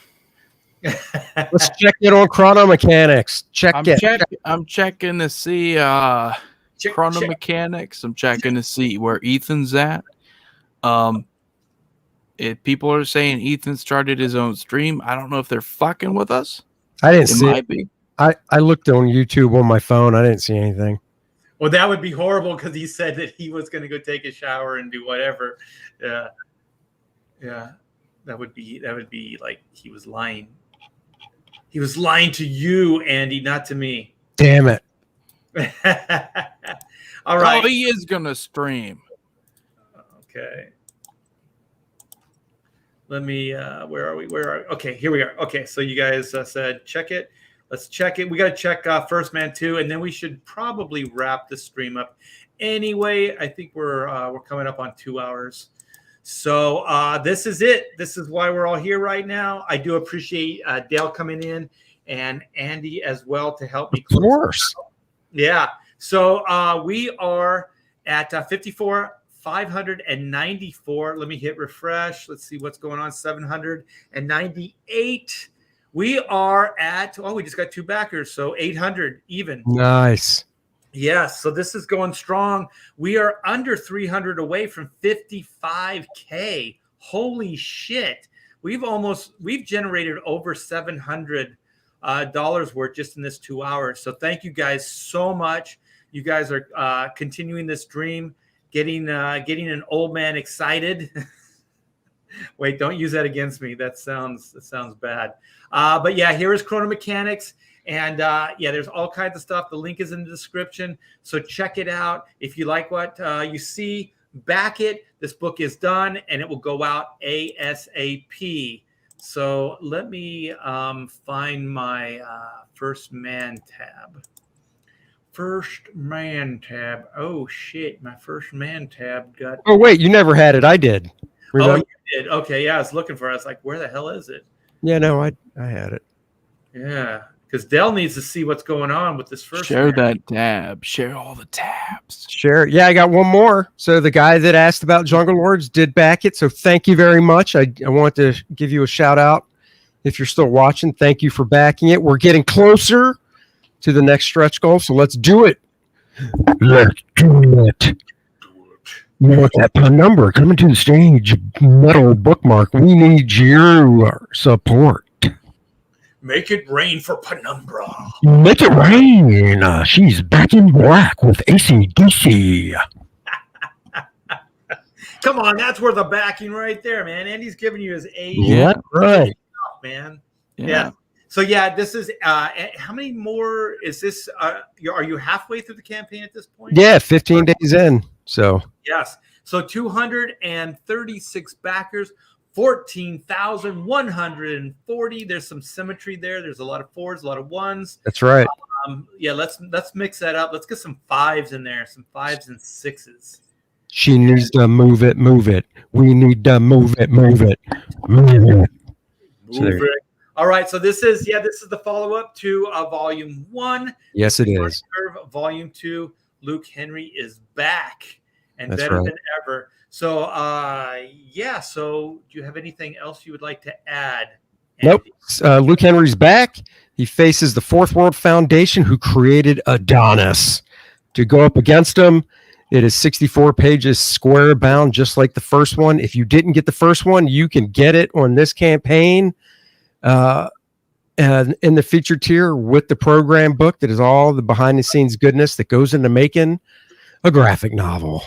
Let's check in on Chrono Mechanics. I'm checking to see Chrono Mechanics. I'm checking to see where Ethan's at. If people are saying Ethan started his own stream, I don't know if they're fucking with us. I didn't It see might it. be. I looked on YouTube on my phone. I didn't see anything. Well, that would be horrible because he said that he was going to go take a shower and do whatever. Yeah, that would be like he was lying. He was lying to you, Andy, not to me. Damn it. All right. Oh, he is gonna stream. Okay. Let me. Where are we? Okay, here we are. Okay, so you guys said check it. Let's check it. We got to check First Man 2, and then we should probably wrap the stream up. Anyway, I think we're coming up on 2 hours. So this is it. This is why we're all here right now. I do appreciate Dale coming in and Andy as well to help me. Of course. Yeah. So we are at 54,594. Let me hit refresh. Let's see what's going on. 798. We are at, we just got 2 backers. So 800 even. Nice. Yes. So this is going strong. We are under 300 away from 55K. Holy shit. We've generated over $700 worth just in this 2 hours. So thank you guys so much. You guys are continuing this dream, getting an old man excited. Wait, don't use that against me. That sounds bad. But yeah, here is Chrono Mechanics. And there's all kinds of stuff. The link is in the description. So check it out. If you like what you see, back it. This book is done and it will go out ASAP. So let me find my First Man tab. First Man tab. Oh, shit. My First Man tab got. Oh, wait. You never had it. I did. Remember? Oh, you did. Okay. Yeah. I was looking for it. I was like, where the hell is it? Yeah, no, I had it. Yeah. Because Dell needs to see what's going on with this first. Share that tab. Share all the tabs. Share. Yeah, I got one more. So the guy that asked about Jungle Lords did back it. So thank you very much. I want to give you a shout out. If you're still watching, thank you for backing it. We're getting closer to the next stretch goal. So let's do it. Let's do it. You want that number coming to the stage, metal bookmark. We need your support. Make it rain for Penumbra. Make it rain. She's back in black with AC/DC. Come on, that's worth a backing right there, man. Andy's giving you his age. Yeah, right. Man. Yeah. So yeah, this is how many more is this? Are you halfway through the campaign at this point? Yeah, 15 days in. So yes. So 236 backers, 14,140. There's some symmetry there. There's a lot of 4s, a lot of 1s. that's right. Let's mix that up. Let's get some 5s in there, some 5s and 6s. She needs to move it. We need to move it. Move it. So there- All right. So this is the follow-up to Volume 1. Yes, it is. Volume 2. Luke Henry is back and That's better right. than ever. So so do you have anything else you would like to add? Nope. Luke Henry's back. He faces the Fourth World Foundation, who created Adonis. To go up against him, it is 64 pages square bound, just like the first one. If you didn't get the first one, you can get it on this campaign and in the feature tier with the program book that is all the behind-the-scenes goodness that goes into making a graphic novel.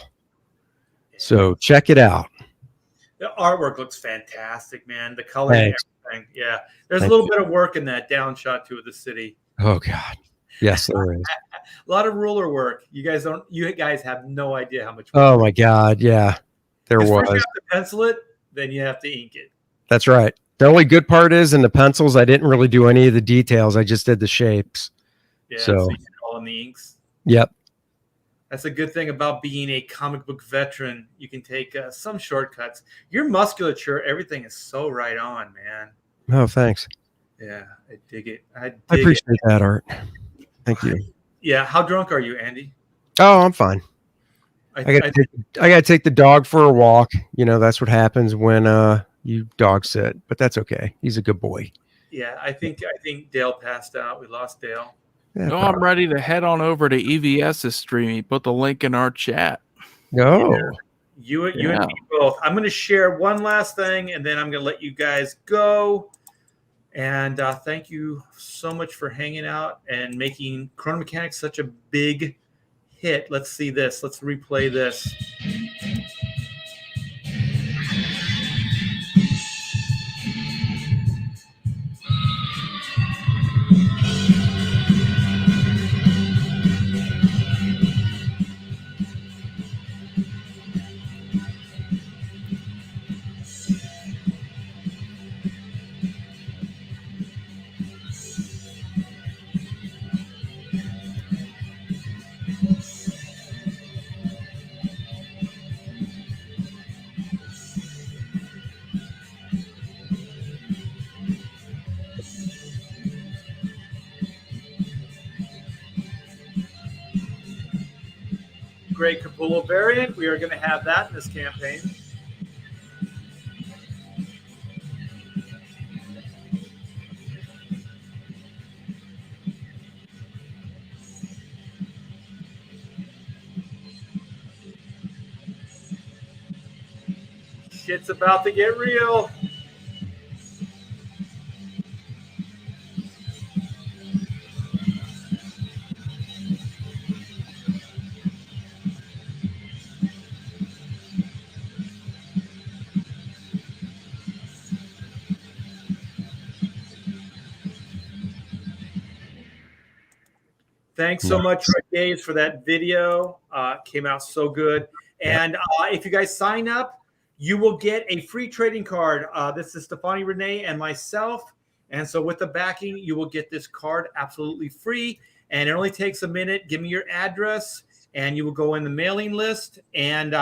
So check it out. The artwork looks fantastic, man. The color and Thanks. everything. Yeah. There's Thank a little bit of work in that down shot too of the city. Oh God. Yes, there is. A lot of ruler work. You guys have no idea how much work. Oh my God. Yeah, there 'Cause first you was. have to pencil it, then you have to ink it. That's right. The only good part is in the pencils, I didn't really do any of the details. I just did the shapes. Yeah. So- You did it all in the inks. Yep. That's a good thing about being a comic book veteran. You can take some shortcuts. Your musculature, everything is so right on, man. Oh, thanks. Yeah, I dig it. I appreciate that, Art. Thank you. Yeah, how drunk are you, Andy? Oh, I'm fine. I gotta take the dog for a walk. You know, that's what happens when you dog sit. But that's okay. He's a good boy. Yeah, I think Dale passed out. We lost Dale. Yeah, No, I'm ready to head on over to EVS's stream. He put the link in our chat. Oh, You and me both. I'm going to share one last thing, and then I'm going to let you guys go. And thank you so much for hanging out and making Chrono Mechanics such a big hit. Let's see this. Let's replay this. Great Capullo variant. We are going to have that in this campaign. Shit's about to get real. Thanks so much, Gabe, for that video. Came out so good. And if you guys sign up, you will get a free trading card. This is Stefani, Renee, and myself. And so with the backing, you will get this card absolutely free. And it only takes a minute. Give me your address, and you will go in the mailing list. And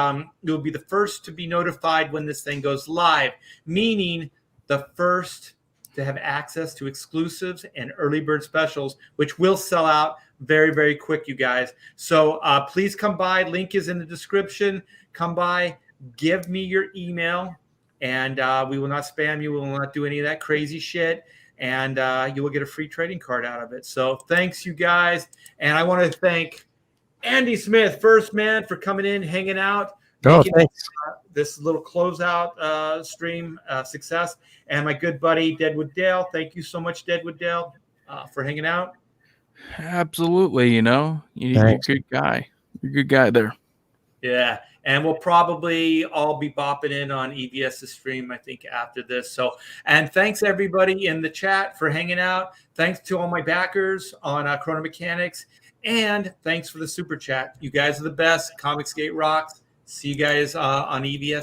you'll be the first to be notified when this thing goes live, meaning the first to have access to exclusives and early bird specials, which will sell out very, very quick, you guys. So please come by. Link is in the description. Come by. Give me your email, and we will not spam you. We will not do any of that crazy shit, and you will get a free trading card out of it. So thanks, you guys. And I want to thank Andy Smith, first man, for coming in, hanging out. Oh, thanks. This little closeout stream success. And my good buddy, Deadwood Dale. Thank you so much, Deadwood Dale, for hanging out. Absolutely. You're a good guy. You're a good guy there. Yeah. And we'll probably all be bopping in on EVS's stream, I think, after this. So, and thanks everybody in the chat for hanging out. Thanks to all my backers on Chrono Mechanics. And thanks for the super chat. You guys are the best. Comicsgate rocks. See you guys on EVS.